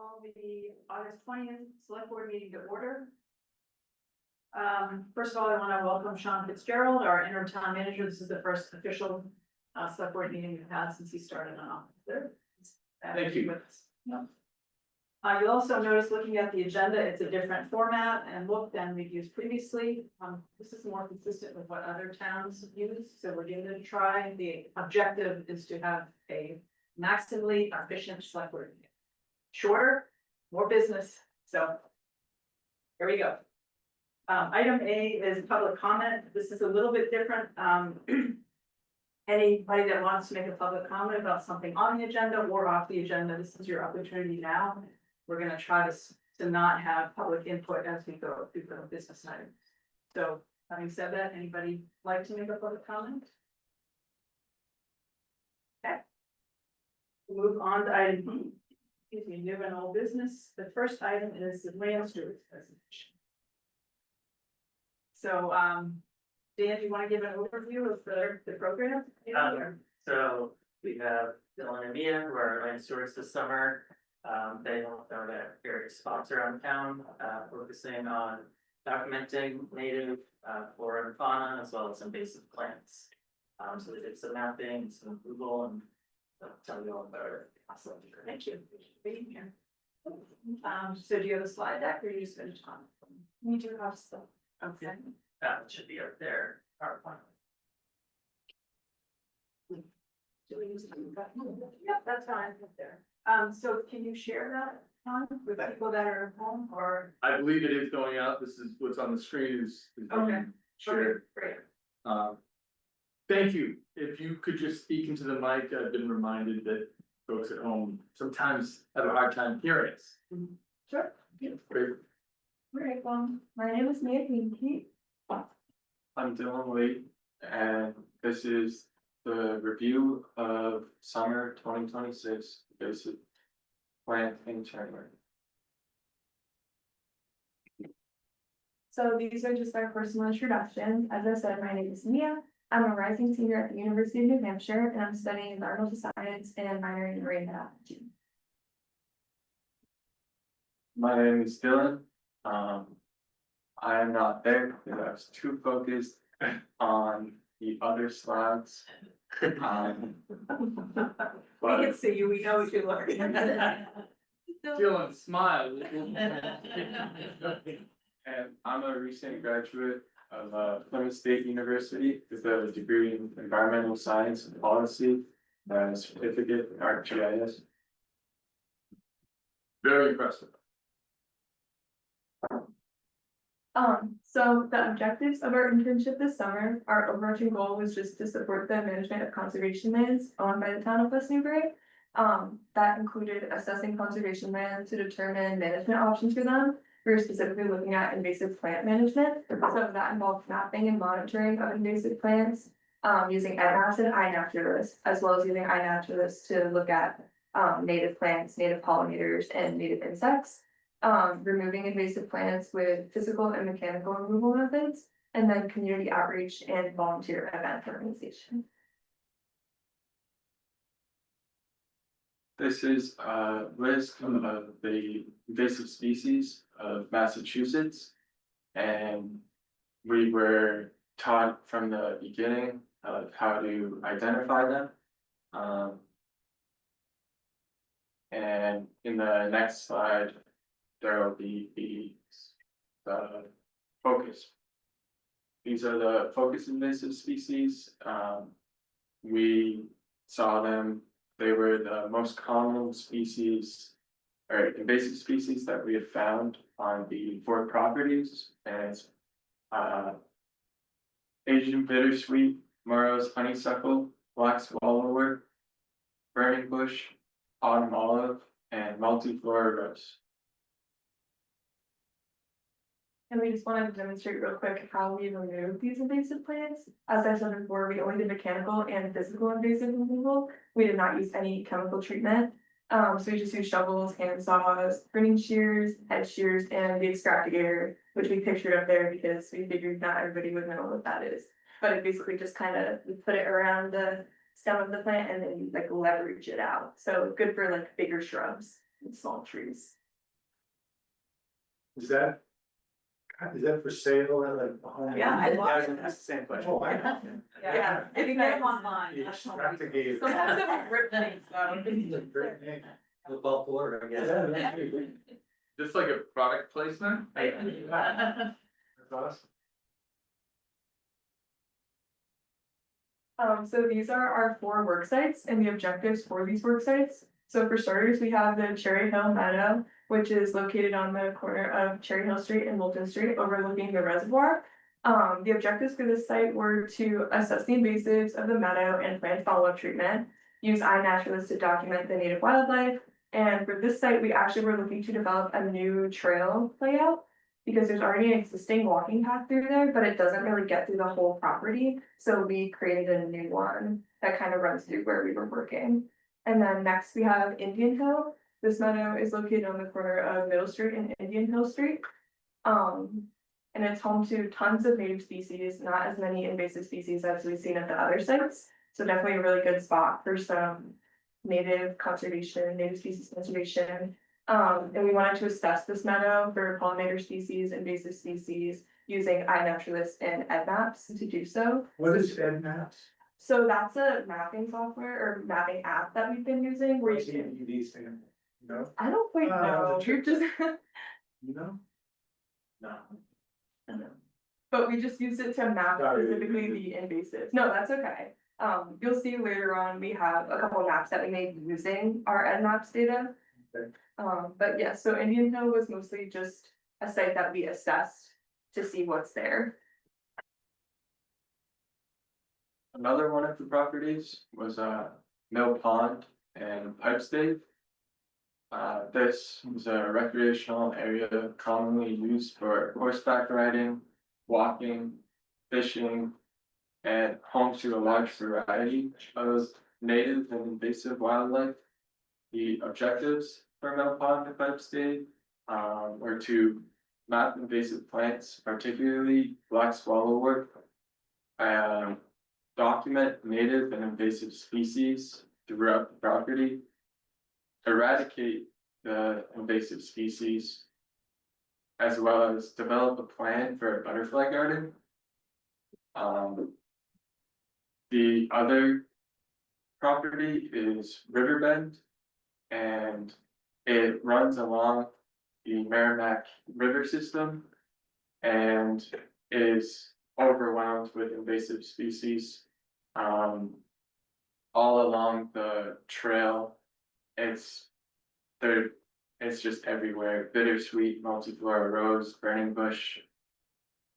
call the August 20th select board meeting to order. First of all, I want to welcome Sean Fitzgerald, our interim town manager. This is the first official select board meeting we've had since he started on office. Thank you. Yep. You'll also notice, looking at the agenda, it's a different format and look than we've used previously. This is more consistent with what other towns use, so we're giving it a try. The objective is to have a maximally efficient select board meeting. Shorter, more business, so here we go. Item A is public comment. This is a little bit different. Anybody that wants to make a public comment about something on the agenda or off the agenda, this is your opportunity now. We're gonna try to not have public input as we go through the business items. So having said that, anybody like to make a public comment? Okay. We'll move on to item B. Excuse me, new and old business. The first item is the rail stewards presentation. So, Dan, do you want to give an overview of the program? So we have Dylan and Mia, who are land stewards this summer. They help out at various spots around town, focusing on documenting native flora and fauna, as well as invasive plants. So they did some mapping, some Google, and they'll tell you all about it. Awesome, thank you for being here. So do you have a slide deck or you just finished on? We do have stuff. Okay. That should be up there, PowerPoint. Yep, that's fine, up there. So can you share that, Tom, with people that are at home or? I believe it is going out. This is what's on the screen is. Okay. Sure. Great. Thank you. If you could just speak into the mic, I've been reminded that folks at home sometimes have a hard time hearing us. Sure. Yeah, great. Right, my name is Mia Pinky. I'm Dylan Wade, and this is the review of summer 2026 basic plant internment. So these are just our personal introductions. As I said, my name is Mia. I'm a rising senior at the University of New Hampshire, and I'm studying environmental science and minoring in marine biology. My name is Dylan. I am not there because I was too focused on the other slides. We can see you, we know what you learned. Dylan, smile. And I'm a recent graduate of Plymouth State University with a degree in environmental science and policy and a certificate in ArcGIS. Very impressive. So the objectives of our internship this summer, our overarching goal was just to support the management of conservation lands owned by the town of West Newbury. That included assessing conservation land to determine management options for them. We were specifically looking at invasive plant management. So that involved mapping and monitoring of invasive plants, using NMAS and iNaturalist, as well as using iNaturalist to look at native plants, native pollinators, and native insects. Removing invasive plants with physical and mechanical removal methods, and then community outreach and volunteer event organization. This is a list of the invasive species of Massachusetts. And we were taught from the beginning of how to identify them. And in the next slide, there will be the focus. These are the focus invasive species. We saw them, they were the most common species or invasive species that we have found on the 4 properties. And it's Asian bittersweet, Morrow's honeysuckle, black swallowwort, burning bush, autumn olive, and multiflora rose. And we just wanted to demonstrate real quick how we remove these invasive plants. As I said before, we only did mechanical and physical invasive removal. We did not use any chemical treatment. So we just used shovels, hand saws, pruning shears, head shears, and the extractor, which we pictured up there because we figured not everybody would know what that is. But it basically just kind of, we put it around the stem of the plant and then you like leverage it out. So good for like bigger shrubs. and small trees. Is that for sale at like a home? Yeah, I love Yeah, that's the same question. Oh, I know. Yeah, if you get them online, Yeah, National. practically. Sometimes it would rip things though. Great name. Football floor, I guess. Yeah, that's great. Just like a product placement? That's awesome. So these are our 4 work sites and the objectives for these work sites. So for starters, we have the Cherry Hill Meadow, which is located on the corner of Cherry Hill Street and Moulton Street overlooking the reservoir. The objectives for this site were to assess the invasives of the meadow and plan follow-up treatment, use iNaturalist to document the native wildlife. And for this site, we actually were looking to develop a new trail layout because there's already an existing walking path through there, but it doesn't really get through the whole property. So we created a new one that kind of runs through where we were working. And then next we have Indian Hill. This meadow is located on the corner of Middle Street and Indian Hill Street. And it's home to tons of native species, not as many invasive species as we've seen at the other sites. So definitely a really good spot for some native conservation, native species conservation. And we wanted to assess this meadow for pollinator species, invasive species, using iNaturalist and EdMaps to do so. What is EdMaps? So that's a mapping software or mapping app that we've been using where What's you can, EDD stand? No, I don't quite know, the you're just, you know? No. but we just use it to map Sorry. specifically the invasive. No, that's okay. You'll see later on, we have a couple of maps that we made using our EdMaps data. Okay. But yeah, so Indian Hill was mostly just a site that we assessed to see what's there. Another one of the properties was Mill Pond and Pipe State. This is a recreational area commonly used for horseback riding, walking, fishing, and home to a large variety of native and invasive wildlife. The objectives for Mill Pond and Pipe State were to map invasive plants, particularly black swallowwort, document native and invasive species throughout the property, eradicate the invasive species, as well as develop a plan for a butterfly garden. The other property is Riverbend, and it runs along the Merrimack River system and is overwhelmed with invasive species. All along the trail, it's just everywhere, bittersweet, multiflora rose, burning bush.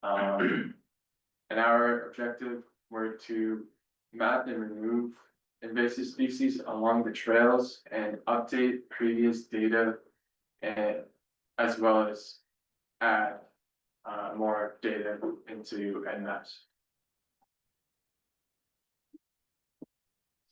And our objective were to map and remove invasive species along the trails and update previous data, and as well as add more data into EdMaps.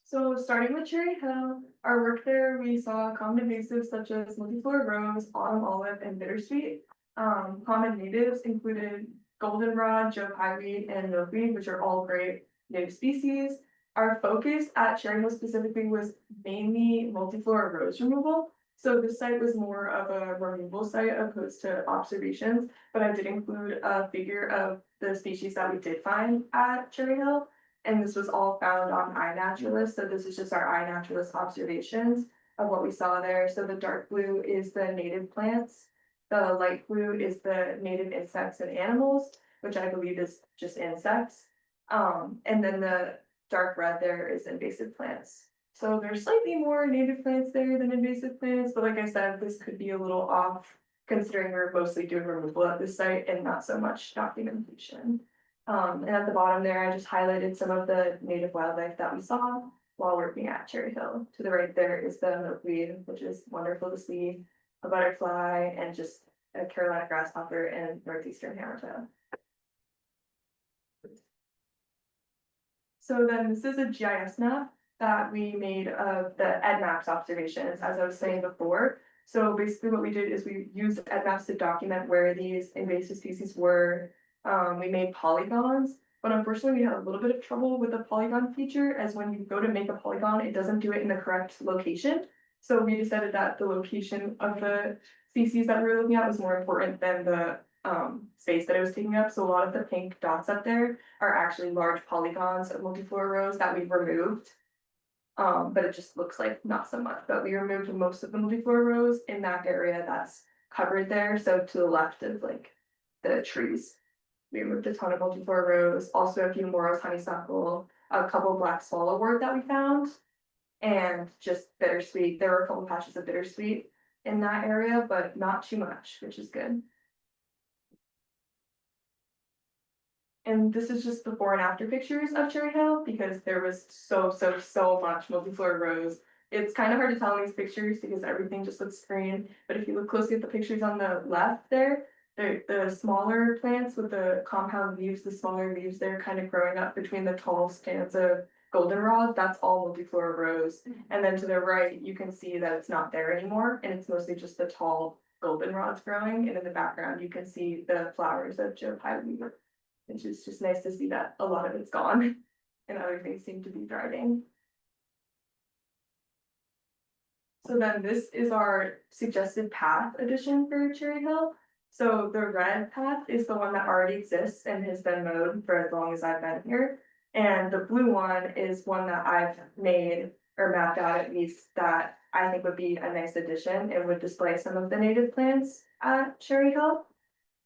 So starting with Cherry Hill, our work there, we saw common invasives such as multiflora rose, autumn olive, and bittersweet. Common natives included goldenrod, Joe pyeweed, and milkweed, which are all great native species. Our focus at Cherry Hill specifically was mainly multiflora rose removal. So this site was more of a removal site opposed to observations, but I did include a figure of the species that we did find at Cherry Hill. And this was all found on iNaturalist, so this is just our iNaturalist observations of what we saw there. So the dark blue is the native plants, the light blue is the native insects and animals, which I believe is just insects. And then the dark red there is invasive plants. So there's slightly more native plants there than invasive plants, but like I said, this could be a little off considering we're mostly doing removal at this site and not so much documentation. And at the bottom there, I just highlighted some of the native wildlife that we saw while working at Cherry Hill. To the right there is the milkweed, which is wonderful to see, a butterfly, and just a Carolina grasshopper and northeastern hammertail. So then this is a GIS map that we made of the EdMaps observations, as I was saying before. So basically what we did is we used EdMaps to document where these invasive species were. We made polygons, but unfortunately we had a little bit of trouble with the polygon feature, as when you go to make a polygon, it doesn't do it in the correct location. So we decided that the location of the species that we were looking at was more important than the space that it was taking up. So a lot of the pink dots up there are actually large polygons of multiflora rose that we've removed. But it just looks like not so much, but we removed most of the multiflora rose in that area that's covered there, so to the left of like the trees. We removed a ton of multiflora rose, also a few moros honeysuckle, a couple black swallowwort that we found. And just bittersweet, there were a couple patches of bittersweet in that area, but not too much, which is good. And this is just before and after pictures of Cherry Hill because there was so much multiflora rose. It's kind of hard to tell in these pictures because everything just looks green, but if you look closely at the pictures on the left there, the smaller plants with the compound leaves, the smaller leaves, they're kind of growing up between the tall stands of goldenrod, that's all multiflora rose. And then to the right, you can see that it's not there anymore, and it's mostly just the tall goldenrods growing, and in the background, you can see the flowers of Joe Pye Weaver. Which is just nice to see that a lot of it's gone and other things seem to be thriving. So then this is our suggested path addition for Cherry Hill. So the red path is the one that already exists and has been mowed for as long as I've been here. And the blue one is one that I've made or mapped out at least that I think would be a nice addition. It would display some of the native plants at Cherry Hill.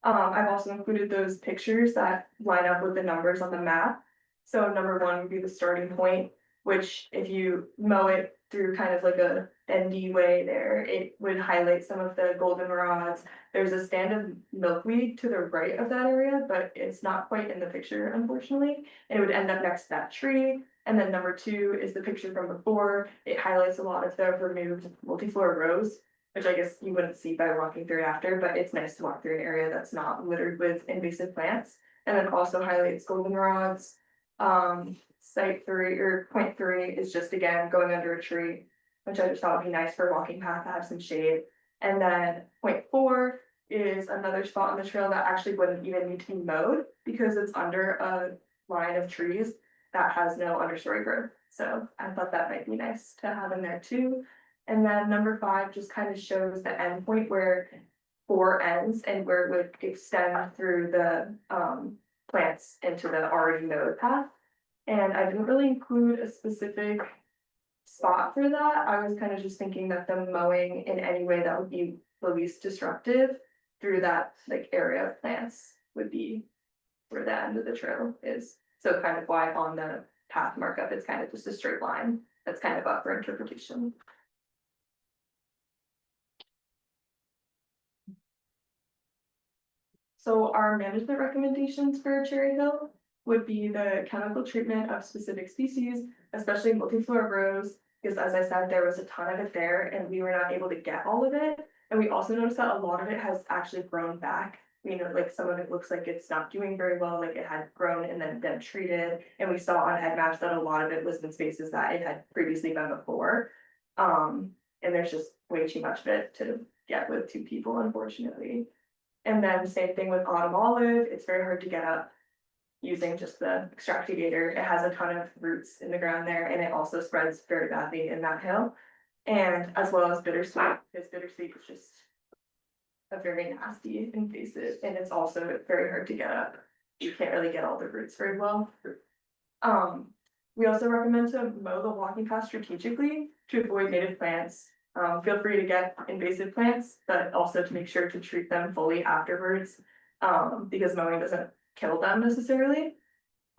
I've also included those pictures that line up with the numbers on the map. So number one would be the starting point, which if you mow it through kind of like a bendy way there, it would highlight some of the goldenrods. There's a stand of milkweed to the right of that area, but it's not quite in the picture, unfortunately. And it would end up next to that tree. And then number two is the picture from before. It highlights a lot of the removed multiflora rose, which I guess you wouldn't see by walking through it after, but it's nice to walk through an area that's not littered with invasive plants. And then also highlights goldenrods. Site 3 or point 3 is just again going under a tree, which I just thought would be nice for a walking path to have some shade. And then point 4 is another spot on the trail that actually wouldn't even need to be mowed because it's under a line of trees that has no understory growth. So I thought that might be nice to have in there too. And then number 5 just kind of shows the end point where 4 ends and where it would extend through the plants into the already mowed path. And I didn't really include a specific spot for that. I was kind of just thinking that the mowing in any way that would be the least disruptive through that like area of plants would be where the end of the trail is. So kind of why on the path markup, it's kind of just a straight line that's kind of up for interpretation. So our management recommendations for Cherry Hill would be the chemical treatment of specific species, especially multiflora rose, because as I said, there was a ton of it there and we were not able to get all of it. And we also noticed that a lot of it has actually grown back. You know, like some of it looks like it's not doing very well, like it had grown and then been treated. And we saw on head maps that a lot of it was in spaces that it had previously been before. And there's just way too much of it to get with 2 people, unfortunately. And then same thing with autumn olive, it's very hard to get up using just the extractivator. It has a ton of roots in the ground there and it also spreads very badly in that hill. And as well as bittersweet, because bittersweet is just a very nasty invasive and it's also very hard to get up. You can't really get all the roots very well. We also recommend to mow the walking path strategically to avoid native plants. Feel free to get invasive plants, but also to make sure to treat them fully afterwards, because mowing doesn't kill them necessarily.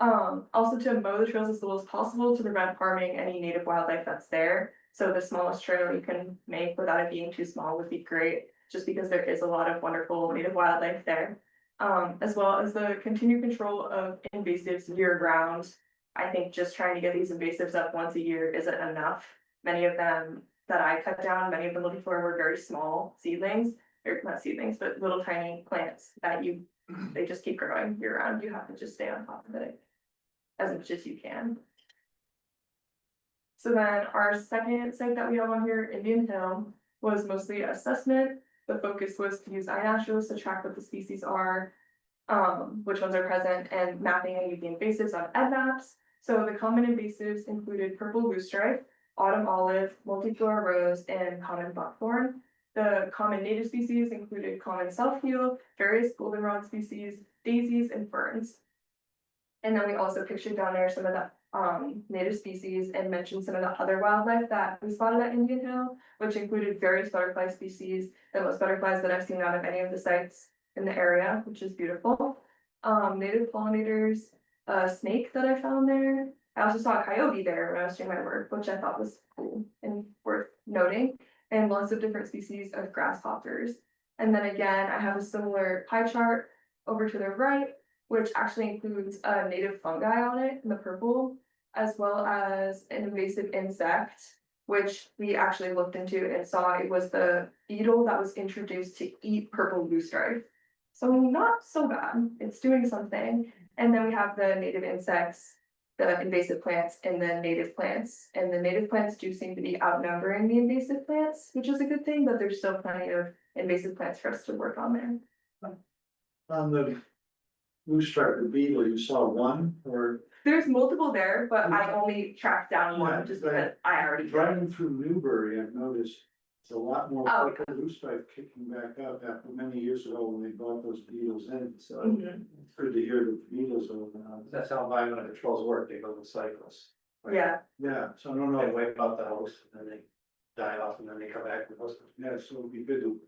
Also to mow the trails as little as possible to prevent harming any native wildlife that's there. So the smallest trail you can make without it being too small would be great, just because there is a lot of wonderful native wildlife there. As well as the continued control of invasives year round. I think just trying to get these invasives up once a year isn't enough. Many of them that I cut down, many of them looking for were very small seedlings, or not seedlings, but little tiny plants that they just keep growing year round. You have to just stay on top of it as much as you can. So then our second site that we have on here, Indian Hill, was mostly assessment. The focus was to use iNaturalist to track what the species are, which ones are present, and mapping any of the invasives on EdMaps. So the common invasives included purple loosestrife, autumn olive, multiflora rose, and common buckthorn. The common native species included common self-heal, various goldenrod species, daisies, and ferns. And then we also pictured down there some of the native species and mentioned some of the other wildlife that we spotted at Indian Hill, which included various butterfly species, the most butterflies that I've seen out of any of the sites in the area, which is beautiful. Native pollinators, a snake that I found there. I also saw a coyote there when I was doing my work, which I thought was cool and worth noting, and lots of different species of grasshoppers. And then again, I have a similar pie chart over to the right, which actually includes a native fungi on it in the purple, as well as an invasive insect, which we actually looked into and saw it was the beetle that was introduced to eat purple loosestrife. So not so bad, it's doing something. And then we have the native insects, the invasive plants, and the native plants. And the native plants do seem to be outnumbering the invasive plants, which is a good thing, but there's still plenty of invasive plants for us to work on there. On the loosestrife, the beetle, you saw one, or There's multiple there, but I only tracked down Yeah, one just but because I already. driving through Newbury, I've noticed it's a lot more Oh. purple loosestrife kicking back up after many years ago when they brought those beetles in, so Mhm. it's good to hear the beetles are now. That's how environmental controls work, they go with cycles. Yeah, Yeah, so I don't They know, wipe out the host and then they die off and then they come back and host. yeah, so it'd be good to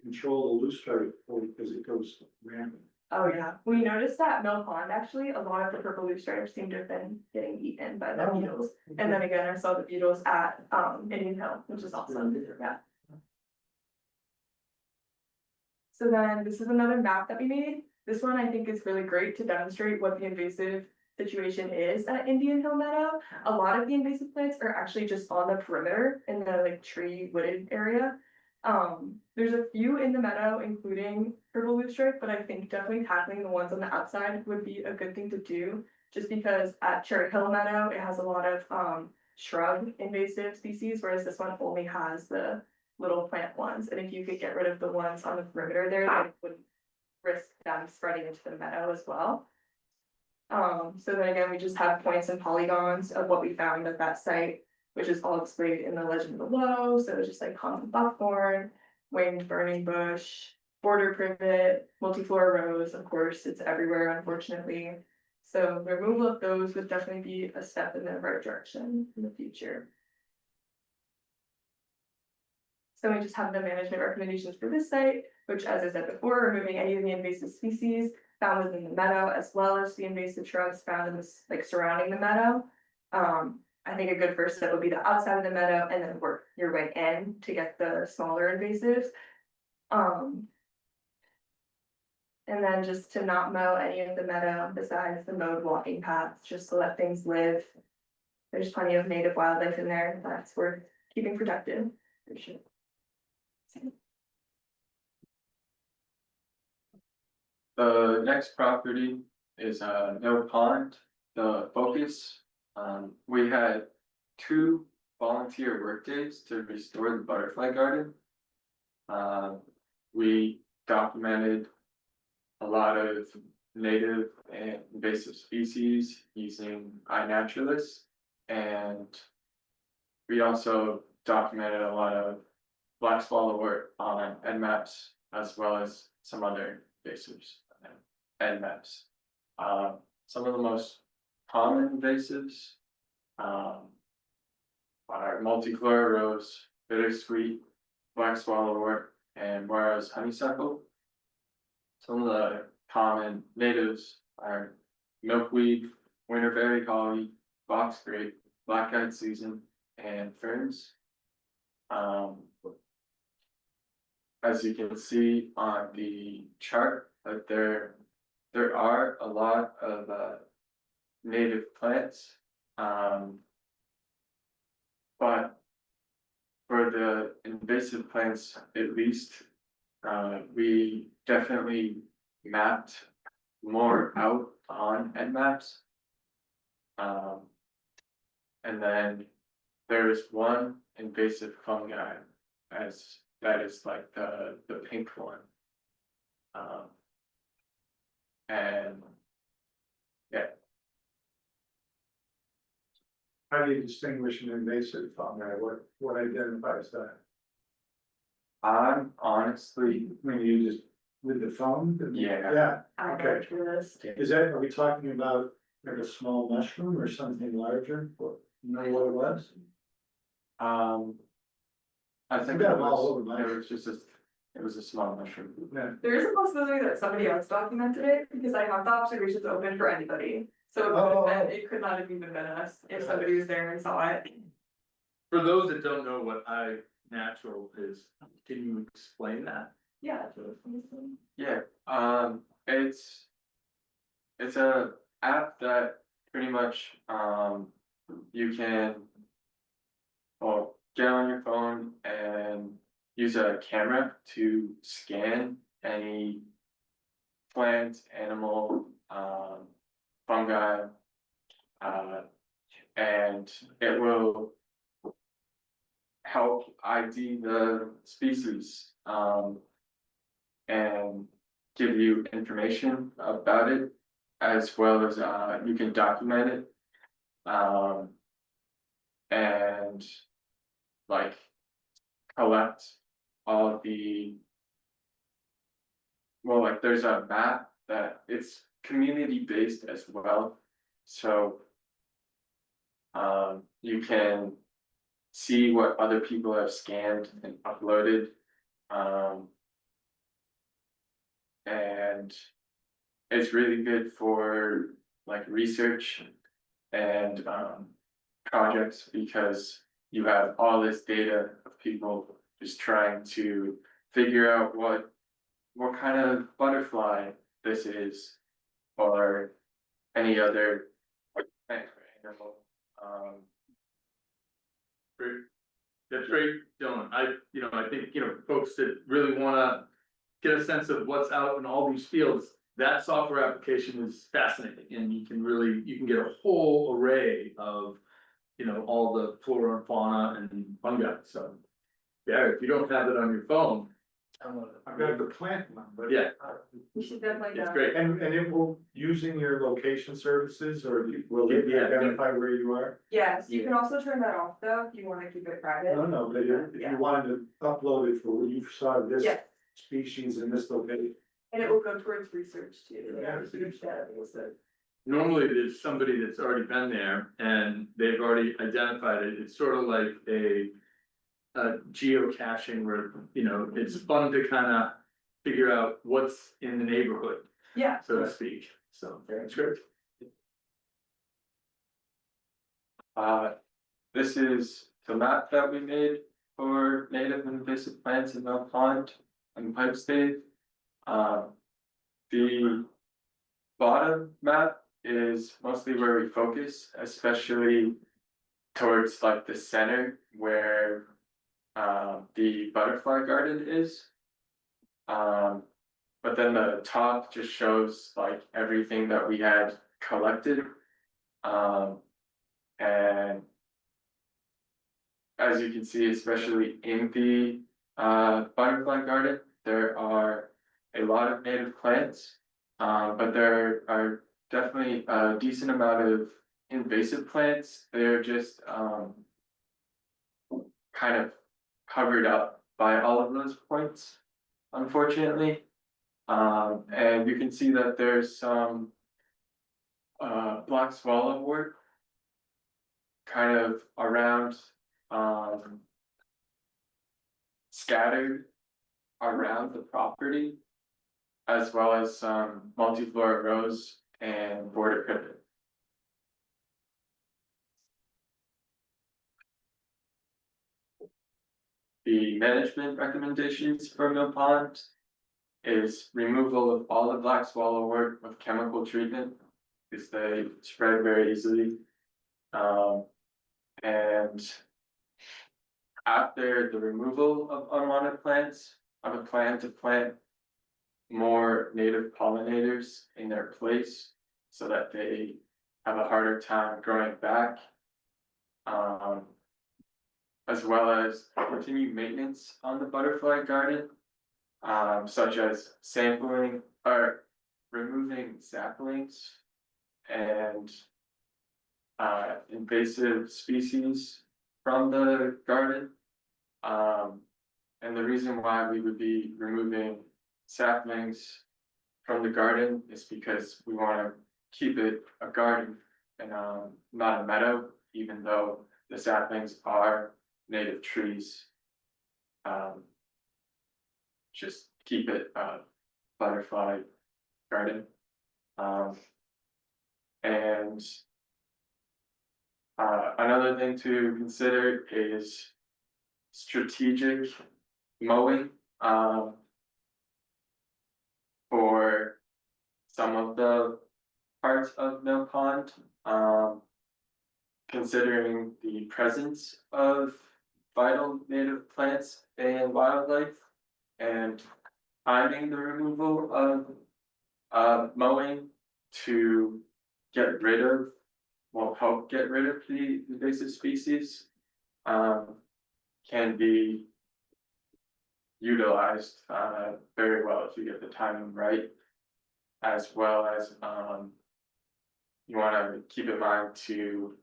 control the loosestrife because it goes rampant. oh yeah, we noticed that Mill Pond, actually, a lot of the purple loosestrifes seem to have been getting eaten by the Oh. beetles. And then again, I saw the beetles at Indian Hill, which is awesome, yeah. So then this is another map that we made. This one I think is really great to demonstrate what the invasive situation is at Indian Hill Meadow. A lot of the invasive plants are actually just on the perimeter in the like tree wooded area. There's a few in the meadow, including purple loosestrife, but I think definitely tackling the ones on the outside would be a good thing to do. Just because at Cherry Hill Meadow, it has a lot of shrub invasive species, whereas this one only has the little plant ones. And if you could get rid of the ones on the perimeter there, that would risk them spreading into the meadow as well. So then again, we just have points and polygons of what we found at that site, which is all displayed in the legend below. So it's just like common buckthorn, winged burning bush, border privet, multiflora rose, of course, it's everywhere, unfortunately. So the removal of those would definitely be a step in the right direction in the future. So we just have the management recommendations for this site, which, as I said before, removing any of the invasive species found within the meadow, as well as the invasive shrubs found in this, like surrounding the meadow. I think a good first step would be the outside of the meadow and then work your way in to get the smaller invasives. And then just to not mow any of the meadow besides the mowed walking paths, just to let things live. There's plenty of native wildlife in there that's worth keeping protected, for sure. The next property is Mill Pond, the focus. We had 2 volunteer workdays to restore the butterfly garden. We documented a lot of native and invasive species using iNaturalist, and we also documented a lot of black swallowwort on Nmaps as well as some other invasives Nmaps. Some of the most common invasives are multiflora rose, bittersweet, black swallowwort, and Morrow's honeysuckle. Some of the common natives are milkweed, winterberry holly, box grape, black-eyed Susan, and ferns. As you can see on the chart, that there are a lot of native plants. But for the invasive plants, at least, we definitely mapped more out on Nmaps. And then there's one invasive fungi as that is like the pink one. And yeah. How do you distinguish an invasive on there? What identifies that? I'm honestly, When you just, with the phone? Yeah. Yeah, I Okay. go through this. is that, are we talking about like a small mushroom or something larger? What, you know what it was? I think got it them all was, over, it was just it was a small mushroom. Yeah, There is a possibility that somebody else documented it, because I have the observations open for anybody. So Oh. it could not have even been us if somebody was there and saw it. For those that don't know what iNatural is, can you explain that? Yeah. Yeah, it's a app that pretty much, you can. Well, get on your phone and use a camera to scan any plant, animal, fungi. And it will help ID the species, and give you information about it, as well as, you can document it. And like collect all the. Well, like there's a map that it's community based as well, so. You can see what other people have scanned and uploaded. And it's really good for like research and projects, because you have all this data of people just trying to figure out what kind of butterfly this is, or any other plant or animal. Great. That's great, Dylan. I think, folks that really wanna get a sense of what's out in all these fields, that software application is fascinating, and you can get a whole array of, all the flora and fauna and fungi, so. Yeah, if you don't have it on your phone, I've got the plant one, but. yeah, You should definitely. it's great. And it will, using your location services, or will it Yeah. identify where you are? Yes, you can also turn that off though, if you wanna keep it private. No, but if you wanted to upload it for what you saw this Yeah. species in this location. And it will go towards research too. Yeah. Research database. Normally, there's somebody that's already been there and they've already identified it. It's sort of like a geocaching where, it's fun to kind of figure out what's in the neighborhood, Yeah. so to speak. So it's great. This is the map that we made for native and invasive plants in Mount Pond and Pipe State. The bottom map is mostly where we focus, especially towards like the center where the butterfly garden is. But then the top just shows like everything that we had collected. And as you can see, especially in the butterfly garden, there are a lot of native plants. But there are definitely a decent amount of invasive plants. They're just kind of covered up by all of those points, unfortunately. And you can see that there's some black swallowwort kind of around, scattered around the property, as well as some multiflora rose and border privet. The management recommendations for Mill Pond is removal of all the black swallowwort with chemical treatment, because they spread very easily. And after the removal of unwanted plants, I would plan to plant more native pollinators in their place, so that they have a harder time growing back. As well as continue maintenance on the butterfly garden, such as sampling or removing saplings and invasive species from the garden. And the reason why we would be removing saplings from the garden is because we wanna keep it a garden and not a meadow, even though the saplings are native trees. Just keep it a butterfly garden. And another thing to consider is strategic mowing, for some of the parts of Mill Pond, considering the presence of vital native plants and wildlife, and timing the removal of mowing to get rid of, will help get rid of the invasive species, can be utilized very well if you get the timing right, as well as you want to keep in mind to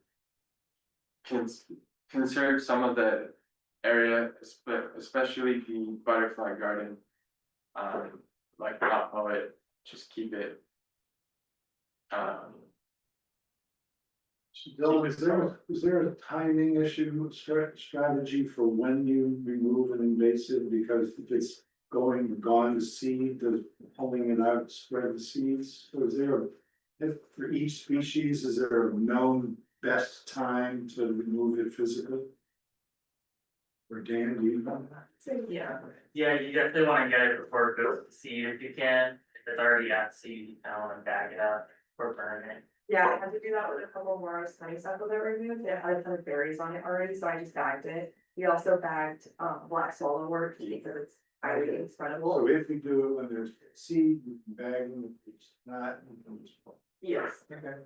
conserve some of the area, especially the butterfly garden. Like not mow it, just keep it. Bill, is there a timing issue, strategy for when you remove an invasive? Because if it's gone to seed, does pulling it out spread the seeds? So is there, if for each species, is there a known best time to remove it physically? Or Dan, do you know that? Yeah, you definitely wanna get it before it goes to seed if you can, if it's already at seed, you kinda wanna bag it up or burn it. Yeah, I had to do that with a couple more honeysuckle that were removed, it had a ton of berries on it already, so I just bagged it. We also bagged black swallowwort because it's highly spreadable. So if we do it when there's seed, we can bag them, if it's not, we can just. Yes. Okay.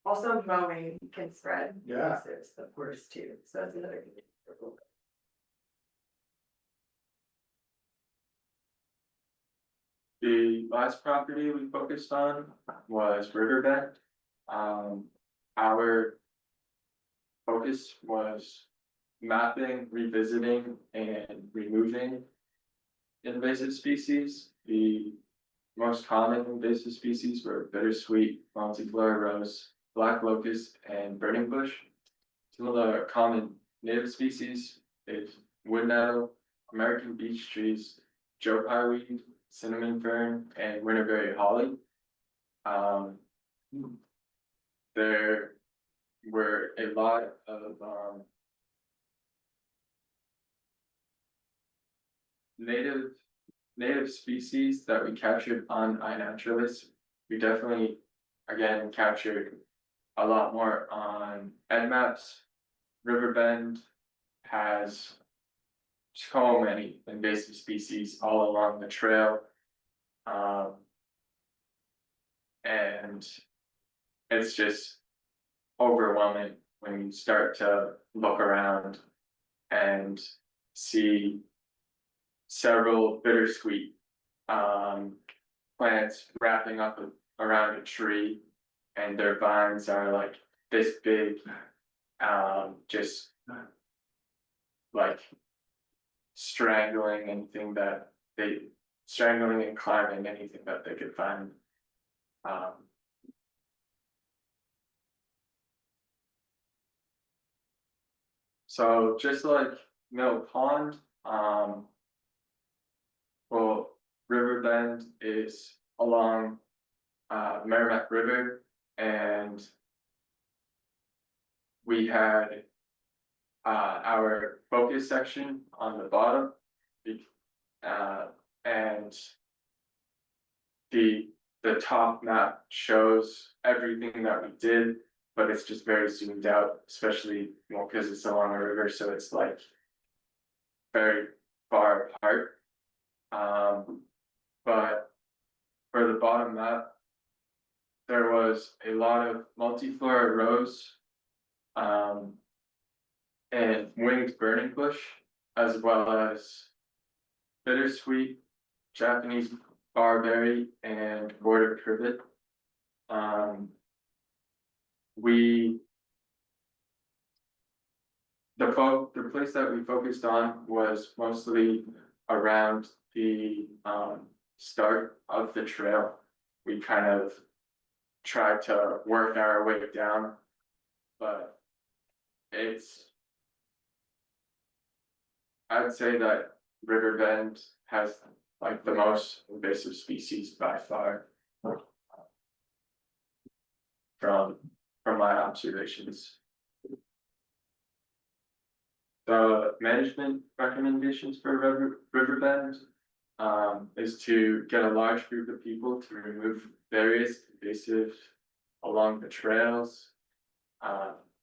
Also mowing can spread. Yeah. invasives, of course, too, so that's another thing. The last property we focused on was Riverbend. Our focus was mapping, revisiting, and removing invasive species. The most common invasive species were bittersweet, multiflora rose, black locust, and burning bush. Some of the common native species is wood nettle, American beech trees, Joe pye weed, cinnamon fern, and winterberry holly. There were a lot of native species that we captured on iNaturalist. We definitely again captured a lot more on EdMaps. Riverbend has so many invasive species all along the trail. And it's just overwhelming when you start to look around and see several bittersweet plants wrapping up around a tree, and their vines are like this big, just like strangling and climbing anything that they could find. So just like Mill Pond, well, Riverbend is along Merrimack River, and we had our focus section on the bottom, and the top map shows everything that we did, but it's just very zoomed out, especially because it's along a river, so it's like very far apart. But for the bottom map, there was a lot of multiflora rose, and winged burning bush, as well as bittersweet, Japanese barberry, and border privet. we. The place that we focused on was mostly around the start of the trail. We kind of tried to work our way down, but it's. I'd say that Riverbend has like the most invasive species by far. From my observations. The management recommendations for Riverbend is to get a large group of people to remove various invasive along the trails,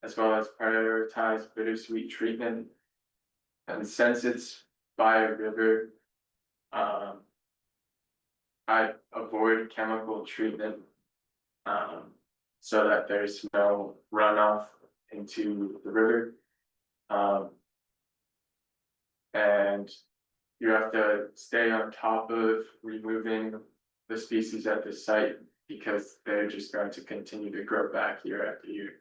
as well as prioritize bittersweet treatment. And since it's by a river, I avoid chemical treatment, so that there's no runoff into the river. And you have to stay on top of removing the species at the site because they're just going to continue to grow back year after year.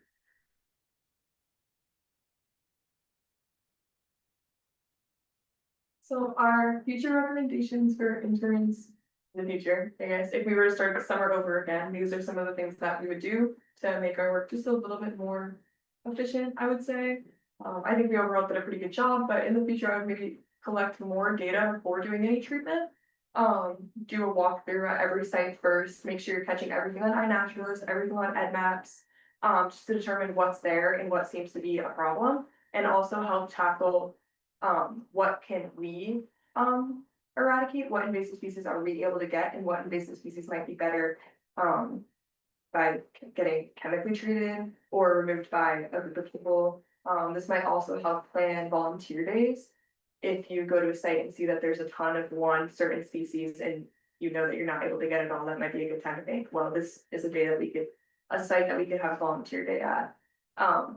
So our future recommendations for interns in the future, I guess, if we were to start the summer over again, these are some of the things that we would do to make our work just a little bit more efficient, I would say. I think we overall did a pretty good job, but in the future, I would maybe collect more data before doing any treatment. Do a walkthrough at every site first, make sure you're catching everything on iNaturalist, everything on EdMaps, just to determine what's there and what seems to be a problem, and also help tackle what can we eradicate, what invasive species are we able to get, and what invasive species might be better by getting chemically treated or removed by a group of people. This might also help plan volunteer days. If you go to a site and see that there's a ton of one certain species and you know that you're not able to get it all, that might be a good time to think, well, this is a site that we could have volunteer day at.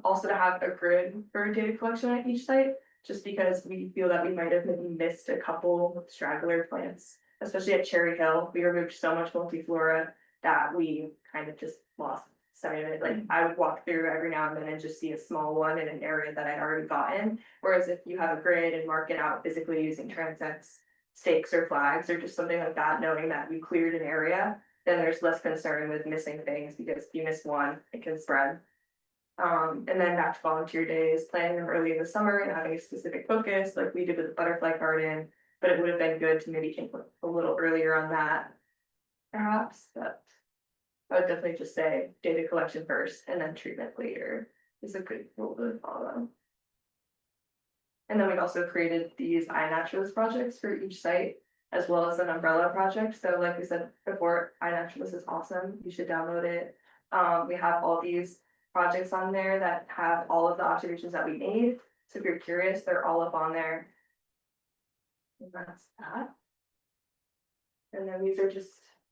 Also to have a grid for data collection at each site, just because we feel that we might have maybe missed a couple straggler plants, especially at Cherry Hill. We removed so much multiflora that we kind of just lost sight of it. Like I would walk through every now and then and just see a small one in an area that I'd already gotten. Whereas if you have a grid and mark it out physically using transects, stakes or flags or just something like that, knowing that you cleared an area, then there's less concern with missing things, because if you miss one, it can spread. And then back to volunteer days, planning them early in the summer and having a specific focus like we did with the butterfly garden, but it would have been good to maybe think a little earlier on that. Perhaps, but I would definitely just say data collection first and then treatment later is a good rule to follow. And then we also created these iNaturalist projects for each site, as well as an umbrella project. So like we said before, iNaturalist is awesome. You should download it. We have all these projects on there that have all of the observations that we made. So if you're curious, they're all up on there. And that's that. And then these are just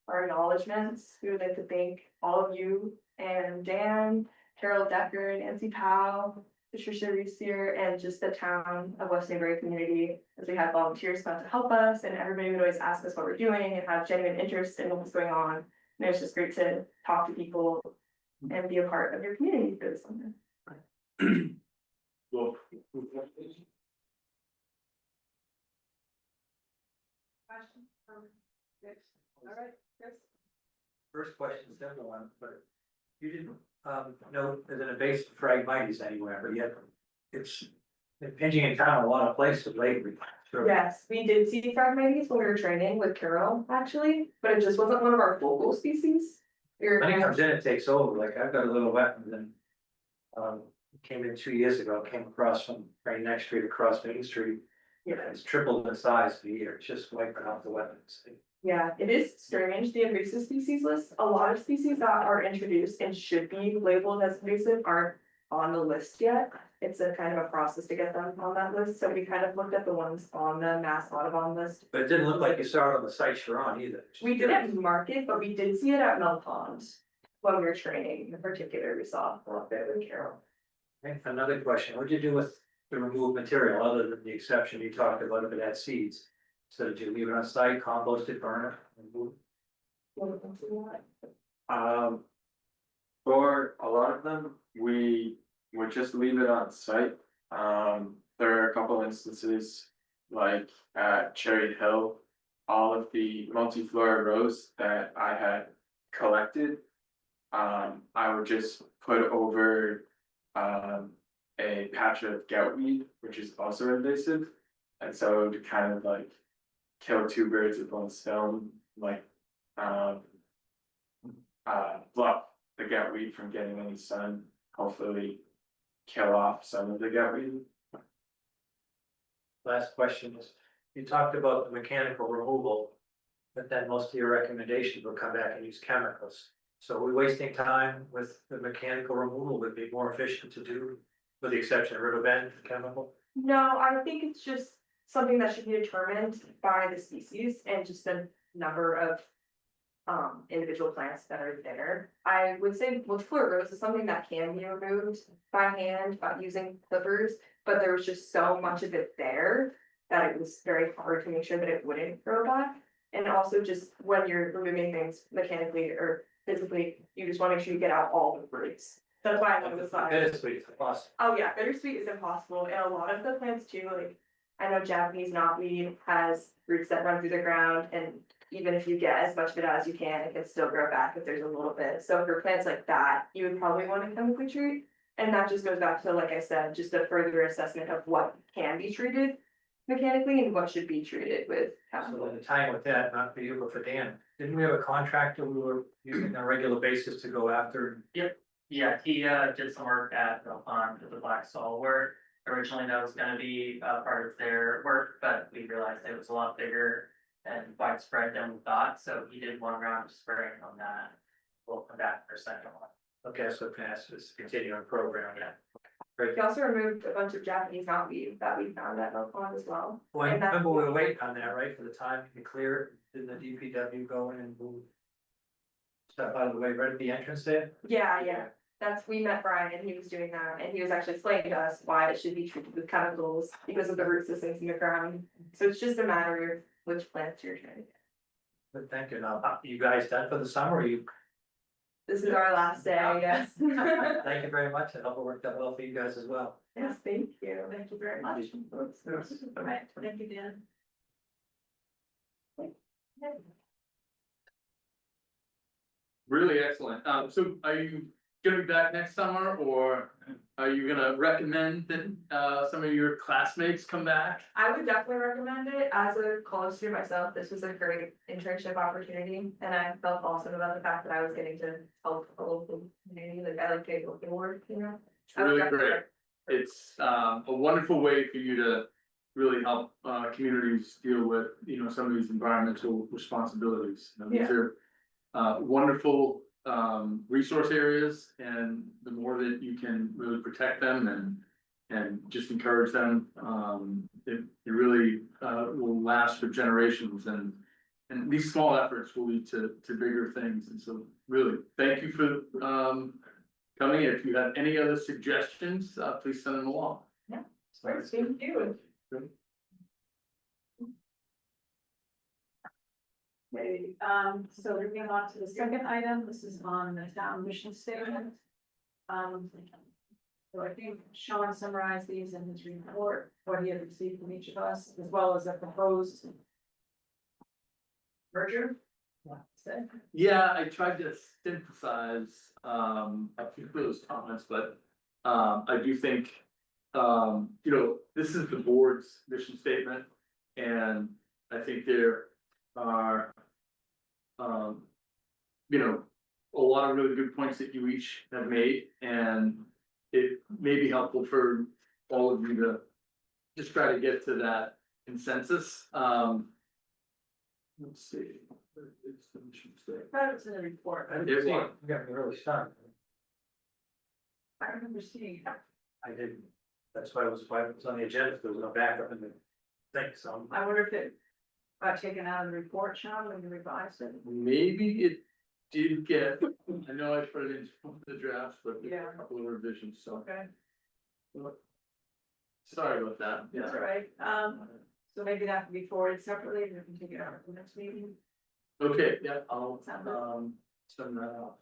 our acknowledgements. We would like to thank all of you and Dan, Carol Decker, Nancy Powell, Patricia Reesier, and just the town of West Newbury community, as we had volunteers come to help us, and everybody would always ask us what we're doing and have genuine interest in what's going on. And it's just great to talk to people and be a part of your community for this summer. Well, Question from Chris? All right, Chris? First question, simple one, but you didn't, know there's an invasive Phragmites anywhere, but yet it's impinging in town a lot of places lately. Sure. Yes, we did see Phragmites when we were training with Carol, actually, but it just wasn't one of our focal species. When it comes in, it takes over, like I've got a little wetland and came in 2 years ago, came across from right next street across Main Street. Yeah, it's tripled in size in a year, just wiping out the wetlands. Yeah, it is strange, the invasive species list, a lot of species that are introduced and should be labeled as invasive aren't on the list yet. It's a kind of a process to get them on that list, so we kind of looked at the ones on the Mass Audubon list. But it didn't look like you saw it on the site you're on either. We didn't mark it, but we did see it at Mill Pond when we were training. In particular, we saw a little bit with Carol. Okay, another question, what'd you do with the removed material, other than the exception you talked about if it had seeds? So did you leave it on site, compost it, burn it? Remove it? Well, For a lot of them, we would just leave it on site. There are a couple instances, like at Cherry Hill, all of the multiflora rose that I had collected. I would just put over, a patch of goutweed, which is also invasive. And so to kind of like kill two birds with one stone, like, block the goutweed from getting any sun, hopefully kill off some of the goutweed. Last question is, you talked about the mechanical removal, but then most of your recommendations will come back and use chemicals. So are we wasting time with the mechanical removal? Would be more efficient to do, with the exception of River Bend chemical? No, I think it's just something that should be determined by the species and just the number of. Individual plants that are there. I would say multiflora rose is something that can be removed by hand, by using clippers, but there was just so much of it there. That it was very hard to make sure that it wouldn't grow back. And also just when you're removing things mechanically or physically, you just wanna make sure you get out all the roots. That's why I was like. Bittersweet, it's a plus. Oh yeah, bittersweet is impossible, and a lot of the plants too, like, I know Japanese knotweed has roots that run through the ground, and even if you get as much of it as you can, it can still grow back if there's a little bit. So for plants like that, you would probably want to chemically treat. And that just goes back to, like I said, just a further assessment of what can be treated mechanically and what should be treated with So chemical. then tying with that, not for you, but for Dan, didn't we have a contractor we were using on a regular basis to go after? Yeah, he did some work at the pond with the black soil work. Originally, that was gonna be part of their work, but we realized it was a lot bigger and widespread than we thought, so he did one round of spraying on that. We'll come back for a second one. Okay, so pass this continuing program, yeah. We also removed a bunch of Japanese knotweed that we found at Oak Pond as well. Well, And that- remember we were waiting on that, right, for the time to clear it, didn't the DPW go in and move stuff out of the way right at the entrance there? Yeah, we met Brian and he was doing that, and he was actually explaining to us why it should be treated with chemicals because of the root systems in the ground. So it's just a matter of which plants you're trying to get. But thank you, now, you guys done for the summer, you, This is our last day, I guess. thank you very much, I hope it worked out well for you guys as well. Yes, thank you. Thank you very much. All right, thank you, Dan. Really excellent. So are you gonna be back next summer, or are you gonna recommend that, some of your classmates come back? I would definitely recommend it. As a college student myself, this was a great internship opportunity, and I felt awesome about the fact that I was getting to help a local community, like I like to go to work, you know? It's really great. It's, a wonderful way for you to really help, communities deal with, some of these environmental responsibilities. These are, wonderful, resource areas, and the more that you can really protect them and just encourage them, it really, will last for generations, and these small efforts will lead to bigger things. And so really, thank you for, coming. If you have any other suggestions, please send them along. Great, thank you. Okay, so moving on to the second item, this is on the town mission statement. So I think Sean summarized these in his report, what he had received from each of us, as well as a proposed merger. Yeah, I tried to synthesize, a few of those comments, but, I do think, this is the board's mission statement, and I think there are, a lot of really good points that you each have made, and it may be helpful for all of you to just try to get to that consensus. Let's see. Where is the mission statement? That was in the report. I It didn't see was. it, you got me really stunned, I remember seeing it. I didn't, that's why it was on the agenda, there was no backup in the thing, so. I wonder if it got taken out of the report, Sean, when you revised it. Maybe it did get, I know I put it in the drafts, but there were Yeah. a couple of revisions, so. Okay, Sorry about that. that's all right. So maybe that can be forwarded separately, and we can take it out at the next meeting. Okay, yeah, I'll, Sound good? send that out.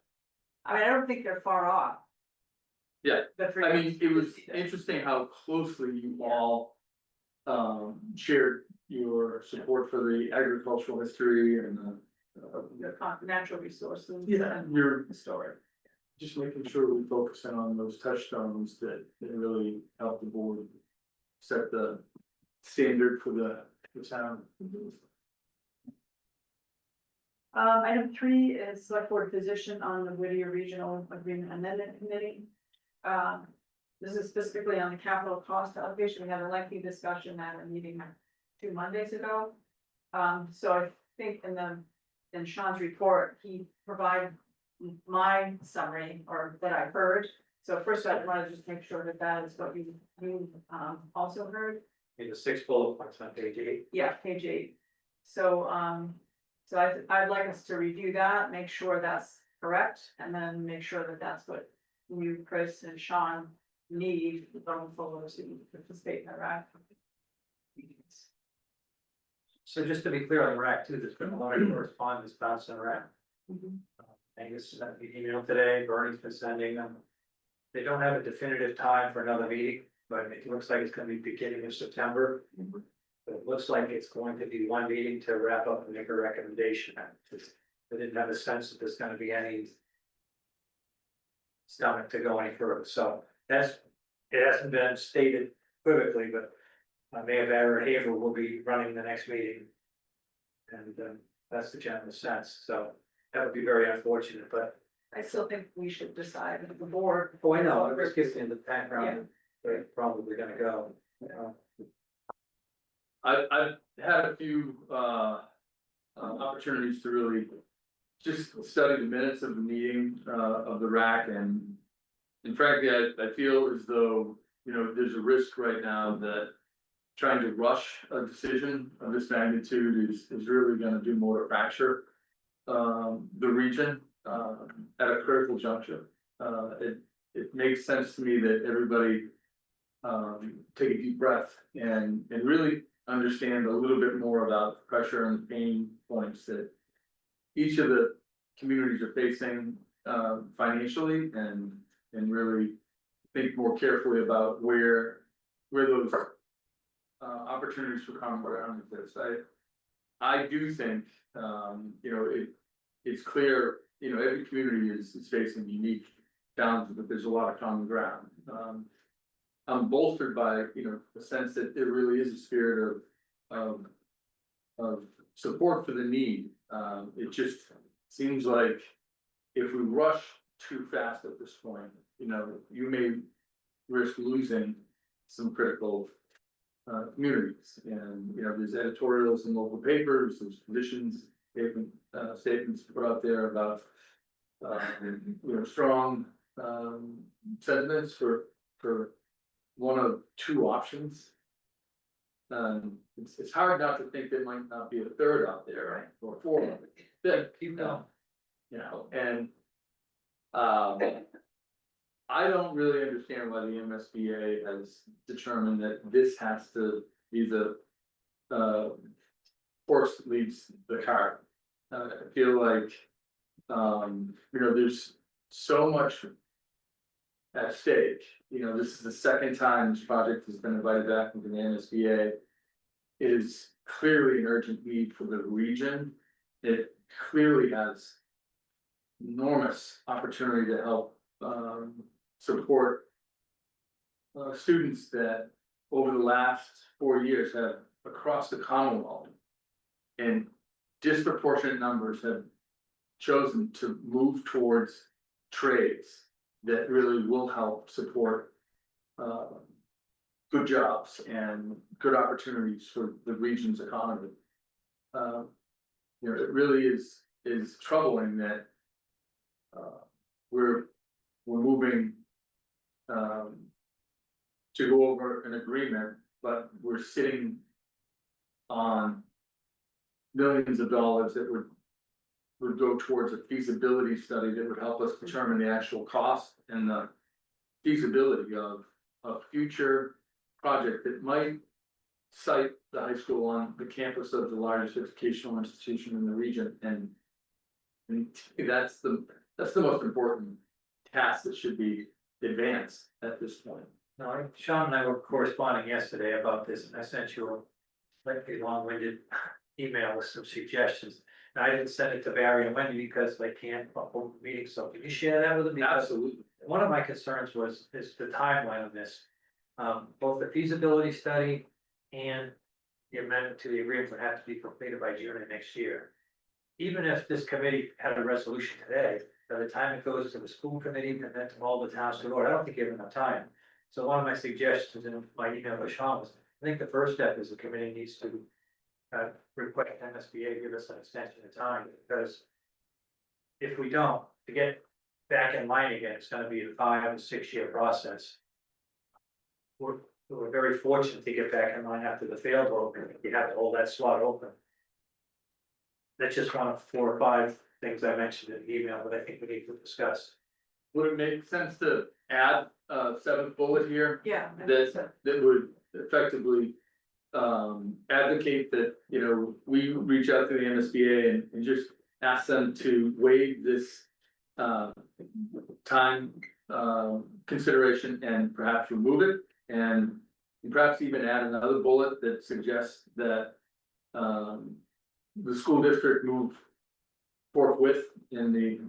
I mean, I don't think they're far off. Yeah, The three. I mean, it was interesting how closely you all shared your support for the agricultural history and Natural resources. yeah, and you're historic. just making sure we focus in on those touchstones that really help the board set the standard for the town. Item 3 is select board position on the Whittier Regional Agreement Amendment Committee. This is specifically on the capital cost allocation. We had a lengthy discussion at a meeting 2 Mondays ago. So I think in Sean's report, he provided my summary or that I heard. So first I want to just make sure that that is what you also heard. In the 6 bullet points on page 8. Yeah, page 8. So, so I'd like us to review that, make sure that's correct, and then make sure that that's what you, Chris and Sean need going forward to participate in the RAC. So just to be clear on the rack too, there's been a lot of correspondence bouncing around. Angus sent me an email today, Bernie's been sending them. They don't have a definitive time for another meeting, but it looks like it's gonna be beginning of September. But it looks like it's going to be one meeting to wrap up and make a recommendation. They didn't have a sense that there's gonna be any stomach to go any further, so it hasn't been stated perfectly, but Mayor Haver will be running the next meeting. And that's the general sense, so that would be very unfortunate, but. I still think we should decide as the board. Oh, I know, it just gives me the background, they're probably gonna go, you know. I've had a few opportunities to really just study the minutes of the meeting of the RAC and frankly, I feel as though, you know, there's a risk right now that trying to rush a decision of this magnitude is really gonna do more to fracture the region at a critical juncture. It makes sense to me that everybody take a deep breath and really understand a little bit more about the pressure and the pain points that each of the communities are facing financially and really think more carefully about where those opportunities for common ground exist. I do think, you know, it's clear, you know, every community is facing unique challenges, but there's a lot of common ground. I'm bolstered by, you know, the sense that there really is a spirit of support for the need. It just seems like if we rush too fast at this point, you know, you may risk losing some critical communities. And, you know, there's editorials in local papers, there's conditions, statements put out there about, you know, strong sentiments for one of two options. It's hard not to think there might not be a third out there, right, or four, fifth, Keep going. you know, and I don't really understand why the MSBA has determined that this has to be the horse that leads the cart. I feel like, you know, there's so much at stake. You know, this is the second time this project has been invited back into the MSBA. It is clearly an urgent need for the region. It clearly has enormous opportunity to help support students that over the last 4 years have across the Commonwealth and disproportionate numbers have chosen to move towards trades that really will help support good jobs and good opportunities for the region's economy. You know, it really is troubling that we're moving to go over an agreement, but we're sitting on millions of dollars that would go towards a feasibility study that would help us determine the actual cost and the feasibility of a future project that might site the high school on the campus of the largest educational institution in the region. And that's the that's the most important task that should be advanced at this point. No, Sean and I were corresponding yesterday about this, and I sent you a lengthy, long-winded email with some suggestions. And I didn't send it to Barry and Wendy because they can't hold the meeting, so can you share that with them? Because Absolutely. one of my concerns is the timeline of this. Both the feasibility study and the amendment to the agreement would have to be completed by June of next year. Even if this committee had a resolution today, by the time it goes to the school committee and then to all the towns to vote, I don't think you have enough time. So one of my suggestions in my email to Sean was, I think the first step is the committee needs to request MSBA to give us an extension of time, because if we don't, to get back in line again, it's gonna be a 5 to 6 year process. We're very fortunate to get back in line after the failed vote, we have to hold that slot open. That's just one of 4 or 5 things I mentioned in the email that I think we need to discuss. Would it make sense to add a 7th bullet here Yeah. that would effectively advocate that, you know, we reach out to the MSBA and just ask them to waive this time consideration and perhaps remove it, and perhaps even add another bullet that suggests that the school district move forthwith in the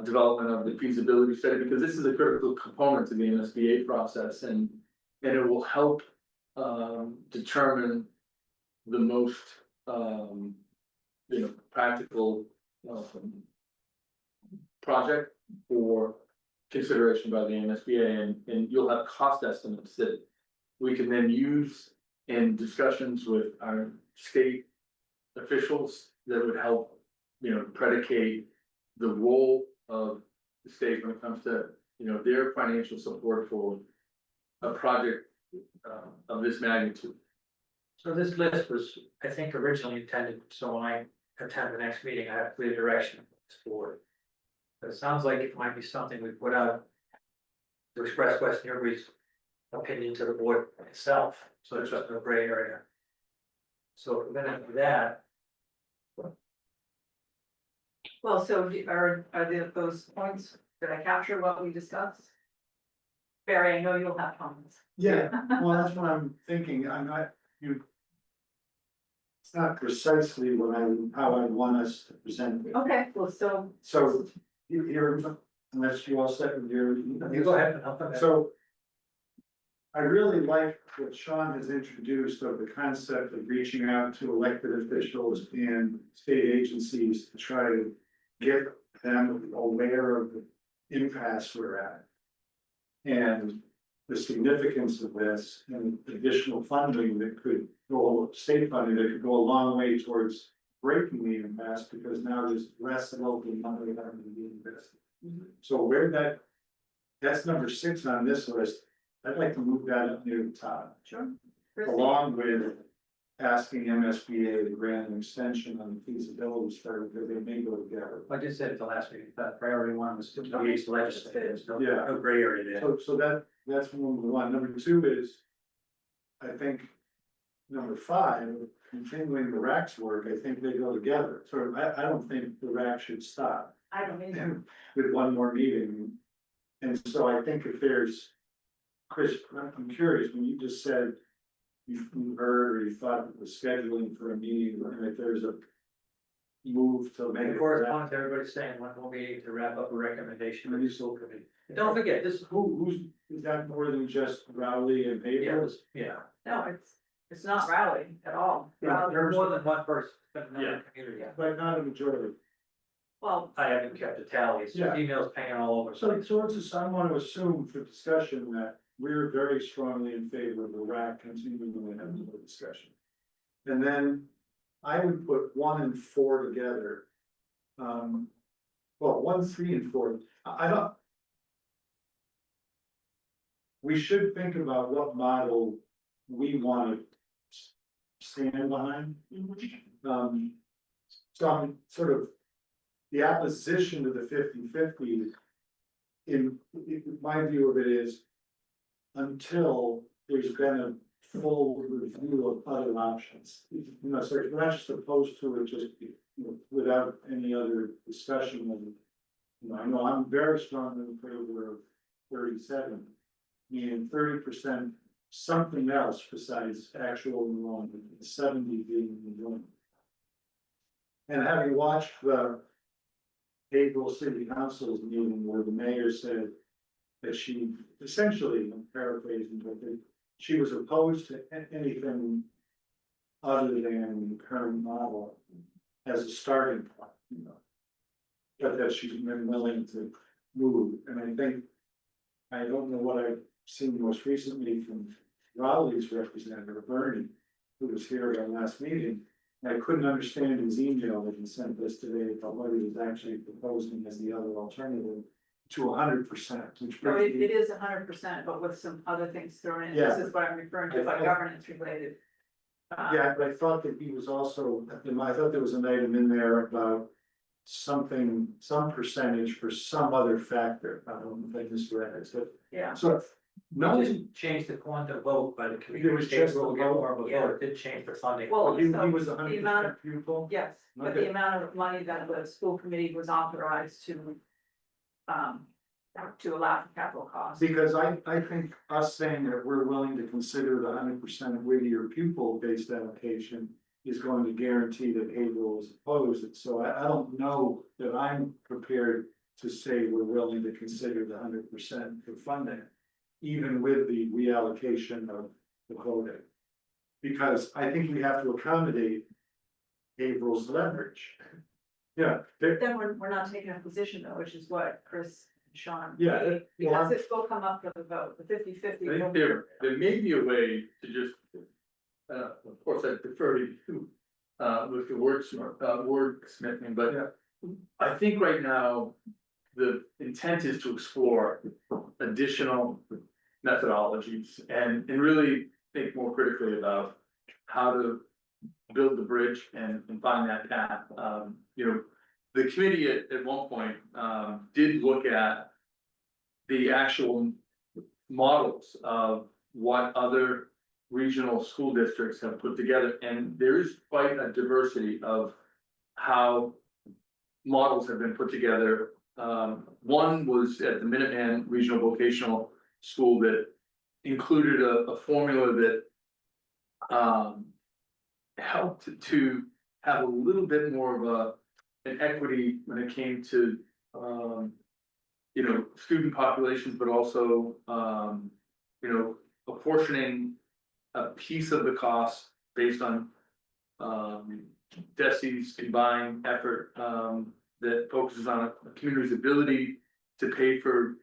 development of the feasibility study, because this is a critical component to the MSBA process, and it will help determine the most practical project for consideration by the MSBA, and you'll have cost estimates that we can then use in discussions with our state officials that would help, predicate the role of the state when it comes to, their financial support for a project of this magnitude. So this list was, I think, originally intended, so when I attend the next meeting, I have clear direction from this board. But it sounds like it might be something we put out to express West Newbury's opinion to the board itself, so there's just no gray area. So if we're gonna do that, Well, so those points, did I capture what we discussed? Barry, I know you'll have comments. Yeah, well, that's what I'm thinking, it's not precisely how I want us to present it. Okay, well, so, So, here, unless you all set with your. you go ahead and help them. So. I really like what Sean has introduced of the concept of reaching out to elected officials and state agencies to try to get them aware of the impasse we're at. And the significance of this and additional funding that could go, state funding that could go a long way towards breaking the impasse, because now there's less local money having to be invested. So that's number 6 on this list. I'd like to move that up near the top, sure. along with asking MSBA to grant an extension on the feasibility study, because they may go together. I just said at the last meeting, that priority 1 was to engage the legislators, no Yeah. gray area there. So that's number 1. Number 2 is, I think, number 5, continuing the RAC's work, I think they go together. So I don't think the RAC should stop I don't either. with one more meeting. And so I think if there's, Chris, I'm curious, when you just said you heard or you thought of the scheduling for a meeting, and if there's a move to make And it. correspond to everybody saying, one more meeting to wrap up a recommendation for the school committee. And don't forget, this, Who's, is that more than just Rowley and Baker? yeah, No, it's not rally at all. there's more than one person, but Yeah. another community. But not a majority. Well, I haven't kept a tally, it's Yeah. emails pinging all over. So it's I want to assume for discussion that we're very strongly in favor of the RAC continuing to have the discussion. And then I would put 1 and 4 together. Well, 1, 3, and 4, I don't. We should think about what model we want to stand behind. So I'm sort of the opposition to the 50-50. In my view of it is, until there's been a full review of other options. So we're not just opposed to it, just, without any other discussion I know I'm very strongly in favor of 37, meaning 30% something else besides actual enrollment, and 70 being enrollment. And having watched the April City Council's meeting where the mayor said that she essentially, I'm paraphrasing, but that she was opposed to anything other than the current model as a starting point, you know. But that she's been willing to move, and I think, I don't know what I've seen most recently from Raleigh's representative, Bernie, who was here at our last meeting. And I couldn't understand his email that he sent us today about what he was actually proposing as the other alternative to 100%, which So brings me. it is 100%, but with some other things thrown in, Yeah. this is what I'm referring to by governance related. Yeah, but I thought that he was also, I thought there was an item in there about something, some percentage for some other factor. I don't know if I misread it, so. Yeah, So, No, no, didn't change the quantum vote by the It community. was just the Will get vote. more of a vote, it did change the funding. well, he so was the 100% amount, pupil. yes, but Okay. the amount of money that the school committee was authorized to allow for capital costs. Because I think us saying that we're willing to consider the 100% Whittier pupil-based allocation is going to guarantee that Haverhill is opposed, and so I don't know that I'm prepared to say we're willing to consider the 100% for funding, even with the reallocation of the voting. Because I think we have to accommodate Haverhill's leverage. Yeah, Then we're not taking a position though, which is what Chris and Sean. Yeah, made, well, Because this will come up for the vote, the 50/50. I think there may be a way to just, of course, I defer to you, with the wordsmithing, but. Yeah. I think right now, the intent is to explore additional methodologies and really think more critically about how to build the bridge and find that path. You know, the committee at one point, did look at the actual models of what other regional school districts have put together, and there is quite a diversity of how models have been put together. One was at the Minuteman Regional Vocational School that included a formula that helped to have a little bit more of an equity when it came to you know, student populations, but also you know, apportioning a piece of the cost based on DESI's combined effort that focuses on a community's ability to pay for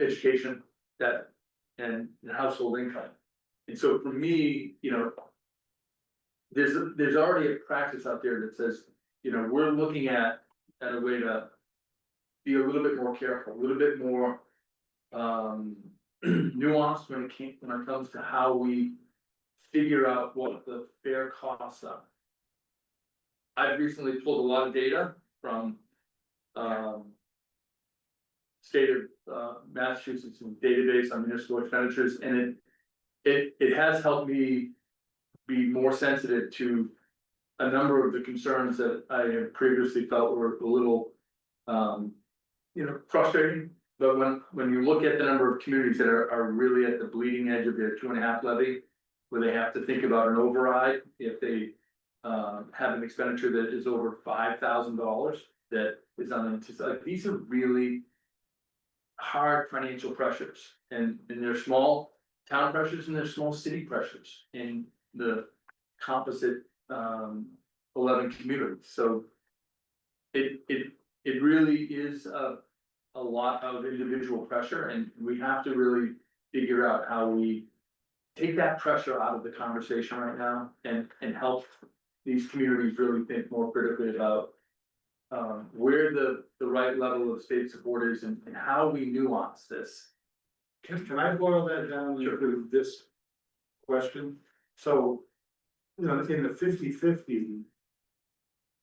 education that and household income. And so for me, you know, there's already a practice out there that says, you know, we're looking at a way to be a little bit more careful, a little bit more nuanced when it comes to how we figure out what the fair costs are. I've recently pulled a lot of data from state of Massachusetts database on municipal expenditures, and it has helped me be more sensitive to a number of the concerns that I have previously felt were a little you know, frustrating. But when you look at the number of communities that are really at the bleeding edge of their 2.5 levy, where they have to think about an override if they have an expenditure that is over $5,000 that is unanticipated. Like, these are really hard financial pressures, and they're small town pressures and they're small city pressures in the composite 11 communities. So it really is a lot of individual pressure, and we have to really figure out how we take that pressure out of the conversation right now and help these communities really think more critically about where the right level of state support is and how we nuance this. Can I boil that down into this question? So, you know, in the 50/50,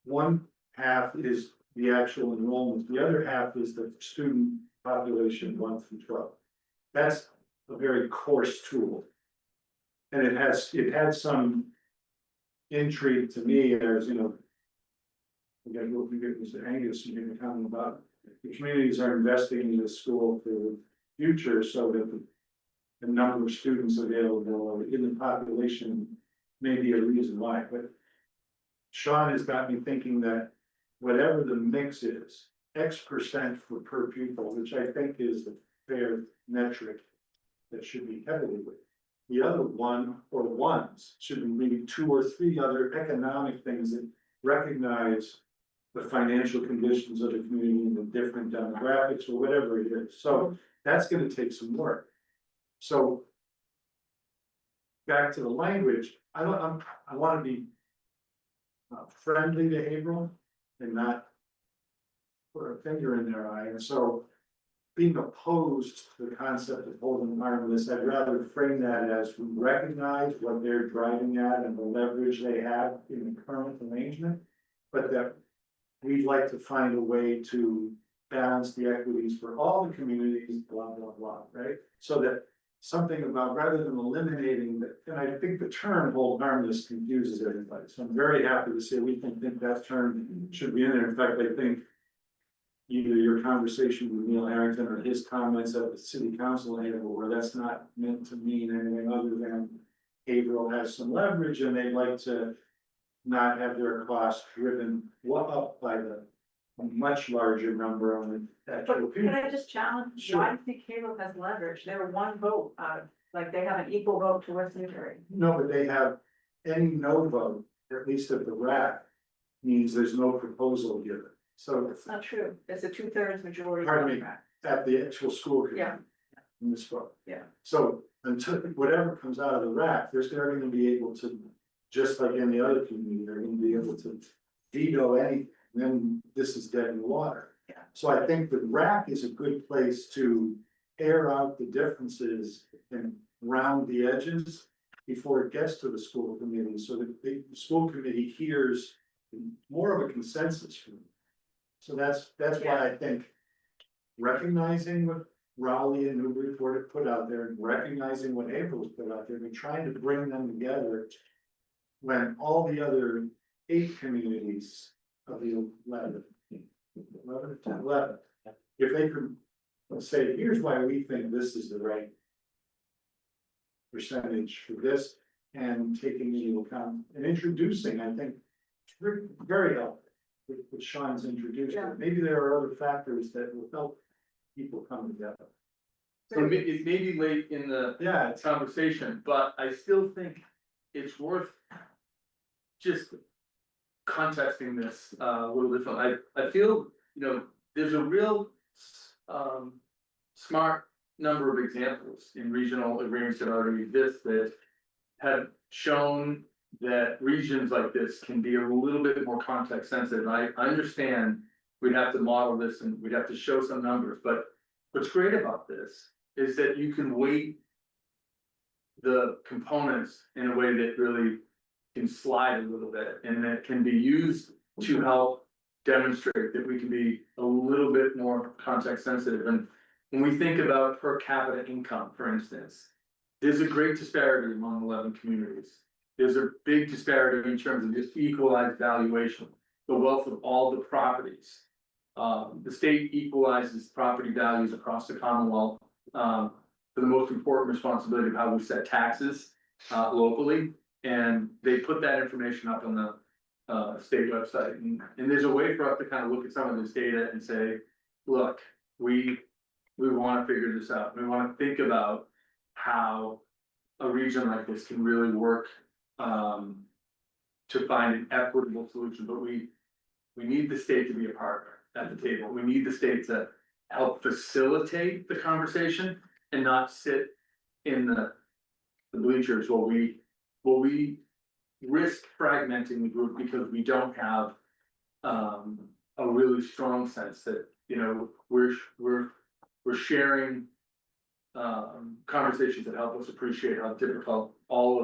one half is the actual enrollment, the other half is the student population 1 through 12. That's a very coarse tool. And it had some intrigue to me as, you know, again, what we get Mr. Angus, you can comment about, the communities are investing in the school for the future so that the number of students available in the population may be a reason why, but Sean has got me thinking that whatever the mix is, X% for per pupil, which I think is the fair metric that should be heavily with. The other one or ones should be maybe 2 or 3 other economic things that recognize the financial conditions of the community and the different demographics or whatever it is. So that's gonna take some work. So back to the language, I wanna be friendly to Haverhill and not put a finger in their eye, and so being opposed to the concept of holding harmless, I'd rather frame that as we recognize what they're driving at and the leverage they have in the current arrangement, but that we'd like to find a way to balance the equities for all the communities, blah, blah, blah, right? So that something about, rather than eliminating the, and I think the term hold harmless confuses everybody, so I'm very happy to say we think that term should be in there. In fact, I think either your conversation with Neil Harrington or his comments at the city council table, where that's not meant to mean anything other than Haverhill has some leverage and they'd like to not have their costs driven up by the a much larger number on the actual But can people. I just challenge, Sure. why do you think Haverhill has leverage? They're one vote, like they have an equal vote to West Newbury. No, but they have any no vote, at least at the RAC, means there's no proposal given. So That's not true. It's a 2/3 majority. Pardon me. contract. at the actual school committee. Yeah. In this book. Yeah. So until whatever comes out of the RAC, they're gonna be able to, just like any other community, they're gonna be able to veto any, then this is dead in the water. Yeah. So I think the RAC is a good place to air out the differences and round the edges before it gets to the school committee, so that the school committee hears more of a consensus from them. So that's why I think recognizing what Raleigh and Newbury put out there, and recognizing what April's put out there, and trying to bring them together. When all the other 8 communities of the 11, if they could say, here's why we think this is the right percentage for this, and taking into account and introducing, I think, very helpful. With Sean's introduced, Yeah. maybe there are other factors that will help people come together. So it may be late in the Yeah, it's, conversation, but I still think it's worth just contexting this a little different. I feel, you know, there's a real smart number of examples in regional agreements that already exist that have shown that regions like this can be a little bit more context sensitive. I understand we'd have to model this and we'd have to show some numbers, but what's great about this is that you can weight the components in a way that really can slide a little bit, and that can be used to help demonstrate that we can be a little bit more context sensitive. And when we think about per capita income, for instance, there's a great disparity among 11 communities. There's a big disparity in terms of just equalized valuation, the wealth of all the properties. The state equalizes property values across the Commonwealth, for the most important responsibility of how we set taxes, locally. And they put that information up on the state website, and there's a way for us to kind of look at some of this data and say, look, we wanna figure this out. We wanna think about how a region like this can really work to find an equitable solution, but we need the state to be a partner at the table. We need the state to help facilitate the conversation and not sit in the bleachers while we risk fragmenting the group because we don't have a really strong sense that, you know, we're sharing conversations that help us appreciate how difficult all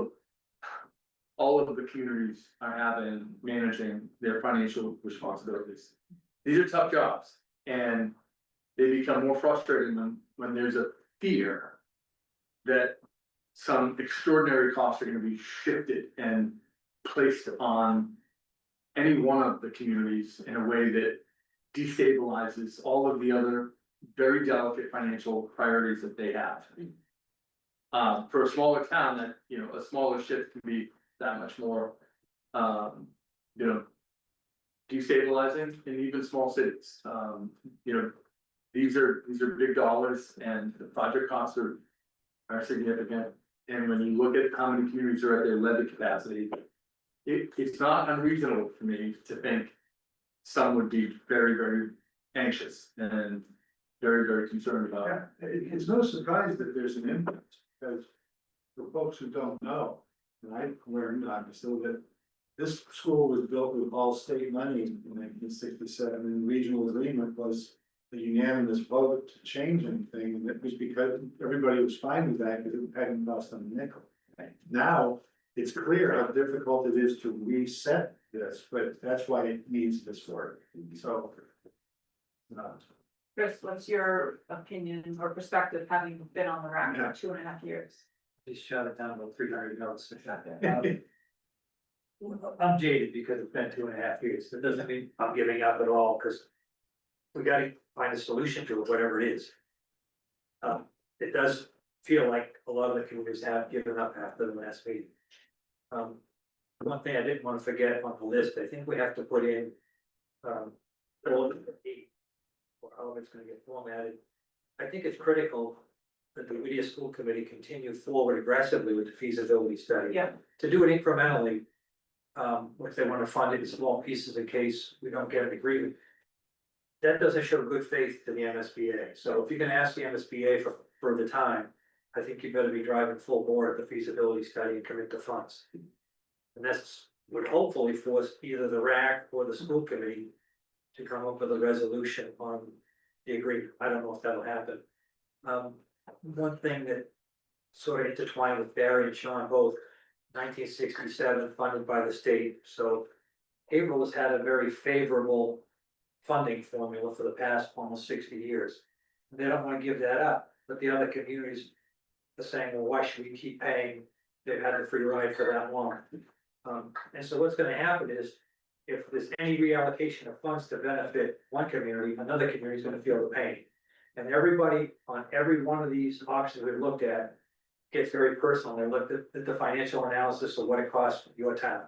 of the communities are having managing their financial responsibilities. These are tough jobs, and they become more frustrating when there's a fear that some extraordinary costs are gonna be shifted and placed on any one of the communities in a way that destabilizes all of the other very delicate financial priorities that they have. For a smaller town, that, you know, a smaller shift can be that much more, you know, destabilizing in even small cities. You know, these are big dollars and the project costs are significant. And when you look at how many communities are at their levy capacity, it's not unreasonable for me to think some would be very, very anxious and very, very concerned about it. Yeah, it's no surprise that there's an impact, because for folks who don't know, and I learned obviously that this school was built with all state money in 1967, and regional agreement was a unanimous vote to change anything, and it was because everybody was fine with that, because it hadn't cost them a nickel. Now, it's clear how difficult it is to reset this, but that's why it needs this work, so. Chris, what's your opinion or perspective, having been on the rack Yeah. for 2.5 years? Just shut it down about 300 notes. I'm jaded because it's been 2.5 years. That doesn't mean I'm giving up at all, because we gotta find a solution to it, whatever it is. It does feel like a lot of the communities have given up after the last meeting. One thing I didn't want to forget on the list, I think we have to put in, or how it's gonna get formatted. I think it's critical that the Whittier School Committee continue forward aggressively with the feasibility study. Yeah. To do it incrementally, if they wanna fund it in small pieces in case we don't get an agreement. That doesn't show good faith to the MSBA, so if you can ask the MSBA for further time, I think you better be driving full board at the feasibility study and commit the funds. And that's would hopefully force either the RAC or the school committee to come up with a resolution on the agreement. I don't know if that'll happen. One thing that sort of intertwined with Barry and Sean, both 1967 funded by the state, so Haverhill has had a very favorable funding formula for the past almost 60 years. They don't want to give that up, but the other communities are saying, well, why should we keep paying? They've had the free ride for that long. And so what's gonna happen is, if there's any reallocation of funds to benefit one community, another community is gonna feel the pain. And everybody on every one of these options we've looked at gets very personal. They looked at the financial analysis of what it costs your town.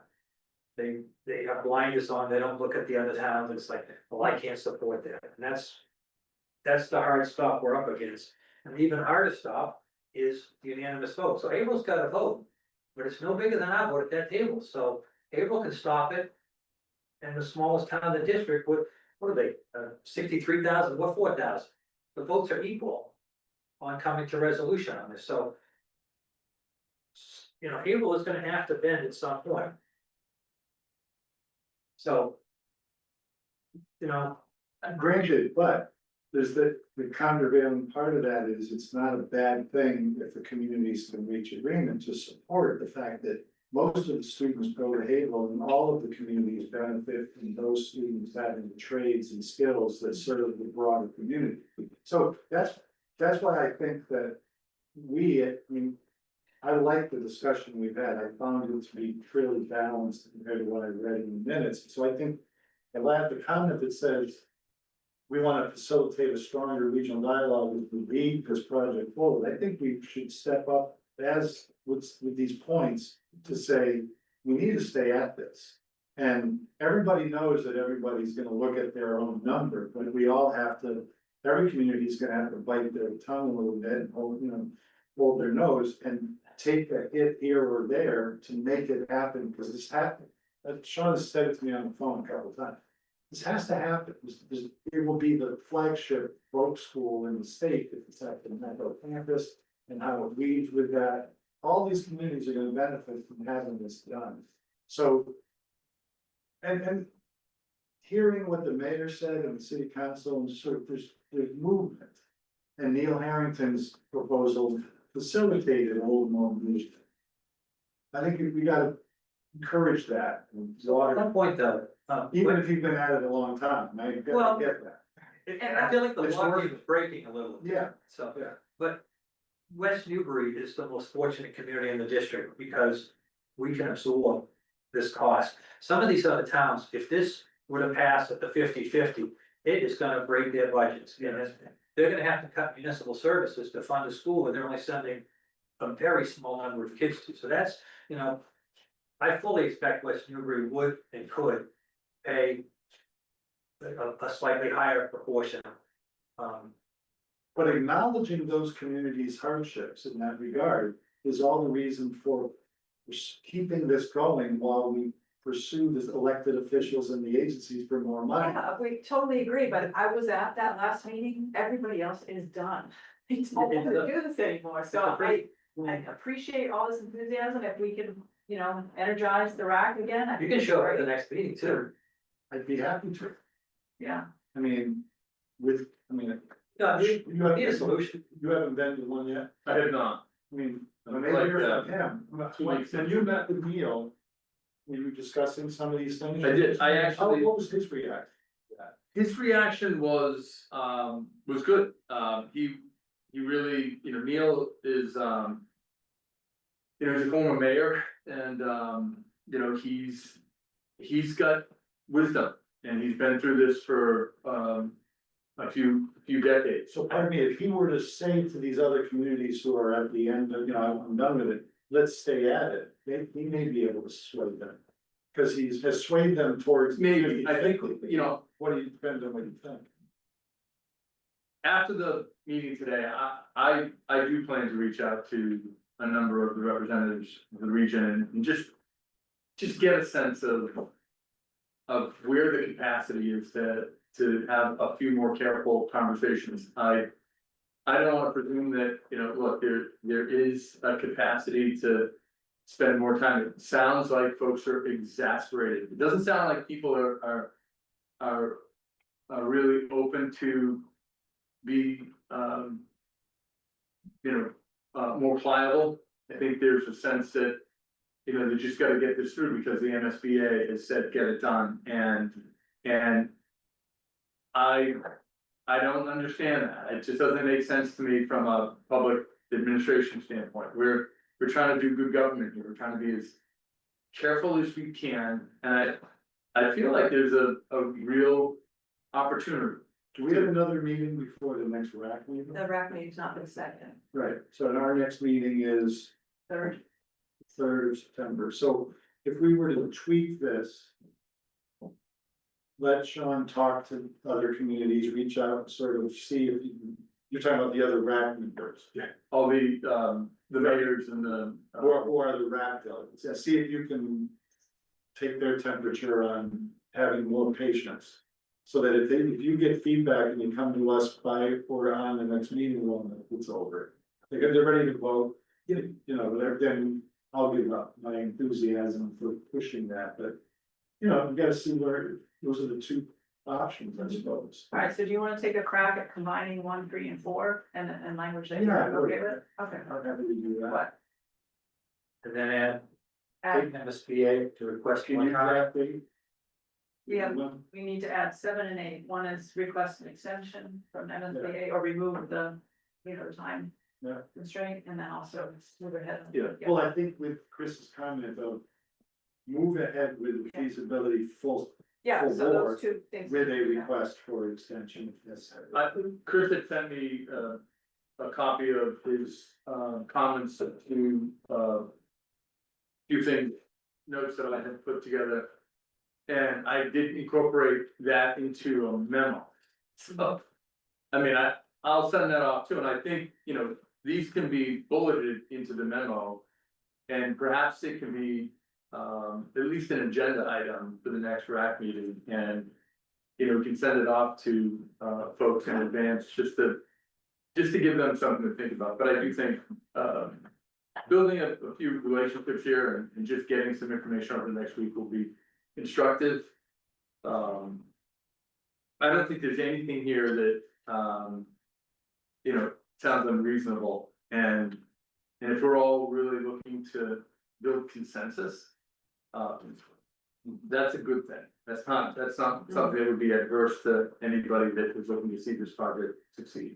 They have blinders on, they don't look at the other towns, it's like, well, I can't support that, and that's the hard stop we're up against. And even harder stop is the unanimous vote, so April's got a vote, but it's no bigger than our vote at that table, so April can stop it. And the smallest town in the district, what are they, 63,000, what 4,000? The votes are equal on coming to resolution on this, so. You know, April is gonna have to bend at some point. So. You know, Granted, but there's the countervailing part of that is it's not a bad thing if the communities can reach agreement to support the fact that most of the students go to Haverhill and all of the communities benefit from those students having the trades and skills that serve the broader community. So that's why I think that I like the discussion we've had. I found it to be fairly balanced compared to what I read in the minutes. So I think I'll add the comment that says we want to facilitate a stronger regional dialogue with the lead this project forward. I think we should step up as with these points to say, we need to stay at this. And everybody knows that everybody's gonna look at their own number, but we all have to, every community is gonna have to bite their tongue a little bit and hold their nose and take a hit here or there to make it happen, because this happened. Sean has said it to me on the phone a couple of times. This has to happen. It will be the flagship folk school in the state if it's at the Metro campus and how it leads with that. All these communities are gonna benefit from having this done. So. And hearing what the mayor said and the city council and sort of there's movement. And Neil Harrington's proposal facilitated a little more movement. I think we gotta encourage that. so at one point though, Even if you've been at it a long time, I Well- get that. I feel like the It's lock working. is breaking a little. Yeah. So, Yeah. but West Newbury is the most fortunate community in the district because we can absorb this cost. Some of these other towns, if this were to pass at the 50-50, it is gonna break their budgets. And they're gonna have to cut municipal services to fund a school, and they're only sending a very small number of kids to. So that's, I fully expect West Newbury would and could pay a slightly higher proportion. But acknowledging those communities' hardships in that regard is all the reason for keeping this going while we pursue the elected officials and the agencies for more money. Yeah, we totally agree, but I was at that last meeting, everybody else is done. They don't want to do this anymore, so I appreciate all this enthusiasm, if we can, energize the rack again. I You think can it's show up at great. the next meeting too. I'd be happy to, Yeah, I mean, you No, we need a haven't, solution. you haven't been to one yet? I have not. I mean, when I'd they like hear that. from him, 2 weeks when you met with Neil, were you discussing some of these things? I did. I actually- What was his reaction? His reaction was good. He really, Neil is, he's a former mayor and, he's got wisdom. And he's been through this for, a few decades. So pardon me, if he were to say to these other communities who are at the end of, I'm done with it, let's stay at it, he may be able to sway them. Cause has swayed them towards. Maybe, I think, What do you, depend on what you think? after the meeting today, I do plan to reach out to a number of the representatives of the region and just get a sense of where the capacity is to have a few more careful conversations. I don't wanna presume that, look, there is a capacity to spend more time. It sounds like folks are exasperated. It doesn't sound like people are really open to be, more pliable. I think there's a sense that, they just gotta get this through because the MSBA has said, get it done, and I don't understand that. It just doesn't make sense to me from a public administration standpoint. We're trying to do good government here. We're trying to be as careful as we can, and I feel like there's a real opportunity. Do we have another meeting before the next RAC meeting? the rack meeting's not been second, Right, so our next meeting is third. 3rd of September, so if we were to tweak this. Let Sean talk to other communities, reach out, and sort of see if you're talking about the other RAC members. All the mayors and the. Or the RAC delegates, and see if you can. Take their temperature on having more patience. So that if you get feedback and you come to us by or on the next meeting, well, it's over. Because they're ready to vote, then I'll give up my enthusiasm for pushing that, but. You gotta see where, those are the two options, I suppose. Alright, so do you wanna take a crack at combining 1, 3, and 4 and language that Yeah, you're okay with? Okay. I'll have to do that. What? And then add Add, MSBA to request Can one you time. draft the? we need to add 7 and 8. One is request an extension from MSBA or remove the, time. Yeah. Constraint, and then also move ahead. Yeah. Well, I think with Chris's comment of. Move ahead with the feasibility full Yeah, full so board those two things. with a request for extension if necessary. Chris had sent me a copy of his comments to few things, notes that I had put together. And I did incorporate that into a memo. So, I'll send that off too, and I think, these can be bulleted into the memo. And perhaps it can be at least an agenda item for the next RAC meeting, and. We can send it off to folks in advance, just to give them something to think about, but I do think. Building a few relationships here and just getting some information over the next week will be instructive. I don't think there's anything here that, sounds unreasonable, and if we're all really looking to build consensus. That's a good thing. That's not something that would be adverse to anybody that is looking to see this project succeed.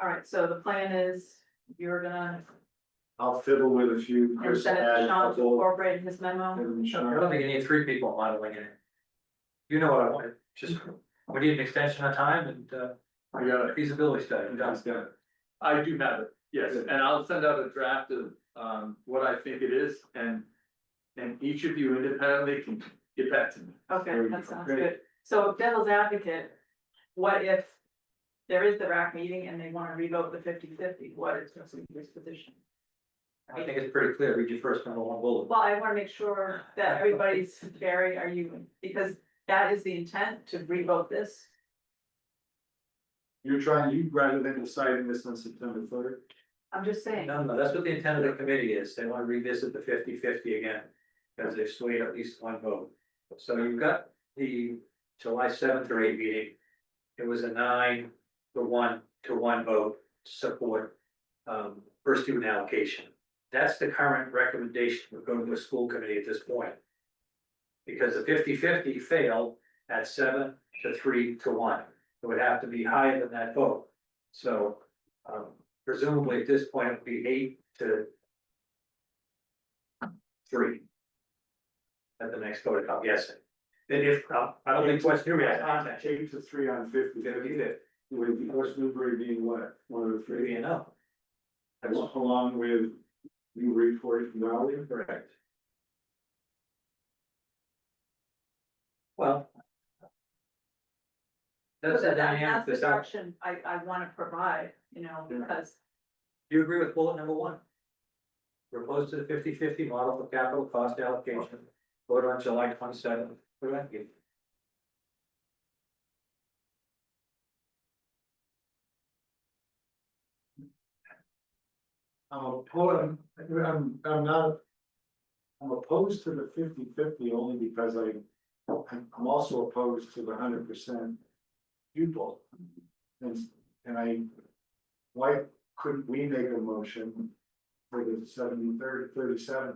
Alright, so the plan is, you're gonna I'll fiddle with a few. And send it add to a Sean to couple, incorporate his memo. and I Sean. don't think you need 3 people modeling it. You know what I want, just, we need an extension of time and, I got it. feasibility study, done. He's got it. I do have it, yes, and I'll send out a draft of, what I think it is, and each of you independently can get back to me. Okay, Very that good. sounds Great. good. So devil's advocate, what if there is the RAC meeting and they wanna revote the 50-50? What is Mr. Newbury's position? I think it's pretty clear, read your first number 1 bullet. Well, I wanna make sure that everybody's, Barry, are you, because that is the intent to revote this. You're trying, you rather than deciding this on September 3rd? I'm just saying, No, that's what the intent of the committee is, they wanna revisit the 50-50 again, because they've swayed at least 1 vote. So you've got the July 7th or 8th meeting, it was a 9-1 vote to support, first student allocation. That's the current recommendation, we're going to a school committee at this point. Because the 50-50 failed at 7-3-1, it would have to be higher than that vote. So, presumably at this point, it would be 8-3. At the next vote, I'm guessing. Then if, I don't think West Newbury has contact, 8-3 on 50. 50-50, With West Newbury being what, one of the three? maybe enough. Along with Newbury, Forest Valley? Correct. Well. That's the dynamic that's the that's out. direction I wanna provide, you know, because Do you agree with bullet number 1? We're opposed to the 50-50 model for capital cost allocation, vote on July 27th. What do I give? I'm opposed to the 50-50 only because I'm also opposed to the 100% pupil. And why couldn't we make a motion for the 37?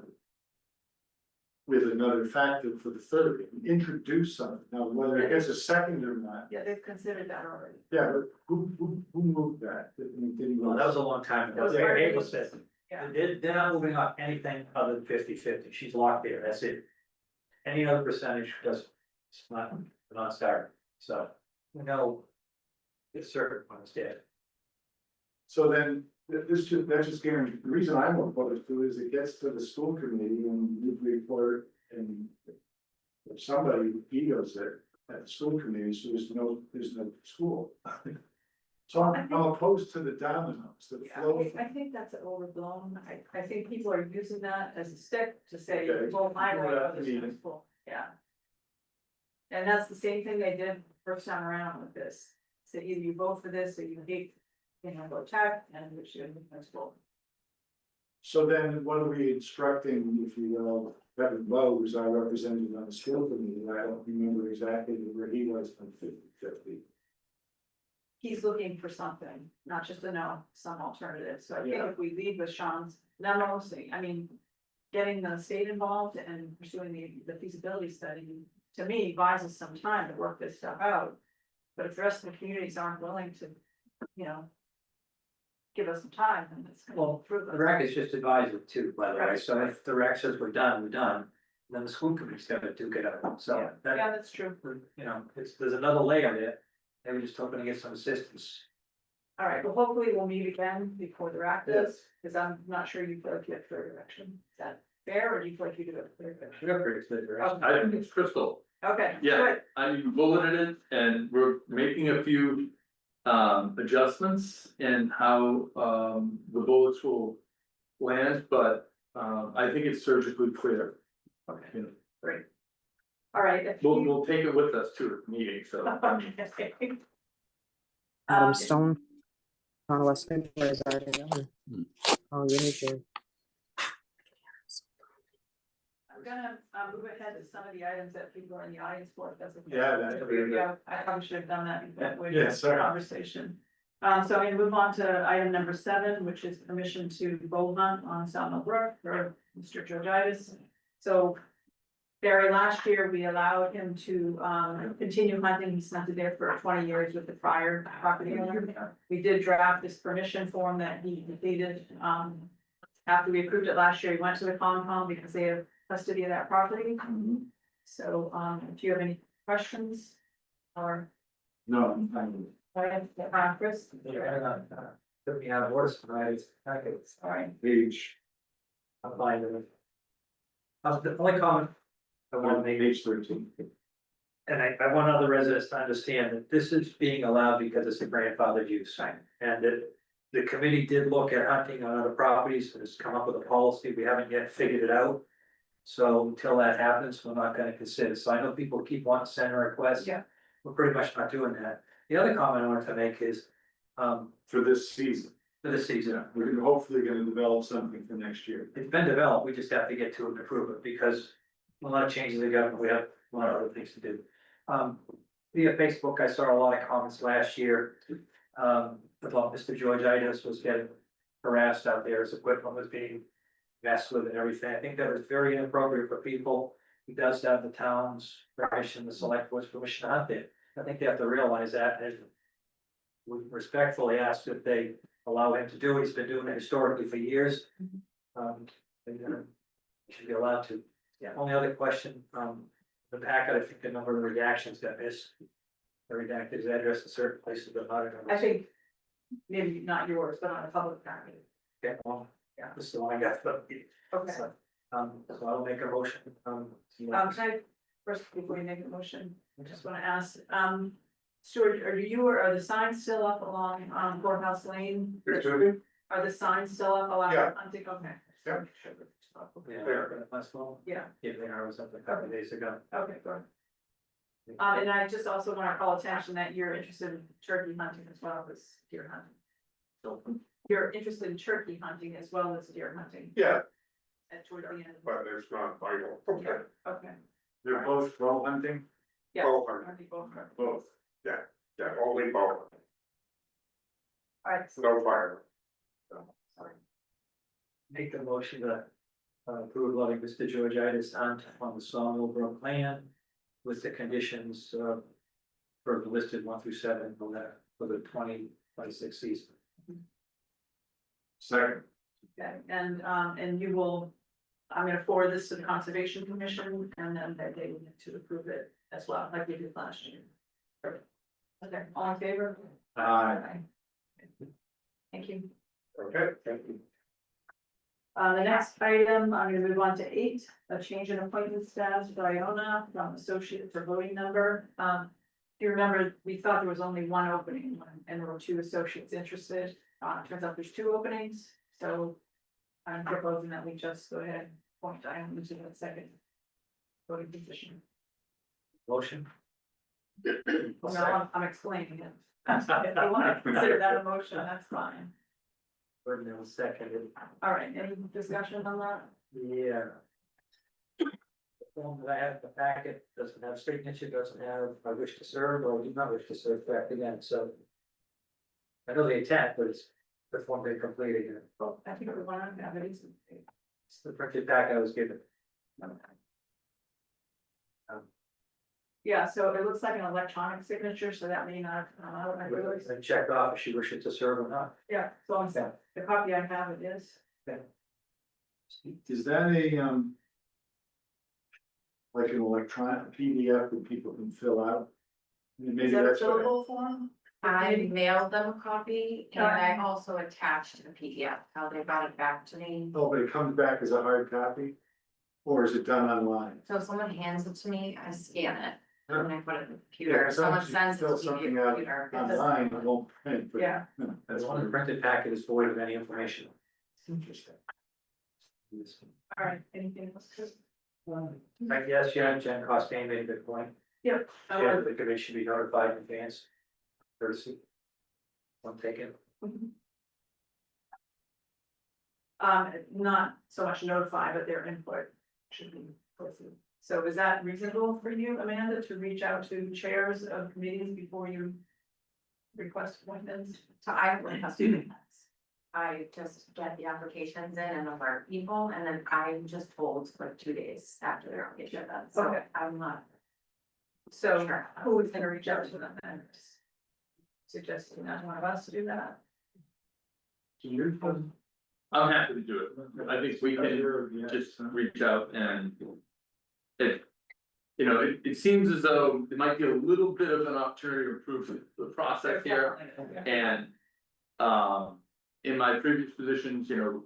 With another factor for the 30, introduce something, now whether it gets a second or not, yeah, they've considered that already. yeah, but who moved that? Well, that was a long time That ago. was part of April the- said, Yeah. they're not moving off anything other than 50-50. She's locked there, that's it. Any other percentage does, it's not, a non-starter, so, you know. It's certain when it's dead. So then, that just guarantees, the reason I'm opposed to is it gets to the school committee and you report and. If somebody vetoes it at the school committee, so there's no school. So I'm opposed to the dominoes, the Yeah, flow. I think that's overblown. I think people are using that as a stick to say, Okay. well, my way Well, or this meeting. principle, yeah. And that's the same thing they did first time around with this. So either you vote for this or you hate, you know, go check and which you in the principle. So then what are we instructing, if you will, Kevin Lowe, who's our representative on the school committee, I don't remember exactly where he was on 50-50. He's looking for something, not just a no, some alternative. So I think Yeah. if we lead with Sean's memo, I mean, getting the state involved and pursuing the feasibility study, to me, buys us some time to work this stuff out. But if the rest of the communities aren't willing to, you know, give us some time, then it's gonna Well, prove the it. rec is just advisory too, by the way, Right. so if the rec says we're done, then the school committee's gotta duke it out, so Yeah, that, yeah, that's true. you know, there's another layer there. They were just hoping to get some assistance. All right, well, hopefully we'll meet again before the RAC does, because I'm not sure you feel like you have clear direction. Is that fair, or do you feel like you do have clear direction? We got pretty clear direction. I think it's crystal, Okay, Yeah. good. I mean, bulleted it, and we're making a few adjustments in how the bullets will land, but I think it's surgically clear. Okay, You know, great. All right. if We'll, you- we'll take it with us to the meeting, so. Okay. Adam Stone on West Newbury is already done. Oh, you need to. I'm gonna move ahead to some of the items that people are in the audience for, if that's okay. Yeah, that'd be good. Yeah, I probably should have done that before we Yeah, had the sorry. conversation. So I'm gonna move on to item number 7, which is permission to bow hunt on Sawmill Brook for Mr. Georgitis. So Barry, last year, we allowed him to continue hunting. He's hunted there for 20 years with the prior property owner. We did draft this permission form that he completed, after we approved it last year, we went to the Concom because they have custody of that property. So, if you have any questions or, No, Chris? Took me out of order tonight, it's, All right, page, I'm fine with it. The only comment I want to make, page 13. and I want other residents to understand that this is being allowed because it's a grandfathered use. And that the committee did look at hunting on other properties and has come up with a policy, we haven't yet figured it out. So until that happens, we're not gonna consider, so I know people keep wanting to send requests. Yeah. We're pretty much not doing that. The other comment I wanted to make is, For this season, for this season, we're hopefully gonna develop something for next year. it's been developed, we just have to get to it and approve it, because a lot of changes in the government, we have a lot of other things to do. Via Facebook, I saw a lot of comments last year, about Mr. Georgitis was getting harassed out there, his equipment was being messed with and everything. I think that was very inappropriate for people. He does have the town's permission, the select board's permission to hunt there. I think they have to realize that, and we respectfully ask that they allow him to do it. He's been doing it historically for years. And, he should be allowed to. Yeah, only other question, the packet, I think the number of redactions got missed. The redacted his address in certain places, but not in others. I think maybe not yours, but on a public property. Okay, well, yeah, this is the one I got, but, Okay. so I'll make a motion, Can I, first, before you make a motion, I just wanna ask, Stuart, are you, or are the signs still up along, Courthouse Lane? Are the signs still up along Yeah. hunting? Okay. Yeah. Yeah, last fall. Yeah, Yeah, I was up a couple of days ago. okay, good. And I just also wanna call attention that you're interested in turkey hunting as well as deer hunting. So you're interested in turkey hunting as well as deer hunting Yeah, at toward the end. but it's not vital. Yeah, okay. They're both bow hunting, Yeah. Both are- I think both are. both. Yeah, only both, All right, so, no fire. sorry. Make the motion to approve letting Mr. Georgitis hunt on the Sawmill Brook land with the conditions for the listed 1 through 7 for the 2026 season. Second, Okay, and you will, I'm gonna forward this to the Conservation Commission and then they will need to approve it as well, like we did last year. Perfect. Okay, all in favor? Aye. Thank you. Okay, thank you. The next item, I'm gonna move on to 8, a change in appointment status for Iona from associate to voting member. If you remember, we thought there was only one opening and there were 2 associates interested. Turns out there's 2 openings, so I'm proposing that we just go ahead and appoint Iona to that second voting position. Motion? Well, no, I'm explaining it. If you want to consider that a motion, that's fine. Burton was seconded. All right, any discussion on that? Yeah. The form that I have in the packet doesn't have signature, doesn't have I wish to serve or do not wish to serve back again, so. I know the intent, but it's the form they completed here. Well, I think we want to have it. It's the printed packet I was given. Yeah, so it looks like an electronic signature, so that may not, I really, And check off if she wishes to serve or not. yeah, so I'm saying, the copy I have it is. is that a, like an electronic PDF that people can fill out? Maybe Is that a that's what- fillable form? I mailed them a copy and I also attached the PDF, how they got it back to me. Oh, but it comes back as a hard copy? Or is it done online? So if someone hands it to me, I scan it Yeah. and I put it in the Yeah, computer, 'cause someone sometimes you sends it fill to me something via out computer. Online, it won't print, but. Yeah. That's The one one. printed packet is void of any information. Interesting. All right, anything else? Chris? I guess, yeah, Jen Costain made a good point. Yeah. Yeah, the commission should be notified in advance. Courtesy. One taken. Not so much notify, but their input should be posted. So is that reasonable for you, Amanda, to reach out to chairs of committees before you request appointments? So I would have students. I just get the applications in and alert people, and then I'm just told like 2 days after their application, so Okay. I'm not. So Sure. who is gonna reach out to them then? Suggesting that one of us do that? I'm happy to do it. I think we can just reach out and. If, you know, it seems as though there might be a little bit of an opportunity to improve the process here. And, in my previous positions, you know,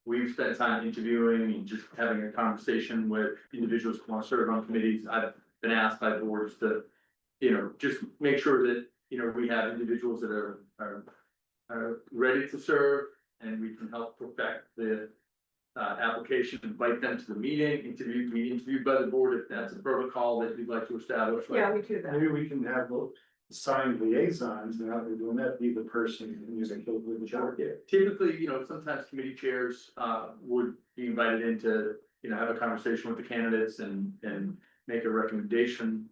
we've spent time interviewing and just having a conversation with individuals who want to serve on committees. I've been asked by boards to, you know, just make sure that, you know, we have individuals that are ready to serve and we can help perfect the application, invite them to the meeting, be interviewed by the board if that's a protocol that you'd like to establish. Yeah, we do that. Maybe we can have assigned liaisons, and how they're doing that, be the person who's in with the job. Yeah, typically, you know, sometimes committee chairs would be invited in to, you know, have a conversation with the candidates and make a recommendation.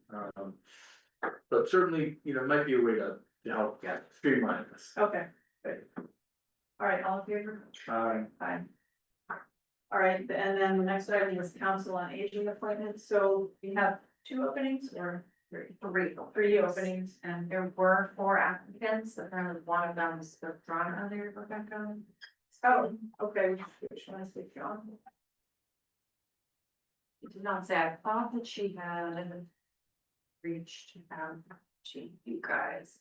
But certainly, you know, it might be a way to help streamline this. Okay, good. All right, all in favor? Aye. All right, and then the next item is council on aging appointments, so we have 2 openings or three openings, and There were 4 applicants, apparently one of them was withdrawn earlier, Rebecca. oh, okay, which one is it, John? It did not say, I thought that she had reached out to you guys.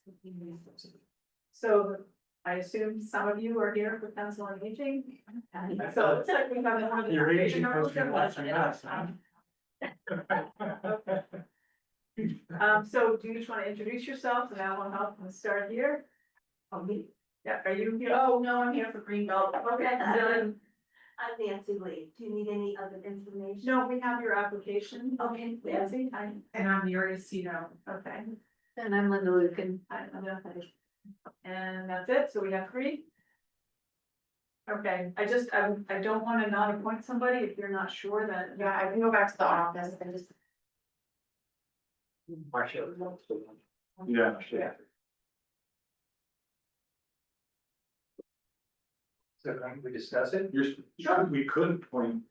So I assume some of you are here for council on aging. And so it's like we have one of the. Your aging must be watching us, huh? So do you just want to introduce yourself and I will help and start here? Yeah, are you here? Oh, no, I'm here for Greenbelt. Okay, so, I'm Nancy Lee. Do you need any other information? no, we have your application. Okay, Nancy, hi. And I'm Yuri Cito. Okay. and I'm Linda Lucan. And that's it, so we have 3. Okay, I don't want to not appoint somebody if you're not sure that. Yeah, I can go back to the office and just. Marcia. Yeah. So can we discuss it? We could point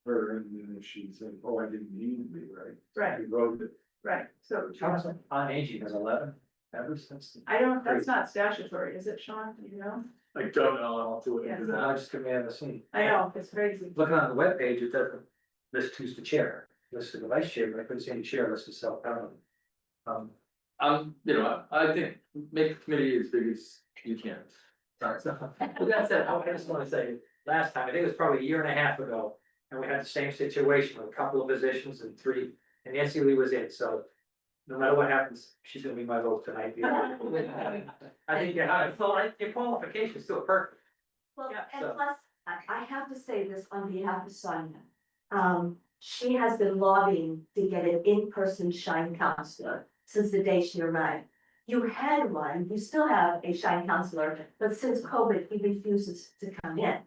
her, and then if she said, oh, I didn't mean to be, right? Right. We wrote it. Right, so. Council on Aging has 11 members since. I don't, that's not statutory, is it, Sean? Do you know? I don't know, I'll have to look into I that. just come in and see. I know, it's crazy. Looking on the webpage, it doesn't list who's the chair, listed the vice chair, but I couldn't see any chair listed self-governing. You know, I think make the committee as big as you can. But that's it, I just wanna say, last time, I think it was probably a year and a half ago, and we had the same situation with a couple of positions and 3, and Nancy Lee was in, so. No matter what happens, she's gonna be my vote tonight. I think, your qualification is still perfect. Well, Yeah, and so- plus, I have to say this on behalf of Sonia. She has been lobbying to get an in-person Shine counselor since the day she arrived. You had one, you still have a Shine counselor, but since COVID, he refuses to come in.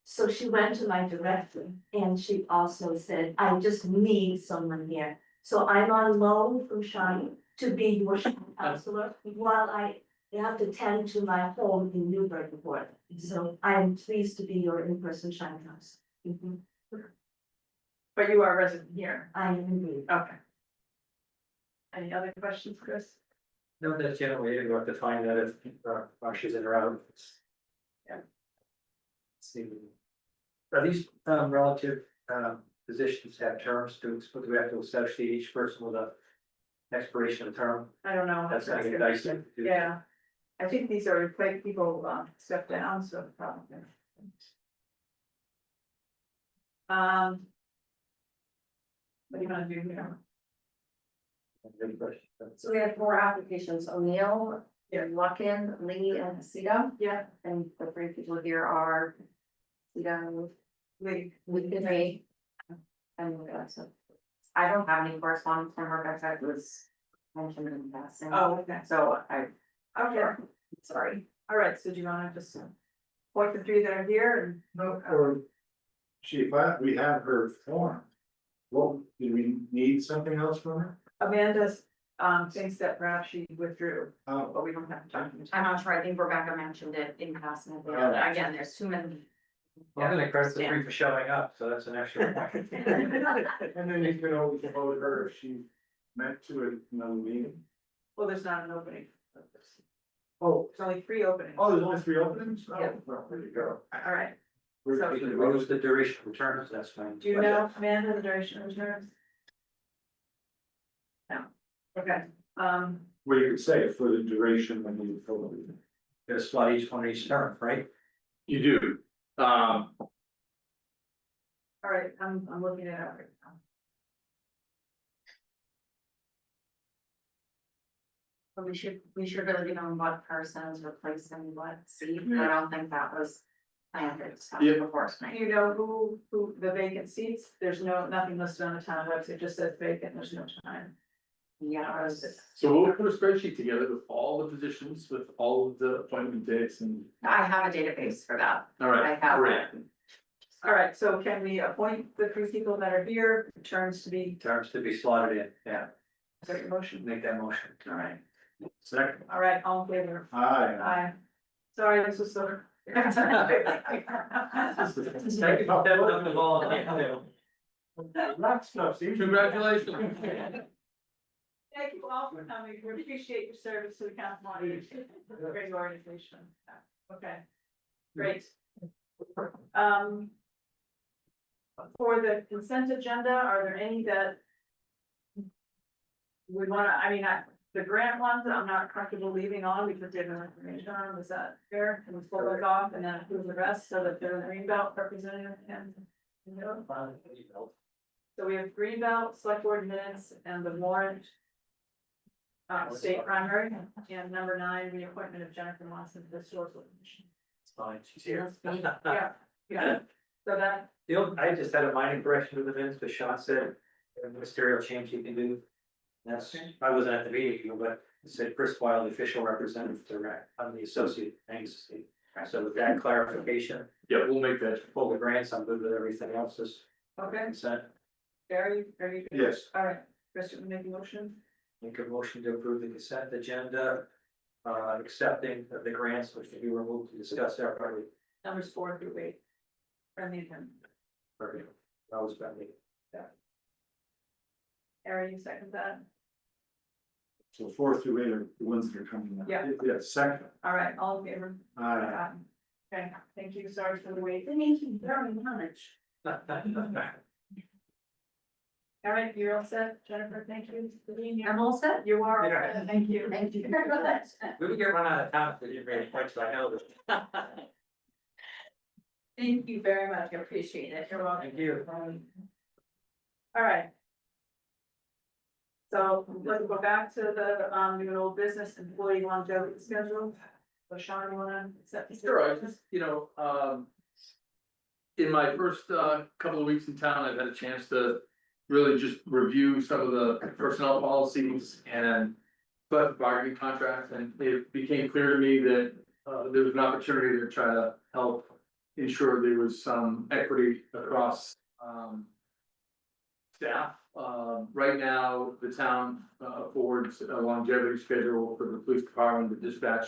So she went to my director and she also said, I just need someone here. So I'm on loan from Shine to be your Shine counselor while I have to tend to my home in Newbury before. So I'm pleased to be your in-person Shine counselor. But you are a resident here. I am indeed. Okay. Any other questions, Chris? No, that's generally, you have to find that if Marcia's in or out. Yeah. Let's see. Are these relative positions have terms do we have to associate each person with a expiration of term? I don't know. That's gonna get dicey. Yeah, I think these are like people step down, so probably. What do you wanna do here? Any questions? So we have 4 applications, O'Neill, Luckin, Lee, and Cito, Yeah, and the 3 people here are. Cito, Lee. Lee, and so. I don't have any correspondence from Rebecca, it was mentioned in passing. Oh, okay. So Okay, sorry. all right, so do you wanna just point the 3 that are here and vote? Or we have her form. Well, do we need something else from her? Amanda's thinks that perhaps she withdrew, Oh, but we don't have time. I'm not sure, I think Rebecca mentioned it in passing, but again, there's too many. Well, I'm gonna credit the 3 for showing up, so that's an extra point. and then you can always vote her if she meant to at another meeting. Well, there's not an opening. Oh, There's only 3 openings. there's only 3 openings? Yeah. Oh, well, there you go. All right, What was the duration of returns, that's fine. Do you know, Amanda, the duration of returns? No, okay, Well, you could say for the duration when you fill it. Get a slot each term, right? You do, all right, I'm looking it up right now. But we should really be knowing what person's replacing what seat, I don't think that was planned or discussed Yeah. before tonight. You know who the vacant seats, there's nothing listed on the town website, it just says vacant, there's no time. Yeah, I was, so we'll put a spreadsheet together with all the positions, with all of the appointment dates and, I have a database for that. all right, I have great. that. All right, so can we appoint the three people that are here, terms to be, Terms to be slotted in, yeah, is that your motion? make that motion. All right, Second. all right, all in favor? Aye. Aye. Sorry, this was so. Thank you for developing the ball. Congratulations. Thank you all for coming, we appreciate your service to the council, great organization, okay, great. For the consent agenda, are there any that we wanna, the grant ones, I'm not comfortable leaving on because they have no information on, them. Is that fair? Can we pull those off and then approve the rest so that they're in the Greenbelt representative and. So we have Greenbelt, select board minutes, and the warrant. State primary, and number 9, reappointment of Jennifer Monson to the historical commission. It's fine, she's here. Yeah, so that, I just had a minor correction to the minutes, but Sean said, a ministerial change you can do. That's, I wasn't at the meeting, but it said Chris Weil, the official representative direct, I'm the associate, thanks. So with that clarification, Yeah, we'll make that, pull the grants, I'm good with everything else, is okay, consent. very good. Yes. All right, Chris, you make a motion? Make a motion to approve the consent agenda, accepting of the grants which will be removed to discuss separately. Numbers 4 through 8. Friendly agenda. Perfect. That was friendly. Aaron, you second that? So 4 through 8 are the ones that are coming up. Yeah. Yeah, second. All right, all in favor? Aye. Okay, thank you, sorry for the wait. Thank you very much. All right, you're all set, Jennifer, thank you for being here. I'm all set. You are, all Yeah. set. Thank you. Thank you very much. We would get run out of town if we didn't raise points, I know this. Thank you very much, I appreciate it. You're welcome. Thank you. All right. So let's go back to the, new and old business employee longevity schedule. So Sean, you wanna set this? sure, I just, in my first, couple of weeks in town, I've had a chance to really just review some of the personnel policies and collective bargaining contracts, and it became clear to me that, there was an opportunity to try to help ensure there was some equity across, staff. Right now, the town affords a longevity schedule for the police department, the dispatch,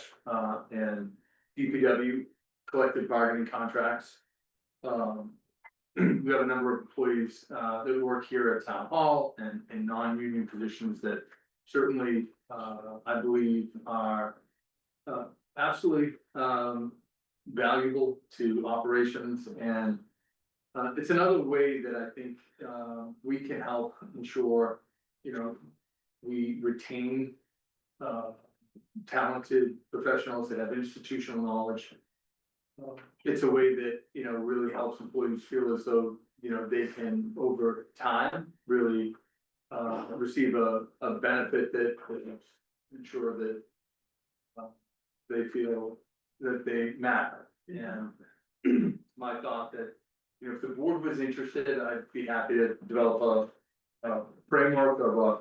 and DPW collective bargaining contracts. We have a number of employees that work here at town hall and non-union positions that certainly, I believe are absolutely valuable to operations, and it's another way that I think we can help ensure, we retain talented professionals that have institutional knowledge. It's a way that, really helps employees feel as though, they can, over time, really receive a benefit that ensure that they feel that they matter. And my thought that, if the board was interested, I'd be happy to develop a framework of a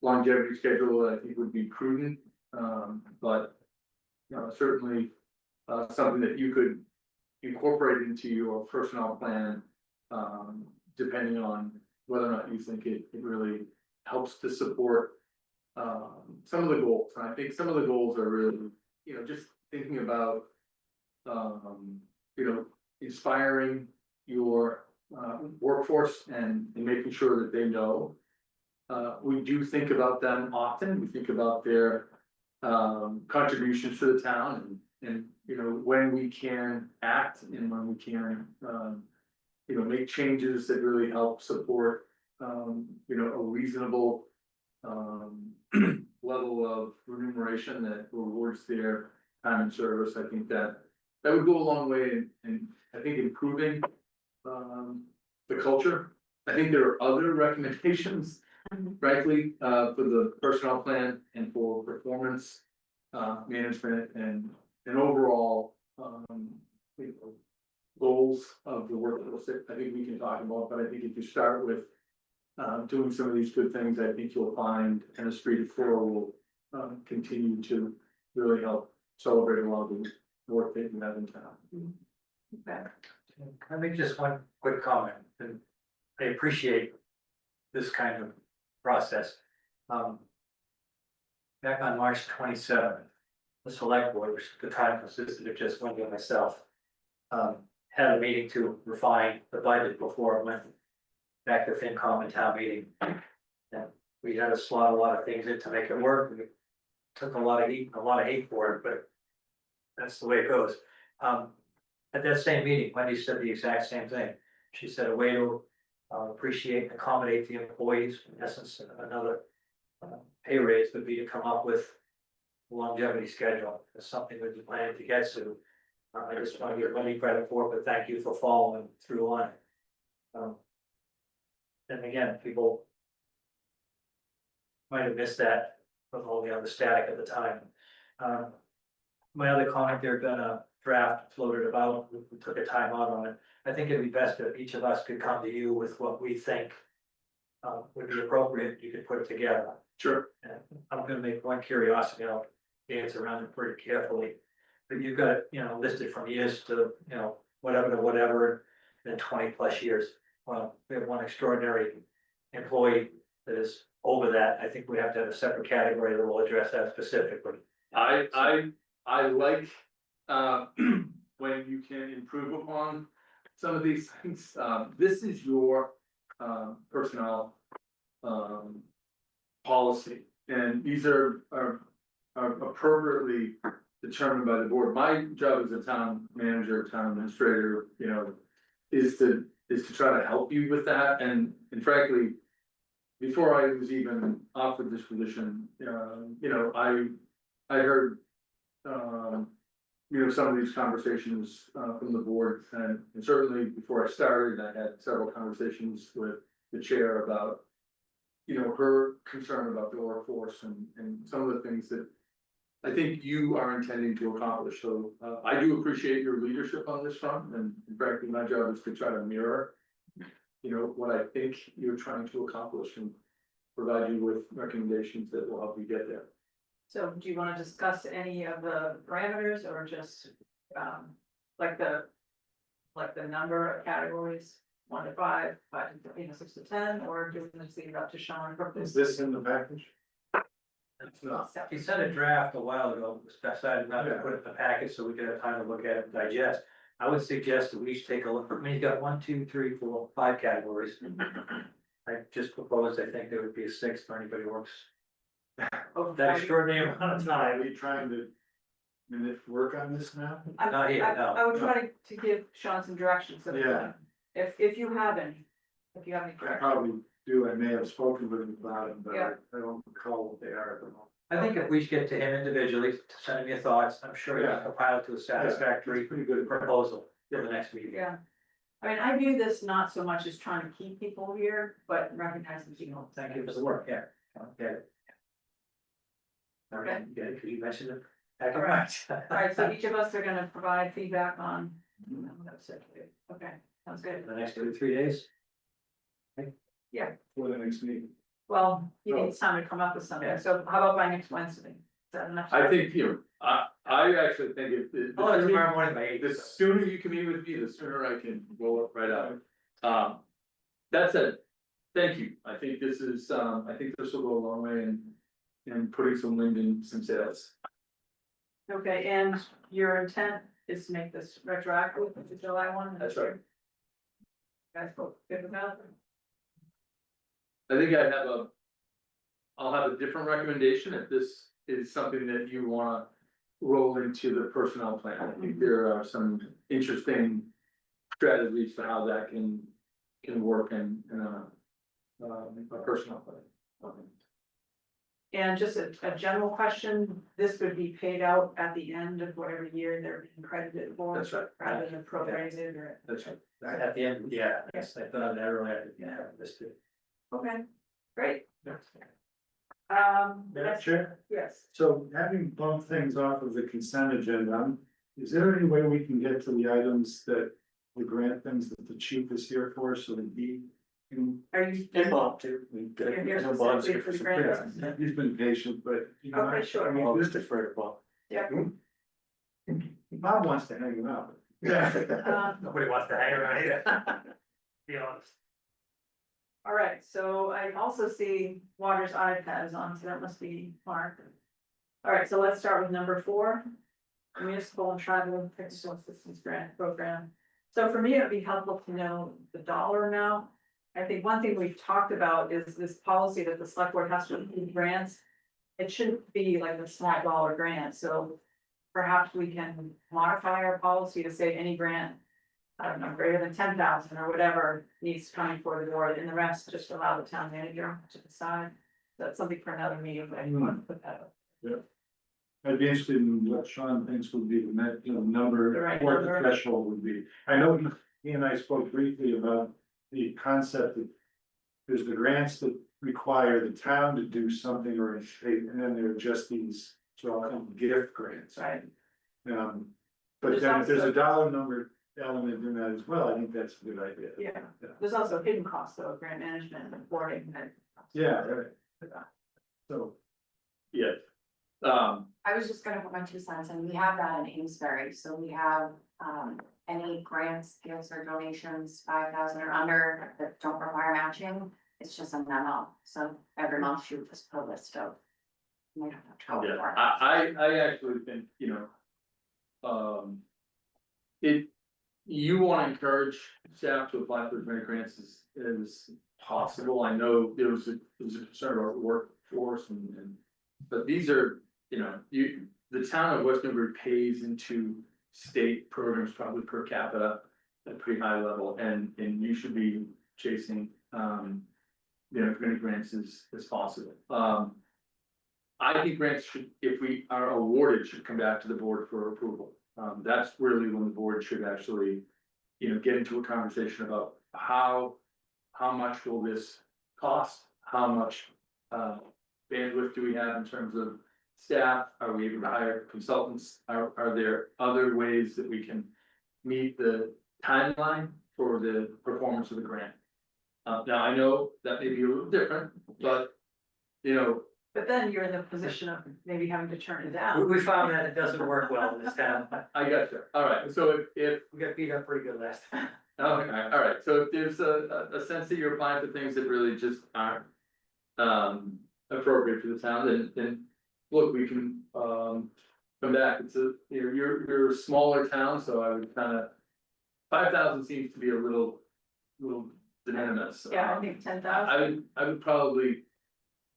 longevity schedule that I think would be prudent. But, certainly something that you could incorporate into your personnel plan, depending on whether or not you think it really helps to support some of the goals. And I think some of the goals are really, just thinking about, inspiring your workforce and making sure that they know. We do think about them often. We think about their contributions to the town and, you know, when we can act and when we can, you know, make changes that really help support, you know, a reasonable, level of remuneration that rewards their time and service. I think that would go a long way in I think improving, the culture. I think there are other recommendations, frankly, for the personnel plan and for performance, management and overall, you know, goals of the workforce that I think we can talk about, but I think if you start with doing some of these good things, I think you'll find, and Esprit de Corps will continue to really help celebrate a lot of the work that you have in town. Okay. Let me just one quick comment, and I appreciate this kind of process. Back on March 27th, the select board, which at the time consisted of just Wendy and myself, had a meeting to refine the budget before it went back to FinCom and town meeting. And we had to slot a lot of things in to make it work. We took a lot of hate for it, but that's the way it goes. At that same meeting, Wendy said the exact same thing. She said a way to appreciate and accommodate the employees, in essence, another pay raise would be to come up with a longevity schedule. It's something we've been planning to get to. I just want to give Wendy credit for it, but thank you for following through on it. And again, people might have missed that with all the other static at the time. My other comment, there'd been a draft floated about, we took a time out on it. I think it'd be best if each of us could come to you with what we think would be appropriate, you could put it together. Sure. And I'm gonna make one curiosity, I'll dance around it pretty carefully. But you've got it, you know, listed from years to, you know, whatever to whatever, then 20+ years. Well, we have one extraordinary employee that is over that. I think we have to have a separate category that will address that specifically. I like, when you can improve upon some of these things. This is your, personnel, policy, and these are appropriately determined by the board. My job as a town manager, town administrator, you know, is to try to help you with that, and frankly, before I was even offered this position, you know, I heard, you know, some of these conversations, from the board, and certainly before I started, I had several conversations with the chair about, you know, her concern about the workforce and some of the things that I think you are intending to accomplish. So, I do appreciate your leadership on this front, and frankly, my job is to try to mirror, you know, what I think you're trying to accomplish and provide you with recommendations that will help you get there. So do you want to discuss any of the parameters or just, like the number of categories, 1 to 5, 5 to, you know, 6 to 10, or do we leave it up to Sean? Is this in the package? No. He sent a draft a while ago, decided not to put it in the package so we could have time to look at it and digest. I would suggest that we each take a look. I mean, you got 1, 2, 3, 4, 5 categories. I just proposed, I think there would be a 6th for anybody who works that extraordinary amount of Are time. we trying to work on this now? Not yet, no. I would try to give Sean some direction, so. Yeah. If you have any I direction. probably do, I may have spoken with him about it, but Yeah. I don't recall what they are at the moment. I think if we get to him individually, to send him your thoughts, I'm sure he'll compile to a satisfactory It's pretty good. proposal for the next meeting. Yeah. I mean, I view this not so much as trying to keep people here, but recognizing people. Thank you for the work, yeah. Okay. All Okay. right, yeah, could you mention it? All right. Alright, so each of us are gonna provide feedback on. Okay, sounds good. The next 2 to 3 days? For the next meeting. Well, he needs time to come up with something, so how about by next Wednesday? Is that enough? I think, you know, I actually think Oh, tomorrow morning by 8. the sooner you can meet with me, the sooner I can roll it right out. That said, thank you. I think this is, I think this will go a long way in putting some wind in some sails. Okay, and your intent is to make this retroactive to July 1? That's right. Guys, both good with that? I think I'll have a different recommendation if this is something that you wanna roll into the personnel plan. I think there are some interesting strategies for how that can work in a personnel plan. And just a general question, this would be paid out at the end of whatever year they're being credited for. That's right. Rather than prorated or. That's right. At the end, yeah, yes, I thought that earlier, yeah, this too. Okay, great. Madam Yes, Chair, yes. so having bumped things off of the consent agenda, is there any way we can get to the items that the grant things that the chief is here for, so that he can. Are you? Involved too. You're here specifically for the grant. Yeah, he's been patient, but. you know, Okay, sure. I mean, I'll this- just defer to Bob. Yeah. Bob wants to hang out. Yeah. Nobody wants to hang around here. Be honest. All right, so I also see Water's iPads on, so that must be Mark. All right, so let's start with number 4. Municipal and tribal technical assistance grant program. So for me, it'd be helpful to know the dollar amount. I think one thing we've talked about is this policy that the select board has to approve grants. It shouldn't be like a small dollar grant, so perhaps we can modify our policy to say any grant. I don't know, greater than 10,000 or whatever needs coming for the board, and the rest just allow the town manager to decide. That's something for another meeting, but I want to put that up. I'd be interested in what Sean thinks would be the net, The number, right what the number. threshold would be. I know he and I spoke briefly about the concept that there's the grants that require the town to do something or a state, and then there are just these, so I'll call them gift grants. Right, But There's then if there's also- a dollar number element in that as well, I think that's a good idea. yeah. There's also hidden costs though, grant management and reporting and. Yeah, right. So, Yes. I was just gonna put my 2 cents in, we have that in Amesbury, so we have, any grants, gifts or donations, 5,000 or under that don't require matching. It's just a memo, so every month you just put a list of. You might have to trouble Yeah, for it. I actually think, you wanna encourage staff to apply for as many grants as possible. I know there was a concern about workforce but these are, the town of West Newbury pays into state programs probably per capita at a pretty high level, and you should be chasing, as many grants as possible. I think grants should, if we are awarded, should come back to the board for approval. That's really when the board should actually, get into a conversation about how much will this cost? How much, bandwidth do we have in terms of staff? Are we able to hire consultants? Are there other ways that we can meet the timeline for the performance of the grant? Now, I know that may be a little different, but, But then you're in the position of maybe having to turn it down. We found that it doesn't work well in this town. I got you. All right, so if, We got beat up pretty good last time. okay, all right, so if there's a sense that you're applying for things that really just aren't appropriate for the town, then look, we can come back. It's you're a smaller town, so I would kind of 5,000 seems to be a little de minimis. Yeah, I think 10,000. I would probably,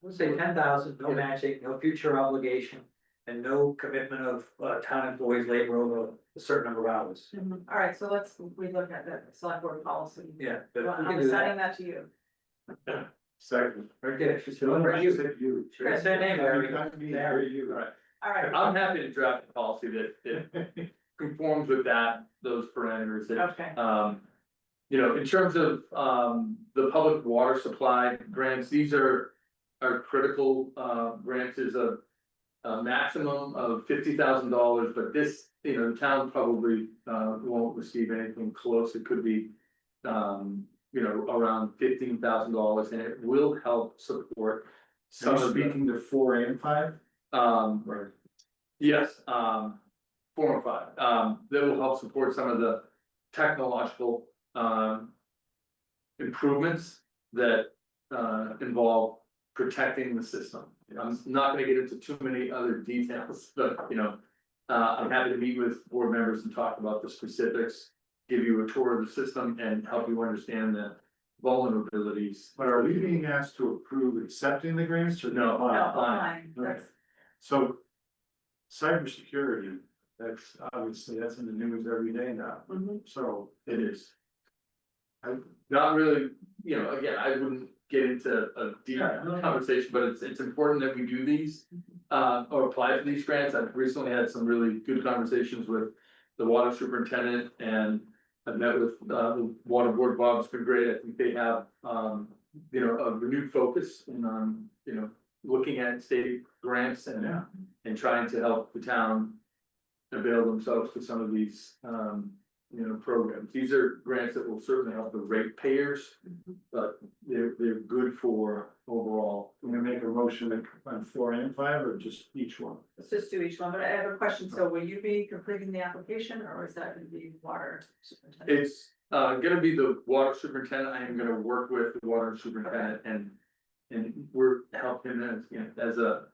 We'll say 10,000, no matching, no future obligation, and no commitment of town employees labor over a certain number of hours. All right, so we look at the select board policy. Yeah, but we Well, can I'm do sending that. that to you. second. Very good. She's So over I you. said you. Chris, her name, Larry. Not me, Larry. or you. all right, All right, I'm happy to draft a policy that conforms with those parameters that okay, in terms of, the public water supply grants, these are critical, grants. There's a maximum of $50,000, but this, the town probably, won't receive anything close. It could be, around $15,000, and it will help support some Are you of the, speaking to 4 and 5? right. Yes, 4 and 5, that will help support some of the technological, improvements that, involve protecting the system. I'm not gonna get into too many other details, but, I'm happy to meet with board members and talk about the specifics, give you a tour of the system and help you understand the vulnerabilities. But are we being asked to approve accepting the grants or No. no, no? fine, Okay. that's, So cybersecurity, that's obviously, that's in the news every day now, so. It is. Not really, you know, again, I wouldn't get into a deep conversation, but it's important that we do these. Or apply for these grants. I've recently had some really good conversations with the water superintendent and I've met with the water board. Bob's been great. I think they have, you know, a renewed focus on, you know, looking at state grants and. Yeah. And trying to help the town avail themselves to some of these, you know, programs. These are grants that will certainly help the ratepayers, but they're good for overall. Can we make a motion on 4 and 5 or just each one? Let's just do each one, but I have a question. So will you be completing the application or is that gonna be water superintendent? It's gonna be the water superintendent. I am gonna work with the water superintendent and we're helping as, you know, as a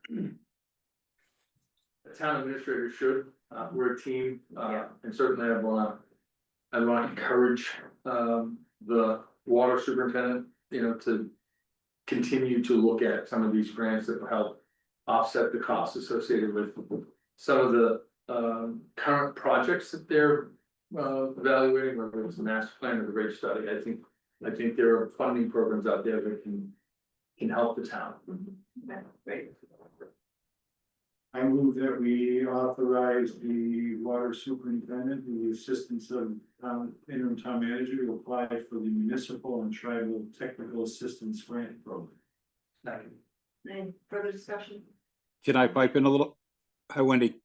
town administrator should, we're a team, and certainly I wanna encourage, the water superintendent, you know, to continue to look at some of these grants that will help offset the costs associated with some of the, current projects that they're, evaluating, whether it's the master plan or the rate study. I think there are funding programs out there that can help the town. Okay, great. I move that we authorize the water superintendent with the assistance of interim town manager to apply for the municipal and tribal technical assistance grant program. Any further discussion? Can I pipe in a little? Hi, Wendy.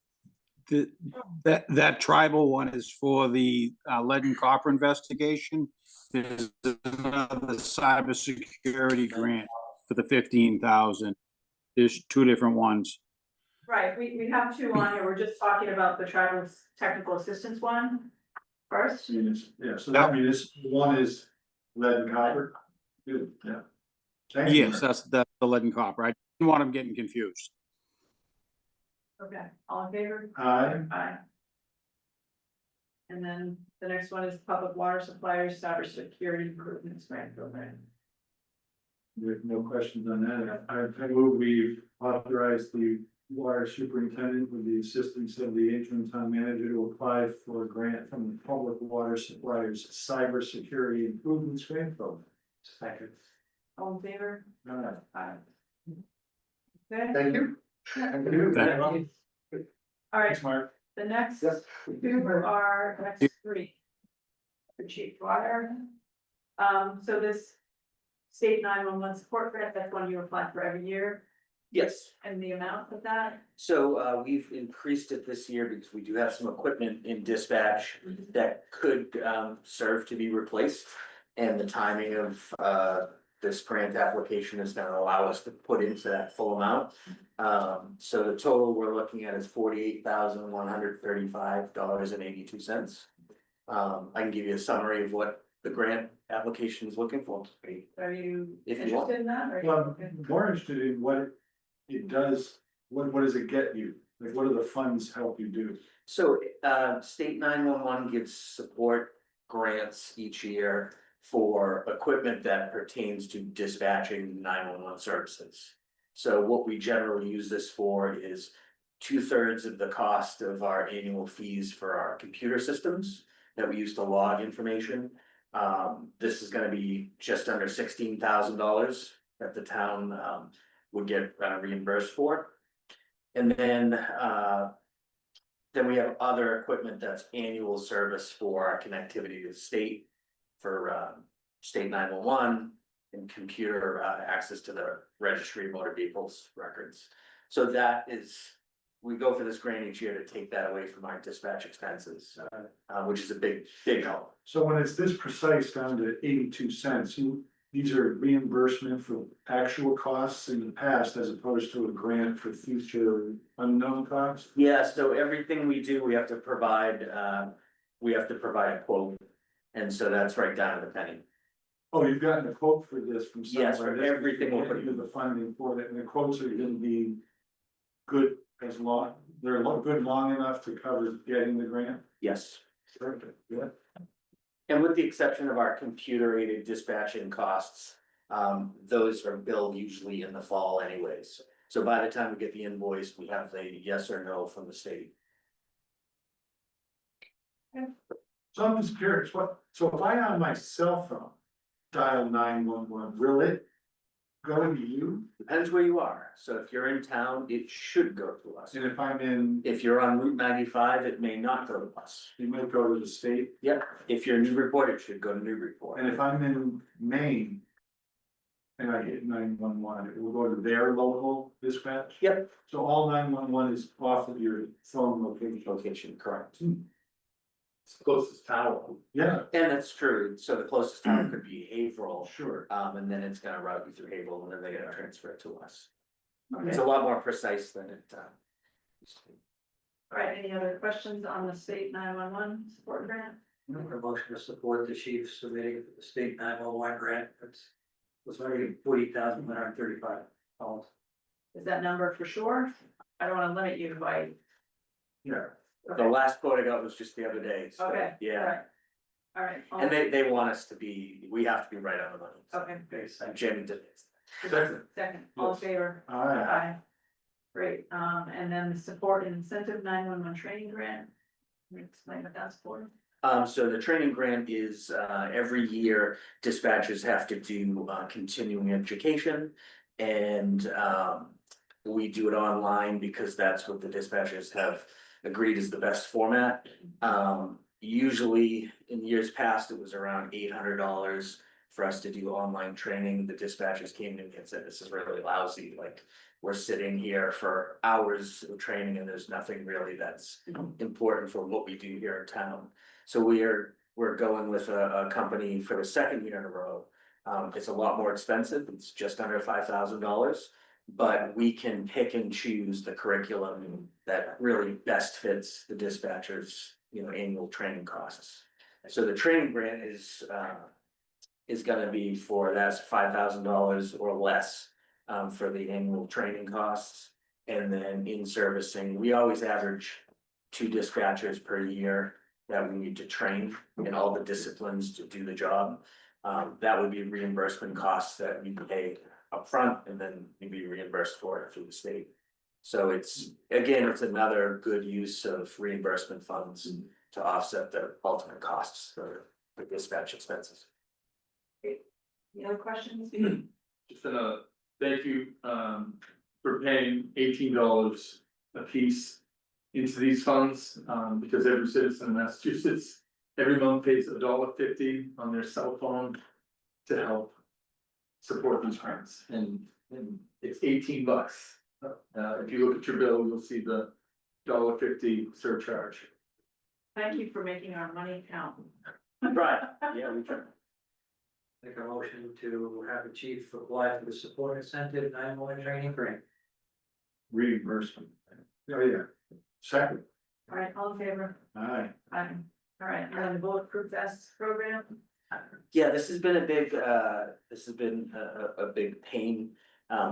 That tribal one is for the lead and copper investigation. There's another cybersecurity grant for the 15,000. There's two different ones. Right, we have two on here. We're just talking about the tribal technical assistance one first. Yeah, so that municipal one is lead and copper. Good, yeah. Thank you. Yes, that's the lead and copper. I didn't want them getting confused. Okay, all in favor? Aye. Aye. And then the next one is public water suppliers cybersecurity improvements grant program. There's no questions on that. I move we authorize the water superintendent with the assistance of the interim town manager to apply for a grant from the public water suppliers cybersecurity improvements grant program. Second. All in favor? Aye. Aye. Okay, Thank you. Thank all right, Thanks, Mark. the next Yes. two are next three. For cheap water. So this state 911 support grant, that's one you apply for every year, Yes, and the amount of that. so we've increased it this year because we do have some equipment in dispatch that could serve to be replaced. And the timing of this grant application is gonna allow us to put into that full amount. So the total we're looking at is $48,135.82. I can give you a summary of what the grant application is looking for. Are you If you want. interested in that? Or Well, I'm more interested in what it does, what does it get you? Like, what do the funds help you do? So, state 911 gives support grants each year for equipment that pertains to dispatching 911 services. So what we generally use this for is 2/3 of the cost of our annual fees for our computer systems that we use to log information. This is gonna be just under $16,000 that the town, would get reimbursed for. And then we have other equipment that's annual service for our connectivity to the state for state 911 and computer access to the registry of motor vehicles records. So that is, we go for this grant each year to take that away from our dispatch expenses, which is a big help. So when it's this precise down to 82 cents, these are reimbursement for actual costs in the past as opposed to a grant for future unknown costs? Yeah, so everything we do, we have to provide a quote. And so that's right down to the penny. Oh, you've gotten a quote for this from someone? Yes, for everything we'll put into the funding for it, and the quotes are gonna be good as long, they're good long enough to cover getting the grant? Yes. Perfect, yeah. And with the exception of our computer-aided dispatching costs, those are billed usually in the fall anyways. So by the time we get the invoice, we have the yes or no from the state. So I'm just curious, so if I on my cell phone dial 911, will it go to you? Depends where you are. So if you're in town, it should go to us. And if I'm in, If you're on Route 95, it may not go to us. it might go to the state, Yep, if you're in Newburyport, it should go to Newburyport. and if I'm in Maine. And I hit 911, it will go to their local dispatch? Yep. So all 911 is off of your phone location? Location, correct. It's the closest tower. Yeah, And that's true. So the closest town could be Haverhill. sure. And then it's gonna route you through Haverhill and then they're gonna transfer it to us. Okay. It's a lot more precise than it, used to be. All right, any other questions on the state 911 support grant? A motion to support the chief submitting for the state 911 grant, was already $40,135. Is that number for sure? I don't wanna limit you by. Yeah. The last quote I got was just the other day, so, Okay. yeah, All right. and they want us to be, we have to be right on the money. So Okay, Jim did it. second, all in favor? Alright, Aye. Great, and then the support and incentive 911 training grant. Can you explain what that's for? So the training grant is, every year dispatchers have to do, continuing education. And, we do it online because that's what the dispatchers have agreed is the best format. Usually in years past, it was around $800 for us to do online training. The dispatchers came in and said, this is really lousy, like, we're sitting here for hours of training and there's nothing really that's important for what we do here in town. So we're going with a company for the second year in a row. It's a lot more expensive, it's just under $5,000. But we can pick and choose the curriculum that really best fits the dispatchers, annual training costs. So the training grant is gonna be that's $5,000 or less, for the annual training costs. And then in servicing, we always average 2 dispatchers per year that we need to train in all the disciplines to do the job. That would be reimbursement costs that we pay upfront and then we'd be reimbursed for it through the state. So it's another good use of reimbursement funds to offset the ultimate costs for the dispatch expenses. Any other questions? Just thank you, for paying $18 a piece into these funds, because every citizen in Massachusetts every month pays $1.50 on their cell phone to help support these grants, and it's $18. If you look at your bill, you'll see the $1.50 surcharge. Thank you for making our money count. Right, yeah, we try. Make a motion to have the chief apply for the support incentive 911 training grant. reimbursement. Oh, yeah. Second, All right, all in favor? aye. Aye. All right, and then the bulletproof vest program. Yeah, this has been a big, a big pain,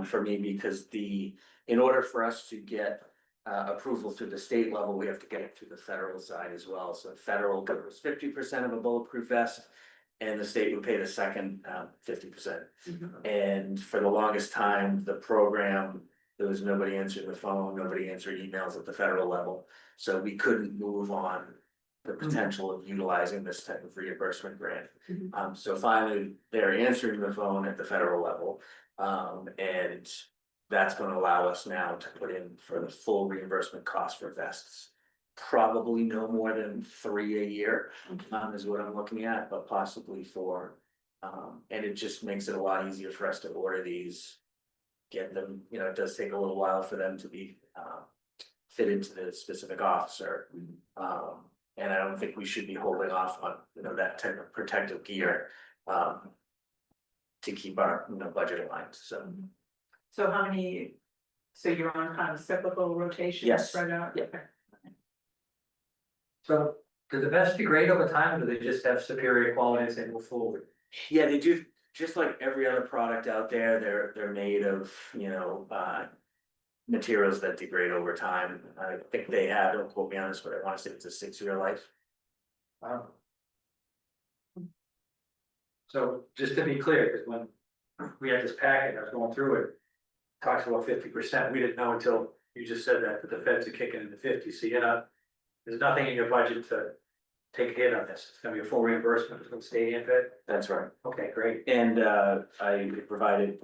for me because in order for us to get. Approval through the state level, we have to get it through the federal side as well, so federal covers 50% of a bulletproof vest. And the state would pay the second, 50%. And for the longest time, the program, there was nobody answering the phone, nobody answering emails at the federal level. So we couldn't move on the potential of utilizing this type of reimbursement grant. So finally, they're answering the phone at the federal level. And that's gonna allow us now to put in for the full reimbursement cost for vests. Probably no more than 3 a year, is what I'm looking at, but possibly 4. And it just makes it a lot easier for us to order these. Get them, it does take a little while for them to be fitted to the specific officer. And I don't think we should be holding off on, that type of protective gear. To keep our, budget aligned, so. So how many, so you're on kind of cyclical rotation? Yes. Spread out? Yeah. Okay. So, do the vests degrade over time, or do they just have superior quality as they move forward? Yeah, they do, just like every other product out there, they're made of, materials that degrade over time. I think they have, don't quote me on this, but I wanna say it's a 6-year life. Wow. So, just to be clear, because when we had this packet, I was going through it, talks about 50%. We didn't know until you just said that the feds are kicking in the 50, so you're not, there's nothing in your budget to take a hit on this. It's gonna be a full reimbursement from state and fed. That's right. Okay, great. And I provided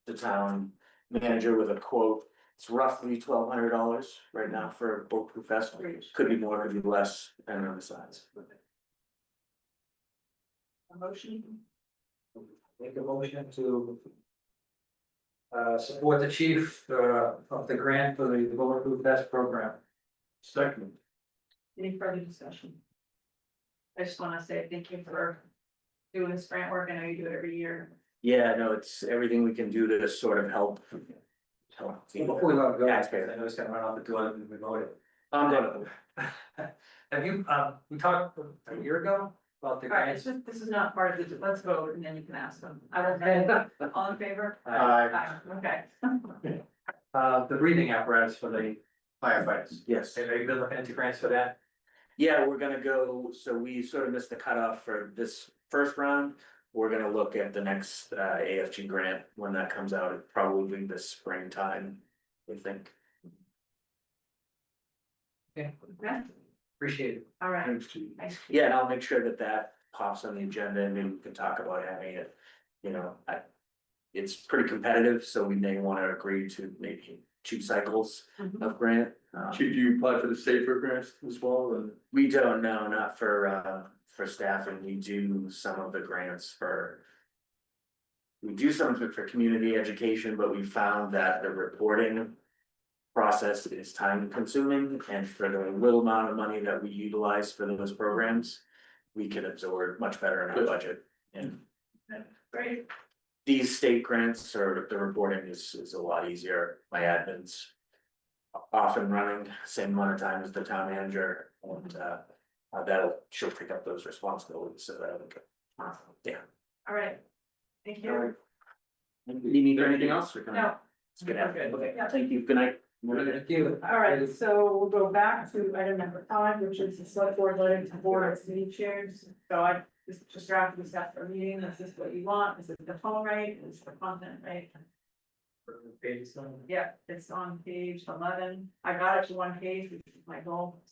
the town manager with a quote. It's roughly $1,200 right now for a bulletproof vest. Could be more, could be less, depending on the size. A motion? Make a motion to support the chief of the grant for the bulletproof vest program. Second. Any further discussion? I just wanna say thank you for doing this grant work. I know you do it every year. Yeah, no, it's everything we can do to sort of help. Before we let it go, I Taxpayer. know it's gonna run off the door and we voted. I'm gonna, Have you, we talked a year ago about the All right, it's grants? just, this is not part of it. Let's vote and then you can ask them. I will, all in favor? Aye. Okay. The breathing apparatus for the firefighters. yes. Have you been looking into grants for that? Yeah, we're gonna go, so we sort of missed the cutoff for this first round. We're gonna look at the next AFG grant when that comes out, probably this springtime, we think. Okay, Okay, appreciate it. all right. Thanks, Chief. Yeah, and I'll make sure that that pops on the agenda and maybe we can talk about having it, it's pretty competitive, so we may wanna agree to maybe 2 cycles of grant. Chief, do you apply for the safer grants as well, or? We don't know, not for staffing, we do some of the grants for. We do some of it for community education, but we found that the reporting process is time consuming, and for the little amount of money that we utilize for those programs. We can absorb much better in our Good. budget, and Great. these state grants or the reporting is a lot easier, my admin's. Off and running, same amount of time as the town manager, and she'll pick up those responsibilities, so that'll be good. Awesome. Yeah. All right. Thank All you. right. You need anything else, or can I? No. It's good. Okay, Yeah. thank you, good night. Thank you. All right, so we'll go back to item number 5, which is the select board letting to board of city chairs. So I just drafted this after a meeting. Is this what you want? Is it the tone right? Is the content right? Yeah, it's on page 11. I got it to 1 page, which is my goal.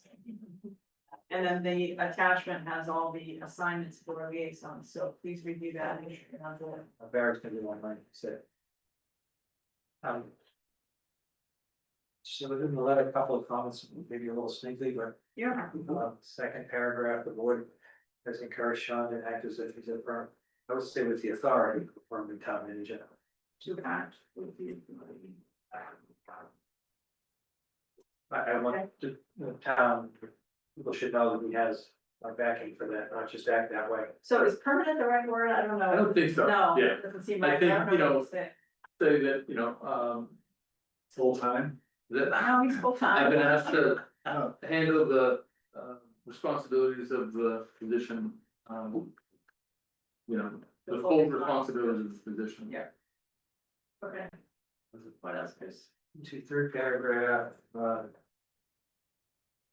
And then the attachment has all the assignments for liaisons, so please review that. and you're on board. Barrett's gonna be one line, so. So we're gonna let a couple of comments, maybe a little sneaky, but Yeah. second paragraph, the board has encouraged Sean to act as if he's a firm. I would say with the authority of the town manager. To act with the. I want the town, people should know that he has our backing for that, not just act that way. So is permanent the right word? I don't know. I don't think so, No, yeah. it doesn't seem I like. think, don't you what know, to say. Say that, Full-time? that No, he's full time. I've been asked to handle the responsibilities of the position, the full responsibilities of the position. Yeah. Okay. What else, Chris? To third paragraph,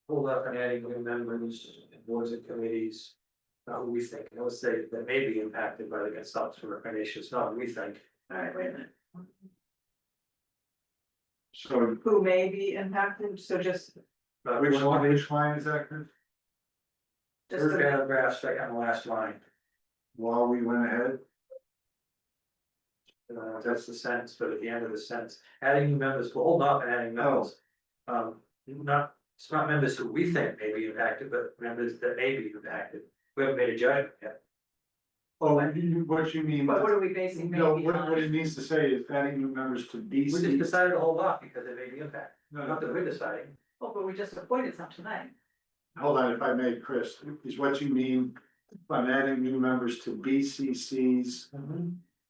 hold up and adding new members, boards and committees. Who we think, I would say that may be impacted by the consumption recommendations, not who we think. All right, wait a minute. So Who may be impacted, so just. which line is that, Chris? Just Third the- paragraph, second and last line, While we went ahead? that's the sentence, but at the end of the sentence, adding new members, we'll hold off on adding members. It's not members who we think may be impacted, but members that may be impacted, we haven't made a judgment yet. Oh, what you mean? But what are we basing No, maybe what on? it needs to say is adding new members to We just BC. decided to hold off because it may be impacted, not that we're deciding. Oh, but we just appointed some tonight. Hold on, if I may, Chris, is what you mean by adding new members to BCCs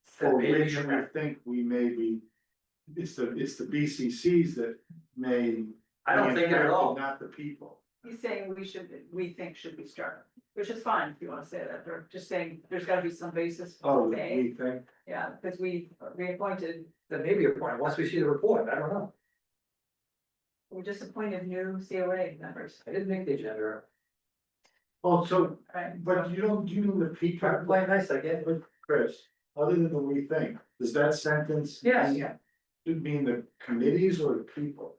for That may be which we impacted. think we may be, it's the BCCs that may. I don't be think it at all. impacted, not the people. He's saying we think should be struck, which is fine if you wanna say that. They're just saying there's gotta be some basis. Oh, for may. we think, Yeah, because we reappointed, That may be a point, once we see the report, I don't know, we just appointed new COA members, I didn't make the agenda. oh, so, right? but you don't do the people, Play nice, I guess. Chris, other than the we think, does that sentence? Yeah, yeah. should mean the committees or the people?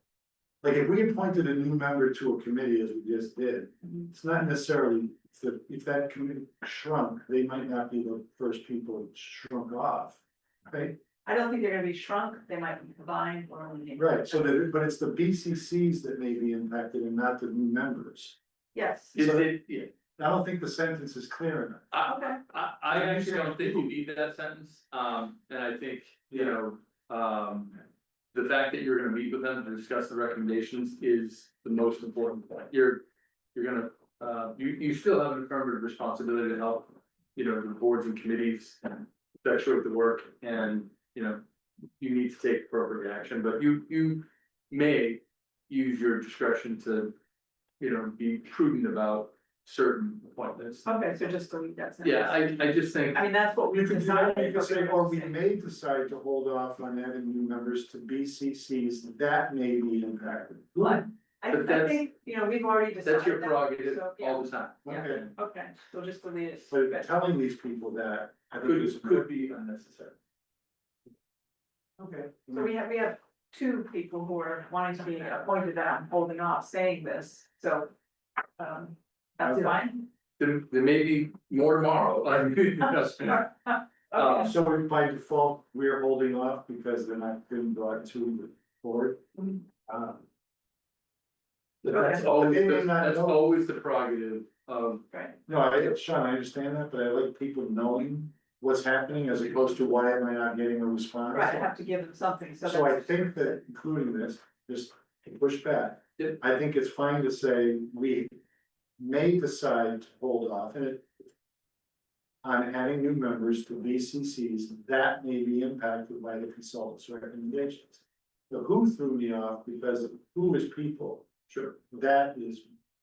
Like, if we appointed a new member to a committee, as we just did, it's not necessarily, if that committee shrunk, they might not be the first people that shrunk off, right? I don't think they're gonna be shrunk, they might be combined or eliminated. Right, so that, but it's the BCCs that may be impacted and not the new members. Yes, Is it, yeah, I don't think the sentence is clear enough. okay, I actually don't think you need that sentence, and I think, you know, the fact that you're gonna meet with them to discuss the recommendations is the most important point. You're gonna, you still have an affirmative responsibility to help, you know, the boards and committees effectuate the work, and, you know, you need to take appropriate action, but you may use your discretion to, you know, be prudent about certain appointments. okay, so just delete that sentence. Yeah, I just think, I mean, that's what we You could decided. say, or we may decide to hold off on adding new members to BCCs that may be impacted. What? I But that's- think, you know, we've already decided. that's your that, prerogative so, yeah. all the time. Yeah. Okay, Okay, so just delete it. but telling these people that, I think is. Could be unnecessary. Okay. So we have two people who are wanting to be appointed that I'm holding off saying this, so. That's Okay. fine. There may be more tomorrow, I mean, you know, Okay, So by default, we're holding off because they're not being brought to the board. Mhm. That's Okay. always, They may not that's know. always the prerogative of, right, No, Sean, I understand that, but I like people knowing what's happening as opposed to why am I not getting a response? right, I have to give them something, so. So I that's- think that including this, just to push back. Yep. I think it's fine to say we may decide to hold off and it. On adding new members to BCCs that may be impacted by the consultant's recommendations. The who threw me off because of who is people, sure, that is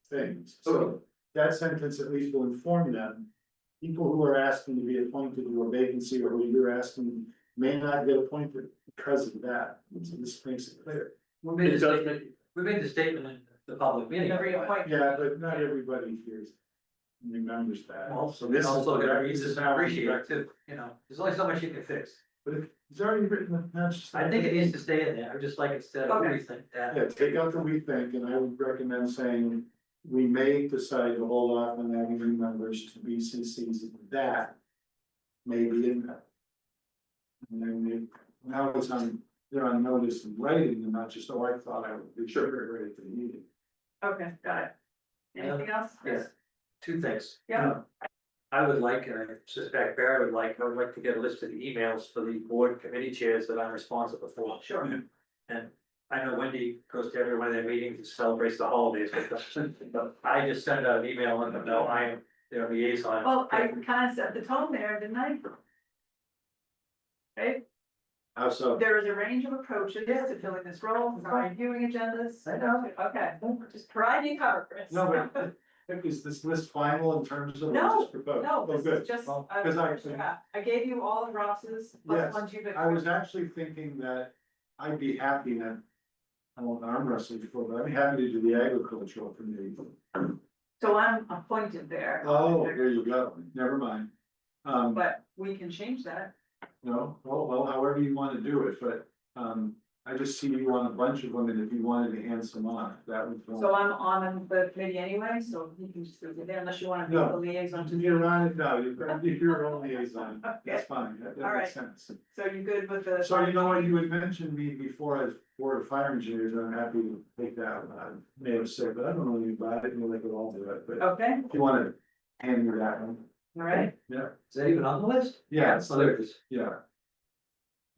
things, so. Okay. That sentence at least will inform them. People who are asking to be appointed to a vacancy or who you're asking may not get appointed because of that, so this makes it clear. We made it a does statement, make, we made the statement in the public meeting. Every appointment. Yeah, but not everybody hears, remembers that. Also, This this is also the- gonna this read is this and how we appreciate it direct too, you know, there's only so much you can fix. But if it's already written, that's just. I think it needs to stay in there, I just like instead of Okay. we think that. Yeah, take out the we think, and I would recommend saying, we may decide to hold off on adding new members to BCCs that may be impacted. And then now it's on, they're on notice in writing and not just, oh, I thought I would be sure ready for the meeting. Okay, got it. Anything else? Yes. Two things. Yeah. I would like, and I suspect Barry would like, I would like to get a list of the emails for the board and committee chairs that I'm responsible for. Sure. And I know Wendy goes to every one of their meetings and celebrates the holidays with them, but I just send out an email and let them know I am their liaison. Well, I kind of set the tone there, didn't I? Okay, How so? there is a range of approaches to filling this role, reviewing agendas. I know. Okay, just provide me cover, Chris. No, but is this list final in terms of No, what's proposed? No, Oh, this good. is just, Well, a 'cause I- first draft. I gave you all of Ross's plus Yes, ones you've. I was actually thinking that I'd be happy that. I won't arm wrestle before, but I'd be happy to do the agricultural committee. So I'm appointed there. Oh, there you go, never mind. But we can change that. No, well, however you wanna do it, but, I just see you on a bunch of them, and if you wanted to hand some on, that would. So I'm on the committee anyway, so you can just leave it there unless you want to be No. the liaison to. You're on it now, you're your own liaison, Okay. that's fine, that All makes sense. So you good with the? So you know what, you had mentioned me before as board of fire engineers, and I'm happy to take that, I may have said, but I don't know anything about it, you'll like it all do it, but Okay, if you wanna hand me that one. all right. Yeah. Is that even on the list? Yeah, Oh, there it is. yeah,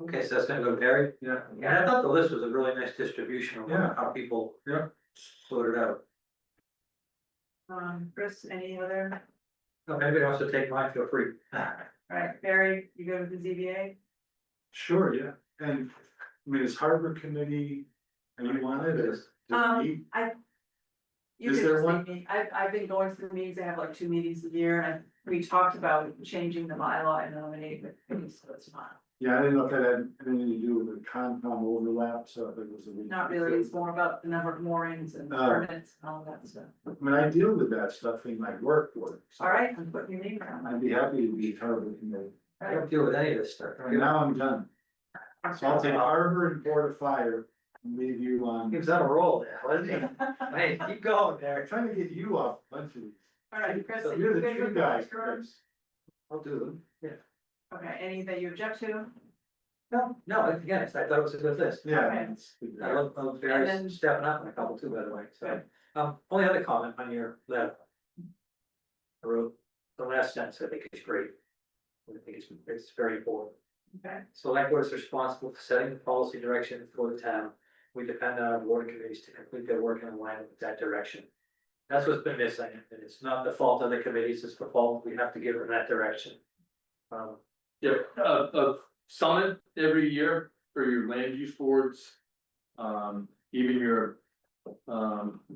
Okay, so that's gonna go to Barry. yeah, And I thought the list was a really nice distribution of Yeah. how people. Yeah. Sorted out. Chris, any other? No, maybe I also take mine, feel free. All right, Barry, you go with the ZBA? sure, yeah, and, I mean, is harbor committee, are you on it, or? does it meet? You Is can there just one? leave me. I've been going through meetings, I have like 2 meetings a year, and we talked about changing the bylaw and nominating the committee, so it's fine. Yeah, I didn't know if that had anything to do with the Concom overlap, so if it was a. Not really, it's more about the number of moorings and Oh. permits and all that stuff. I mean, I deal with that stuff in my work for. All right, I'm putting your name down. I'd be happy to be harbor committee, I don't deal with any of this stuff. and now I'm done. So I'll take Harbor and Board of Fire and leave you on. He was on a roll there, wasn't he? Hey, keep going I'm there. trying to get you off a bunch of these. All right, Chris. So are you're you the good true with guy, those terms? Chris. I'll do them, yeah. Okay, any that you object to? No, again, I thought it was a good list. Yeah. Okay. it's good. I love And Barry then- stepping up on a couple too, by the way, so. Good. Only other comment on your letter. I wrote the last sentence, I think is great. I think it's very important. Okay, Select board is responsible for setting the policy direction for the town. We depend on our board and committees to complete their work in alignment with that direction. That's what's been missing, and it's not the fault of the committees, it's the fault, we have to give them that direction. Yeah, a summit every year for your land use boards. Even your,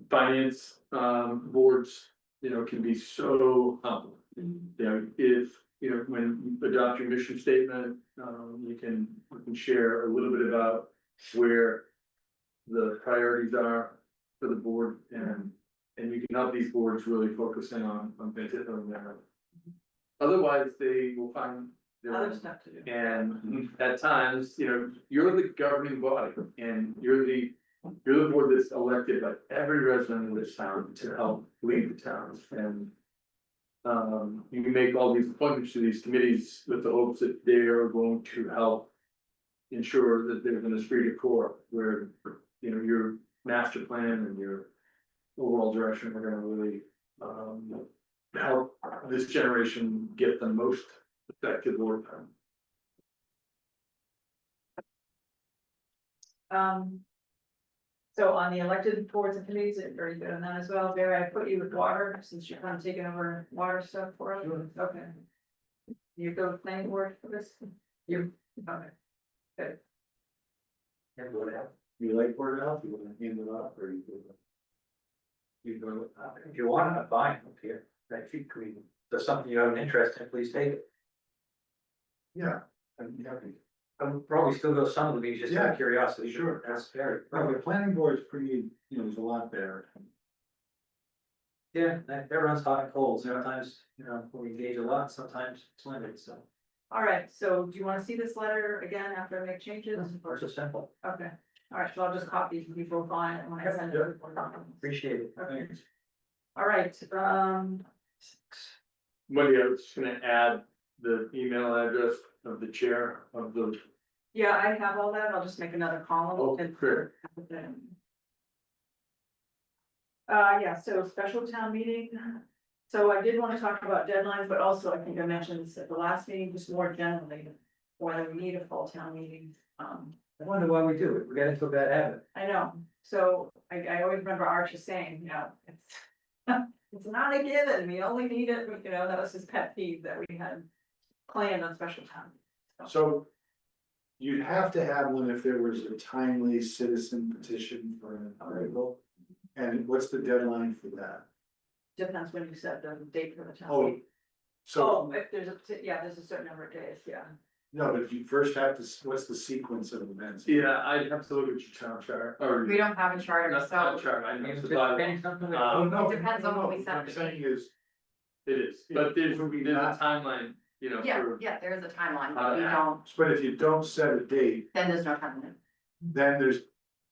finance, boards, you know, can be so helpful. You know, if, you know, when you adopt your mission statement, you can share a little bit about where the priorities are for the board, and you can help these boards really focus in on things that are there. Otherwise, they will find their other own. stuff to do. And at times, you know, you're the governing body and you're the board that's elected by every resident of this town to help lead the towns, and. You can make all these appointments to these committees with the hopes that they are going to help. Ensure that there's an esprit de corps where, you know, your master plan and your overall direction are gonna really, help this generation get the most effective work done. So on the elected boards and committees, are very good on that as well. Barry, I put you with water, since you're kind of taking over water stuff for us. Okay. You go with planning board for this? You, okay. Good. And what else? You like Board of Health, you wanna hand it off, or you? You go, if you want, I'm fine up here. If you, there's something you have an interest in, please take it. Yeah, I'm happy. I'll probably still go some of the meetings, just out Yeah, of curiosity. sure. That's fair. Well, the planning board is pretty, you know, there's a lot there. Yeah, that runs hot and cold. Sometimes, you know, we engage a lot, sometimes it's limited, so. All right, so do you wanna see this letter again after I make changes? Or so simple. Okay, all right, so I'll just copy these people on it when I send it. Appreciate it. Okay. All right, Wendy, I was just gonna add the email address of the chair of the. yeah, I have all that. I'll just make another column. Oh, and- great. Yeah, so special town meeting. So I did want to talk about deadlines, but also I think I mentioned this at the last meeting, just more generally, whether we need a fall town meeting. I wonder why we do it. We got into a bad habit. I know, so I always remember Archie saying, you know, it's. It's not a given, we only need it, you know, that was his pet peeve that we had planned on special town. So. You'd have to have one if there was a timely citizen petition for an article. And what's the deadline for that? Depends when you set the date for the town Oh, meeting. so, Oh, if there's yeah, there's a certain number of days, yeah. no, but you first have to, what's the sequence of events? Yeah, I'd have to look at your town chart, or. We don't have a charter, Not town so chart, I know, You it's the anticipating bylaw. something? Oh, no, It depends on no, what we no, set What I'm the saying is, It is, but there's Would we a not- timeline, you know, yeah, for. yeah, there is a timeline, but we don't, but if you don't set a date, then there's no timeline. then there's.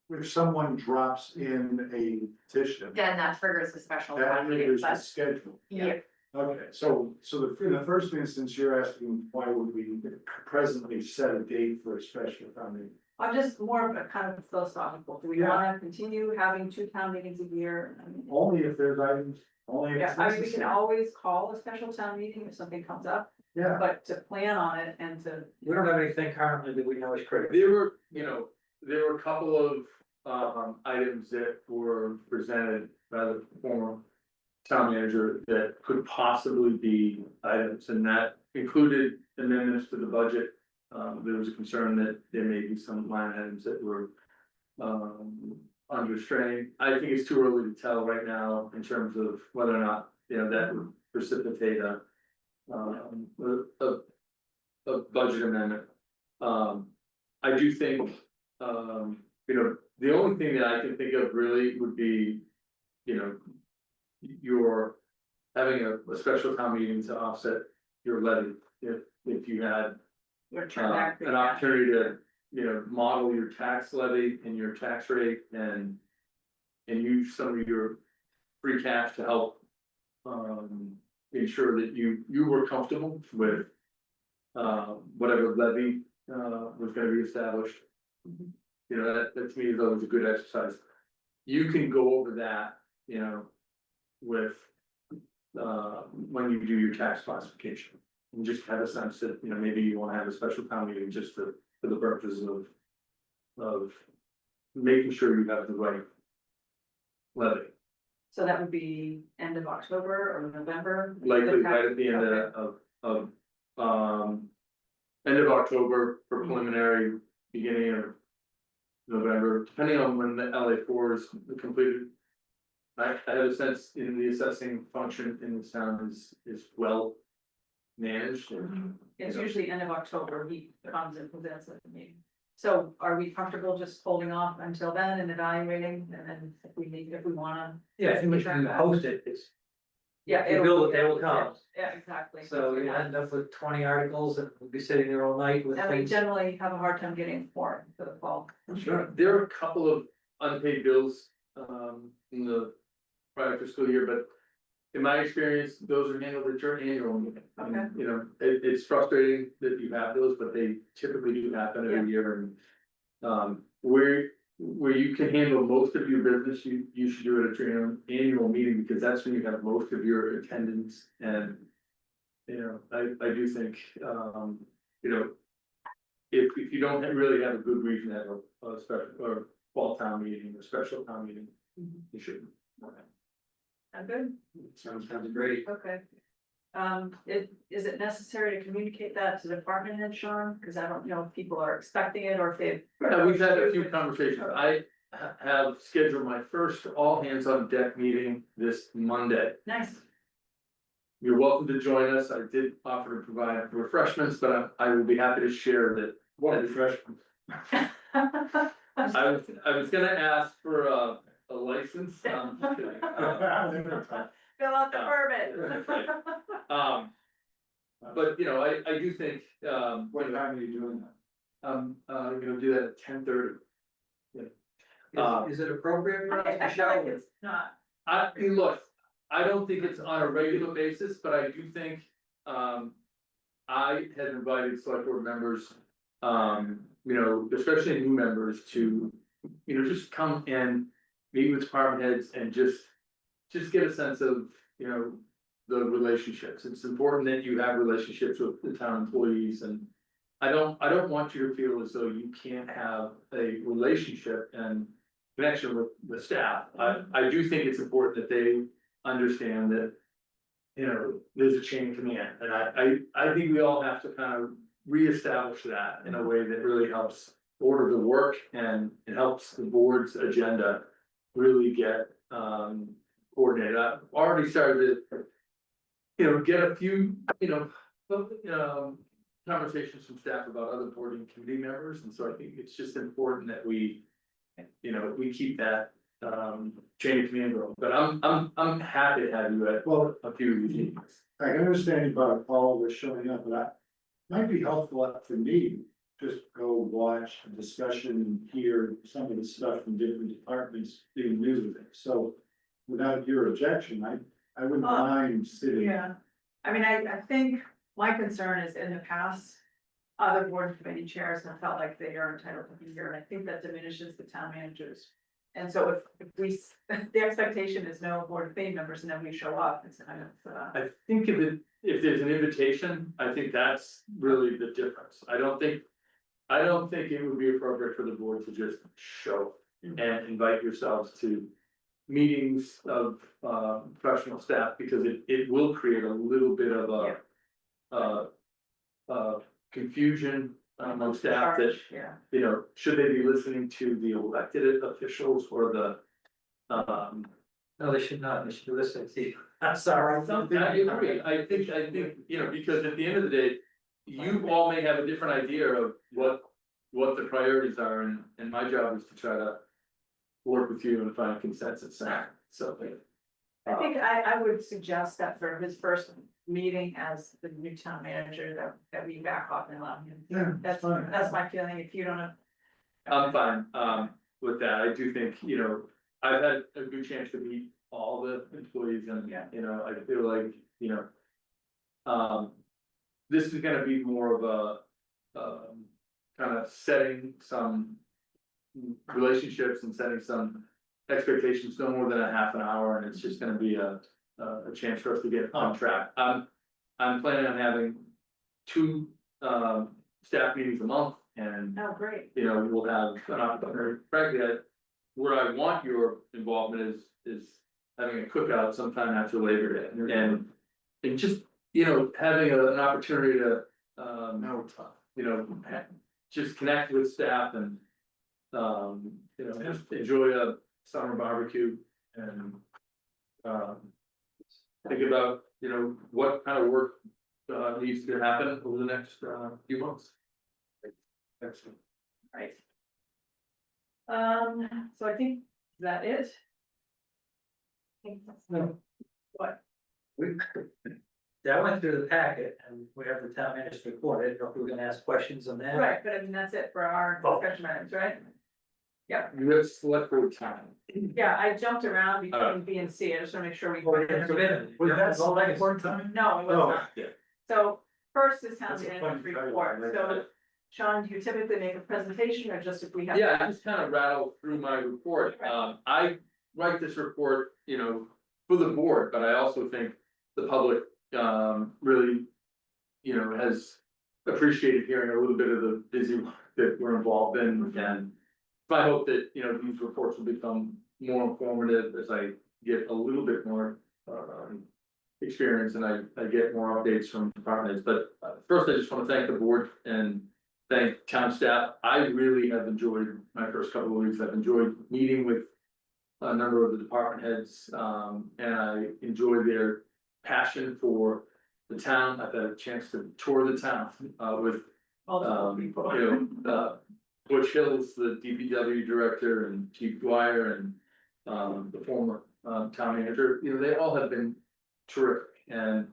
If someone drops in a petition, Then that triggers a special that town meeting, triggers the but schedule. yeah, Okay, so in the first instance, you're asking, why would we presently set a date for a special town meeting? I'm just more of a kind of philosophical, do we Yeah. wanna continue having 2 town meetings a year? I mean, Only if there's items, only if yeah, it's I mean, we can necessary. always call a special town meeting if something comes up, Yeah, but to plan on it and to. We don't have anything currently that we know is critical. There were, you know, there were a couple of, items that were presented by the former town manager that could possibly be items, and that included amendments to the budget. There was a concern that there may be some line items that were, under strain. I think it's too early to tell right now in terms of whether or not, you know, that would precipitate a budget amendment. I do think, you know, the only thing that I can think of really would be, you know, you're having a special town meeting to offset your levy, if you had Your turn back. an opportunity to model your tax levy and your tax rate and use some of your free cash to help ensure that you were comfortable with whatever levy was gonna be established. That to me is always a good exercise. You can go over that, with when you do your tax classification. And just have a sense that, maybe you wanna have a special town meeting just for the purposes of making sure you have the right levy. So that would be end of October or November? Likely right at the end Okay. of, end of October for preliminary, beginning of November, depending on when the LA4 is completed. I have a sense in the assessing function in this town is well managed and. It's usually end of October, he comes and presents at the meeting. So are we comfortable just holding off until then and evaluating, and then if we wanna? Yeah, I think we can host it, it's, Yeah. you build it, they will come. Yeah, exactly. So you end up with 20 articles and we'll be sitting there all night with And we things. generally have a hard time getting form for the fall. Sure, there are a couple of unpaid bills, in the prior fiscal year, but in my experience, those are handled at your annual meeting. And, Okay. It's frustrating that you have those, but they typically do happen Yeah. every year and, where you can handle most of your business, you should do it at your annual meeting, because that's when you have most of your attendance and, I do think, if you don't really have a good reason to have a special or fall town meeting or special town meeting, you shouldn't. I'm good, Sounds great. okay. Is it necessary to communicate that to the department head, Sean? Cause I don't know if people are expecting it or if they've. Yeah, we've had a few conversations. I have scheduled my first all hands on deck meeting this Monday. Nice. You're welcome to join us. I did offer to provide refreshments, but I will be happy to share that. What refreshment? I was gonna ask for a license. Just kidding. Fill out the permit. But I do think, What time are you doing that? I'm gonna do that at 10:30. Is it appropriate for us I to feel like show? it's not. Look, I don't think it's on a regular basis, but I do think, I had invited select board members, especially new members to, just come and meet with department heads and just get a sense of, the relationships. It's important that you have relationships with the town employees, and I don't want you to feel as though you can't have a relationship and connection with the staff. I do think it's important that they understand that, there's a chain of command, and I think we all have to kind of reestablish that in a way that really helps order the work and it helps the board's agenda really get coordinated. I've already started to, get a few, conversations from staff about other board and committee members, and so I think it's just important that we keep that chain of command going. But I'm happy to have you at a few of these meetings. I can understand about all of this showing up, but might be helpful for me, just go watch a discussion and hear some of the stuff from different departments being used there. So without your objection, I wouldn't mind sitting. Yeah, I mean, I think my concern is in the past, other board committee chairs have felt like they are entitled to be here, and I think that diminishes the town managers. And so if the expectation is no board committee members and then we show up, it's kind of, I think if there's an invitation, I think that's really the difference. I don't think it would be appropriate for the board to just show and invite yourselves to meetings of professional staff, because it will create a little bit of confusion among staff that, yeah. Should they be listening to the elected officials or the No, they should not, they should be listening to you. I'm sorry. I agree. I think, because at the end of the day, you all may have a different idea of what the priorities are, and my job is to try to work with you and find consensus. So. I think I would suggest that for his first meeting as the new town manager, that we back off and allow him. Yeah, That's, fine. that's my feeling, if you don't know. I'm fine, with that, I do think, I've had a good chance to meet all the employees and, Yeah. I feel like, this is gonna be more of a, kind of setting some relationships and setting some expectations, no more than a half an hour, and it's just gonna be a chance for us to get on track. I'm planning on having 2, staff meetings a month, and Oh, great. we'll have an opportunity, frankly, where I want your involvement is having a cookout sometime after Labor Day, and just, having an opportunity to, No, tough. just connect with staff and, just enjoy a summer barbecue and, think about, what kind of work, needs to happen over the next, few months. Excellent. Right. So I think, is that it? I think that's- No. What? Yeah, I went through the packet and we have the town manager's report. I didn't know if we were gonna ask questions on that. Right, but I mean, that's it for our discussion items, right? You have select board time. Yeah, I jumped around between B and C, I just wanna make sure we. Well, we didn't submit it. Was that all select board time? No, it was Oh, not. yeah. So first is town That's a manager's funny title, report, I like so that. Sean, do you typically make a presentation or just if we have? Yeah, I just kind of rattle through my report. I write this report, for the board, but I also think the public, really, has appreciated hearing a little bit of the busy work that we're involved in, and I hope that, these reports will become more informative as I get a little bit more, experience and I get more updates from department heads. But first, I just want to thank the board and thank town staff. I really have enjoyed my first couple of weeks. I've enjoyed meeting with a number of the department heads, and I enjoy their passion for the town. I've had a chance to tour the town, with, Butch Hills, the DPW director, and Chief Dwyer, and, the former, town manager. They all have been terrific, and,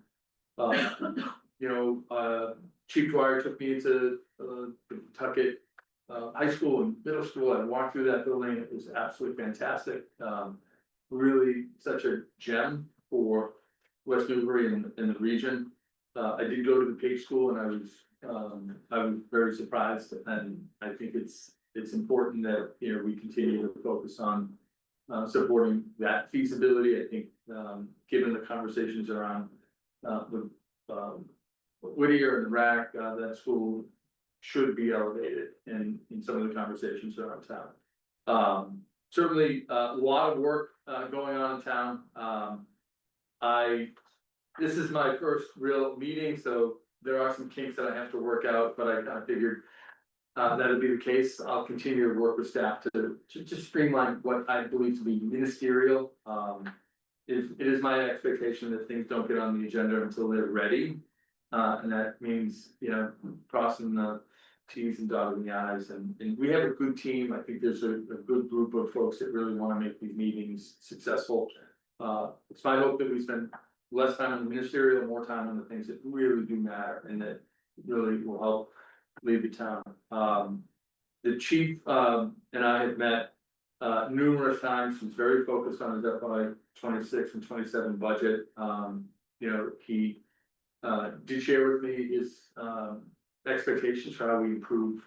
Chief Dwyer took me to, the Pawtucket, high school and middle school. I walked through that building. It was absolutely fantastic. Really such a gem for West Newbury and the region. I did go to the Page School and I was very surprised, and I think it's important that, we continue to focus on supporting that feasibility. I think, given the conversations around, the, Whittier and the RAC, that school should be elevated in some of the conversations around town. Certainly, a lot of work, going on in town. This is my first real meeting, so there are some kinks that I have to work out, but I kind of figured that'd be the case. I'll continue to work with staff to just streamline what I believe to be ministerial. It is my expectation that things don't get on the agenda until they're ready. And that means, crossing the Ts and dotting the Is, and we have a good team. I think there's a good group of folks that really want to make these meetings successful. It's my hope that we spend less time on the ministerial, more time on the things that really do matter and that really will help lead the town. The chief, and I have met, numerous times. He's very focused on his FY 26 and 27 budget. He did share with me his expectations for how we improve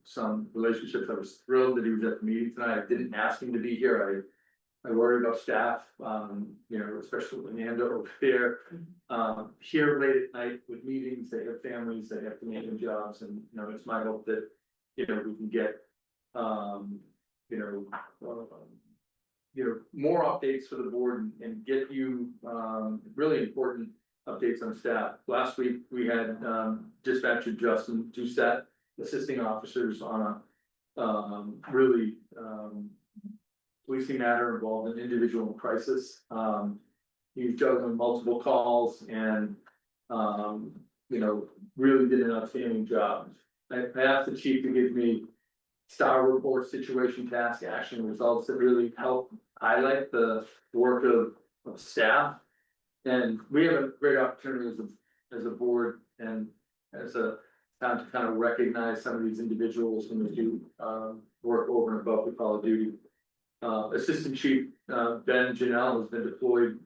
some relationships. I was thrilled that he was at the meeting tonight. I didn't ask him to be here. I worry about staff, especially with Amanda over there. Here late at night with meetings, they have families, they have commanding jobs, and it's my hope that we can get more updates for the board and get you really important updates on staff. Last week, we had dispatcher Justin Doucette assisting officers on a really policing matter involved in individual crisis. He's juggling multiple calls and really did an outstanding job. I asked the chief to give me star report, situation, task, action, results that really help highlight the work of staff. And we have a great opportunity as a board and as a town to kind of recognize some of these individuals when they do, work over and above the call of duty. Assistant Chief, Ben Janelle has been deployed,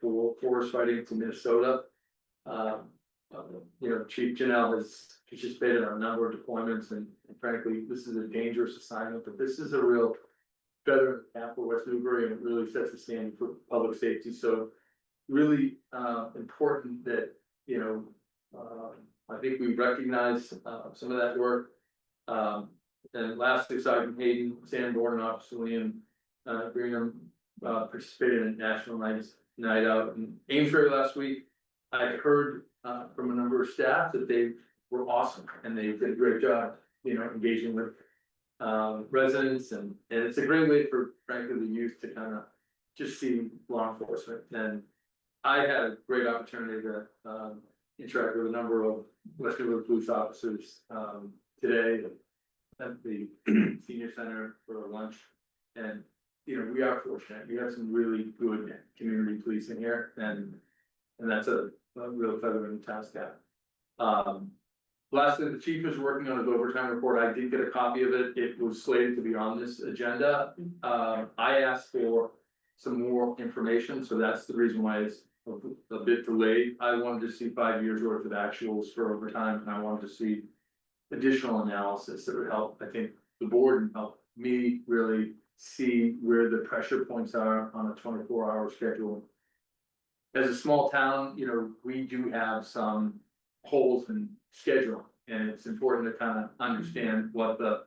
for forest fighting to Minnesota. Chief Janelle has participated on a number of deployments and frankly, this is a dangerous assignment, but this is a real feather in the cap for West Newbury and it really sets the standard for public safety. So really, important that, I think we recognize, some of that work. And lastly, Sergeant Hayden, Sanborn, and Officer Liam, Greenham, participated in National Night Out in Amesbury last week. I heard, from a number of staff that they were awesome and they did a great job, engaging with, residents and it's a great way for frankly the youth to kind of just see law enforcement. And I had a great opportunity to, interact with a number of West Newbury police officers, today at the senior center for lunch. And, we are fortunate. We have some really good community policing here and that's a real feather in the town's cap. Lastly, the chief is working on his overtime report. I did get a copy of it. It was slated to be on this agenda. I asked for some more information, so that's the reason why it's a bit delayed. I wanted to see 5 years worth of actuals for overtime and I wanted to see additional analysis that would help, I think, the board and help me really see where the pressure points are on a 24-hour schedule. As a small town, we do have some holes in schedule and it's important to kind of understand what the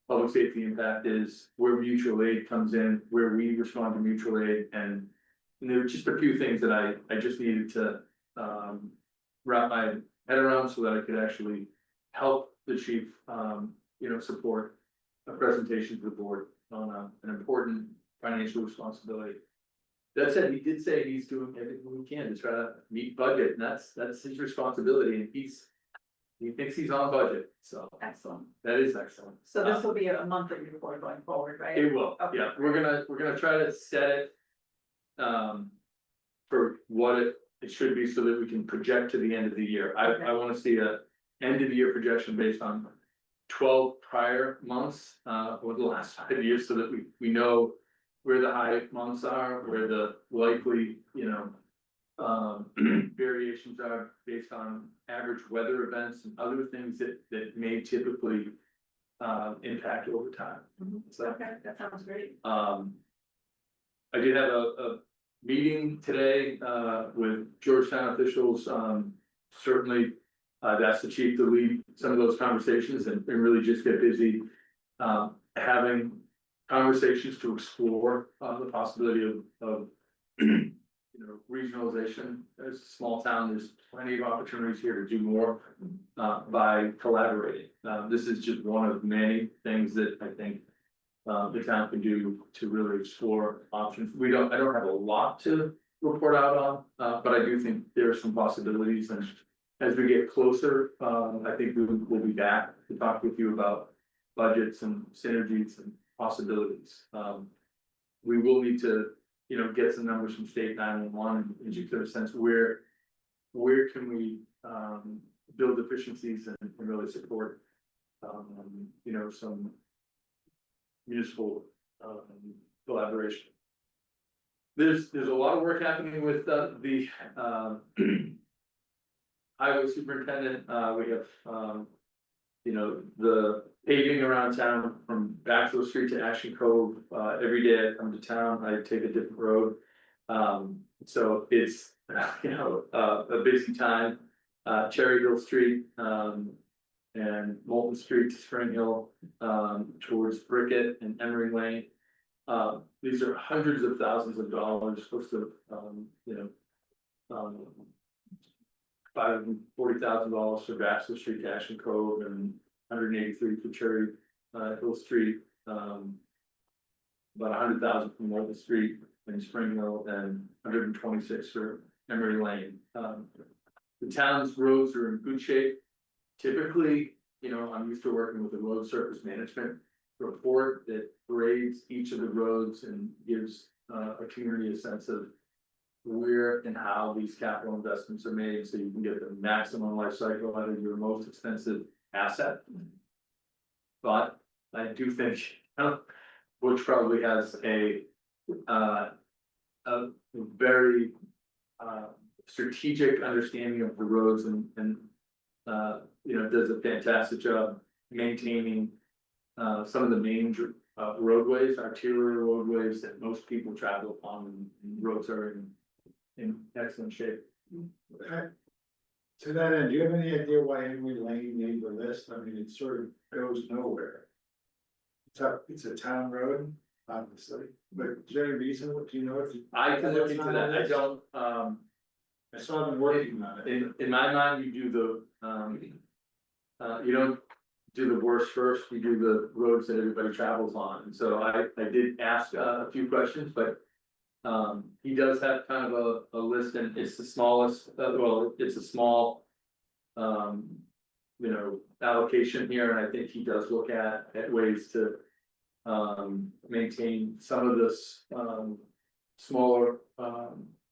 public safety impact is, where mutual aid comes in, where we respond to mutual aid. And there were just a few things that I just needed to, wrap my head around so that I could actually help the chief, support a presentation to the board on an important financial responsibility. That said, he did say he's doing everything we can to try to meet budget, and that's his responsibility, and he thinks he's on budget, so Excellent. that is excellent. So this will be a monthly report going forward, right? It will, Okay. yeah, we're gonna try to set it. For what it should be so that we can project to the end of the year. Okay. I wanna see a end of year projection based on 12 prior months, over the last 5 years, so that we know where the high months are, where the likely, variations are based on average weather events and other things that may typically impact over time. So, Okay, that sounds great. I did have a meeting today, with Georgetown officials, certainly. I've asked the chief to lead some of those conversations and really just get busy, having conversations to explore, the possibility of regionalization. As a small town, there's plenty of opportunities here to do more, by collaborating. This is just one of many things that I think the town can do to really explore options. I don't have a lot to report out on, but I do think there are some possibilities, and as we get closer, I think we'll be back to talk with you about budgets and synergies and possibilities. We will need to, get some numbers from state 911 and just get a sense where can we build efficiencies and really support, some municipal collaboration. There's a lot of work happening with the highway superintendent. We have the paving around town from Baxter Street to Action Cove. Every day I come to town, I take a different road. So it's a busy time. Cherry Hill Street, and Molten Street to Spring Hill, towards Brickett and Emery Lane. These are hundreds of thousands of dollars, close to, $540,000 for Baxter Street to Ashen Cove and 183 for Cherry Hill Street. About 100,000 from Molten Street and Spring Hill and 126 for Emery Lane. The town's roads are in good shape. Typically, I'm used to working with the road surface management report that grades each of the roads and gives a community a sense of where and how these capital investments are made, so you can get the maximum life cycle out of your most expensive asset. But I do think, Butch probably has a very strategic understanding of the roads and does a fantastic job maintaining some of the main roadways, arterial roadways that most people travel upon, and roads are in excellent shape. To that end, do you have any idea why Henry Lane made the list? I mean, it sort of goes nowhere. It's a town road, obviously, but is there any reason, do you know if? I can look into that, I don't, I saw them working on it. in my mind, you do you don't do the worst first, you do the roads that everybody travels on, and so I did ask a few questions, but. He does have kind of a list, and it's the smallest, it's a small. Allocation here, and I think he does look at ways to. Maintain some of this, smaller,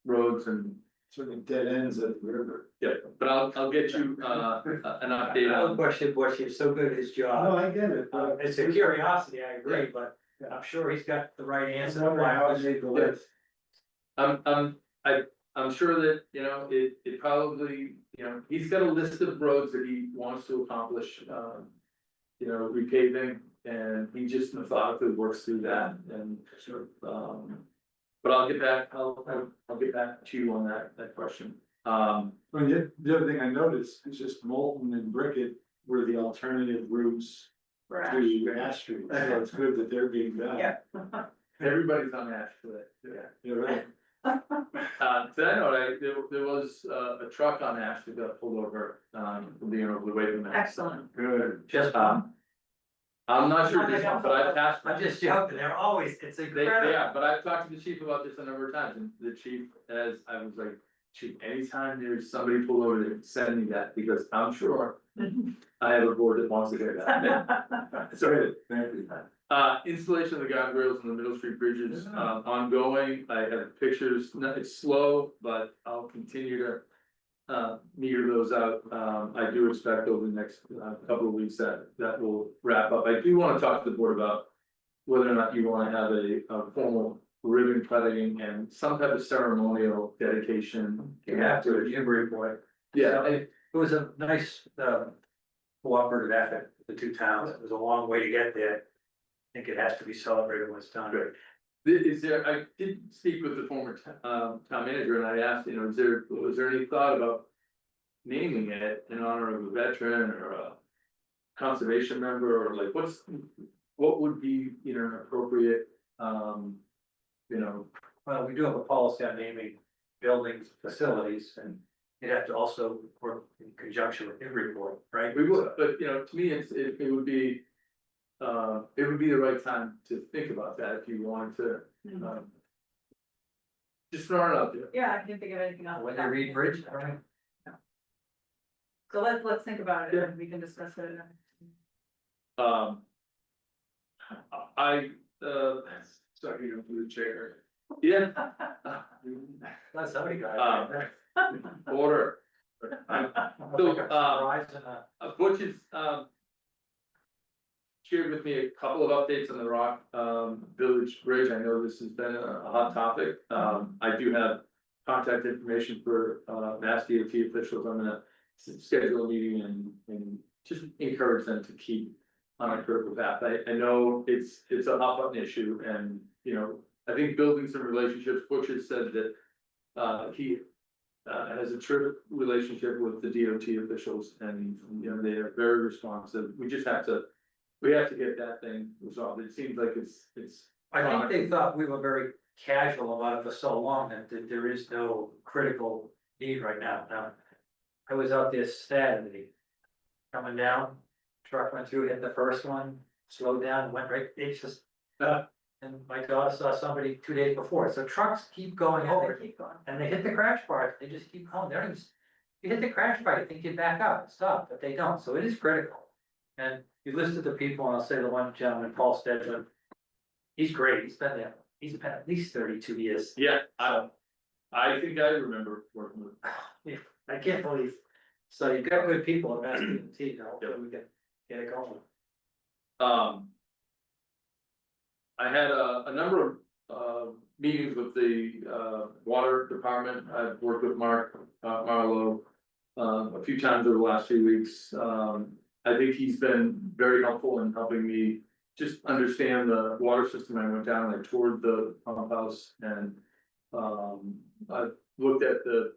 roads and. Sort of dead ends at the river. Yeah, but I'll get you, an update I don't on. question Bush, he's so good at his No, job. I get it, but. It's a curiosity, I agree, but I'm sure he's got the right It's answer. not how I made the list. I'm sure that, it probably, he's got a list of roads that he wants to accomplish, repaving, and he just methodically works through that, and sort of, but I'll get back, I'll get back to you on that question. I mean, the other thing I noticed is just Moulton and Brickett were the alternative routes For Ash. to Ash Street, so it's good that they're being done. Yeah. Everybody's on Ash today. Yeah. You're right. To that note, there was a truck on Ash that got pulled over, the waiting. Excellent. Good. Just, I'm not sure this one, but I passed. I'm just joking, they're always, it's incredible. Yeah, but I've talked to the chief about this a number of times, and the chief, I was like, chief, anytime there's somebody pull over there, send me that, because I'm sure I have a board that wants to do that. So, Thank you. installation of the guardrails in the Middle Street bridges, ongoing. I have pictures, it's slow, but I'll continue to meter those out. I do expect over the next couple of weeks that will wrap up. I do wanna talk to the board about whether or not you wanna have a formal ribbon cutting and some type of ceremonial dedication. You have to, a Newbury boy. Yeah, It was a nice, cooperative effort, the two towns, it was a long way to get there. I think it has to be celebrated when it's done. Great. I did speak with the former town manager, and I asked, was there any thought about naming it in honor of a veteran or a conservation member, or like, what would be, an appropriate, Well, we do have a policy on naming buildings, facilities, and you'd have to also work in conjunction with every board, right? we would, but, to me, it would be, the right time to think about that if you wanted to, just throw it out there. Yeah, I can't think of anything else. When they read bridge, all right? So let's think about it, and we can discuss it. Sorry, you through the chair. Yeah. Not somebody got it. Order. Surprise and Butch has, shared with me a couple of updates on the Rock, Village Bridge. I know this has been a hot topic. I do have contact information for, Mass DOT officials. I'm gonna schedule a meeting and just encourage them to keep on a critical path. I know it's a hot button issue, and, I think building some relationships. Butch has said that, he has a terrific relationship with the DOT officials, and, they are very responsive. We just have to get that thing resolved. It seems like it's. I think they thought we were very casual about it for so long that there is no critical need right now. Now, I was out there Saturday, coming down, truck went through, hit the first one, slowed down, went right, it's just, and my daughter saw somebody 2 days before, so trucks keep going Yeah, over, they keep going. and they hit the crash bar, they just keep going, they're just, you hit the crash bar, you think you back up and stop, but they don't, so it is critical. And you listed the people, and I'll say the one gentleman, Paul Stedman, he's great, he's been there, he's been at least 32 years. Yeah, I think I remember working with. Yeah, I can't believe, so you got good people at T, now, Yep. we can get it going. I had a number of, meetings with the, water department. I've worked with Mark, Marlowe, a few times over the last few weeks. I think he's been very helpful in helping me just understand the water system. I went down and I toured the pump house and, I looked at the,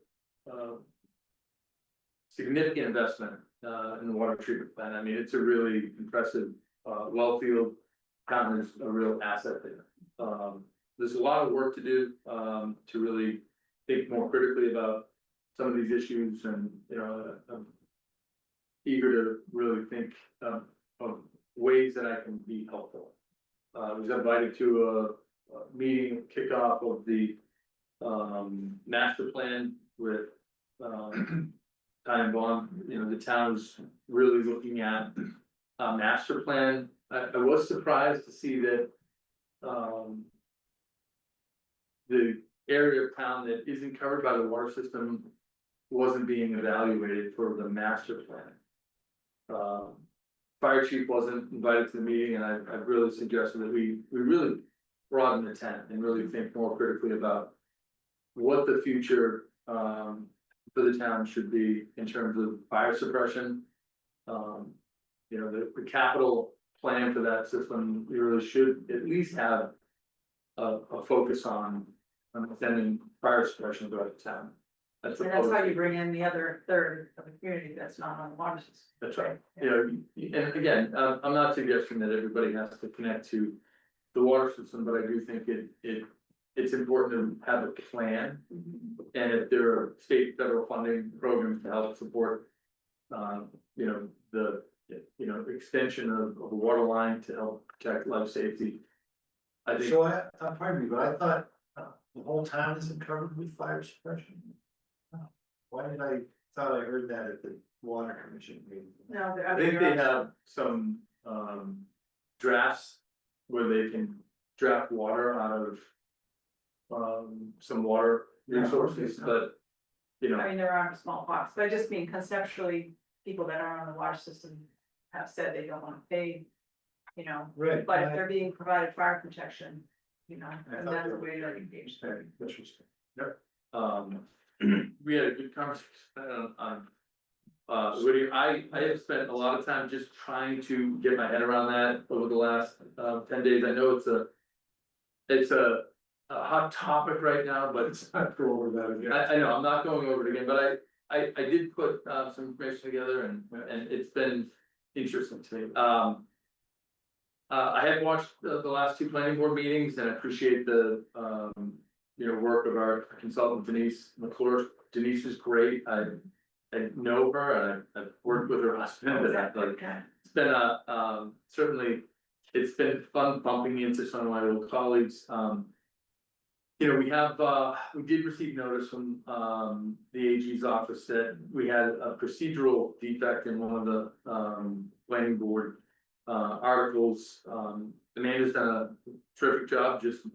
significant investment, in the water treatment plant. I mean, it's a really impressive, well field. Town is a real asset there. There's a lot of work to do, to really think more critically about some of these issues and, you know, I'm eager to really think, of ways that I can be helpful. I was invited to a meeting kickoff of the, master plan with, Ty and Bond. You know, the town's really looking at a master plan. I was surprised to see that, the area of town that isn't covered by the water system wasn't being evaluated for the master plan. Fire chief wasn't invited to the meeting, and I've really suggested that we really broaden the tent and really think more critically about what the future, for the town should be in terms of fire suppression. You know, the capital plan for that system, we really should at least have a focus on extending fire suppression throughout the town. And that's how you bring in the other third of the community that's not on the water system. That's right. You know, and again, I'm not suggesting that everybody has to connect to the water system, but I do think it's important to have a plan. And if there are state, federal funding programs to help support, you know, the, you know, extension of a water line to help protect life safety. I think. So pardon me, but I thought the whole town isn't covered with fire suppression. Why did I thought I heard that at the water commission meeting? No, I think they have some, drafts where they can draft water out of, some water resources, but, you know. I mean, there are small pots, but I just mean conceptually, people that are on the water system have said they don't wanna pay, you know, Right. but if they're being provided fire protection, you know, and that's the way they're engaged. Very interesting. We had a good conversation on, Whittier. I have spent a lot of time just trying to get my head around that over the last, 10 days. I know it's a hot topic right now, but Let's not go over that again. I know, I'm not going over it again, but I did put, some information together and it's been interesting to me. I had watched the last two planning board meetings and I appreciate the, you know, work of our consultant Denise McClure. Denise is great. I know her and I've worked with her husband. And it's been certainly, it's been fun bumping into some of my old colleagues. You know, we did receive notice from, the AG's office that we had a procedural defect in one of the, planning board, articles. Amanda's done a terrific job just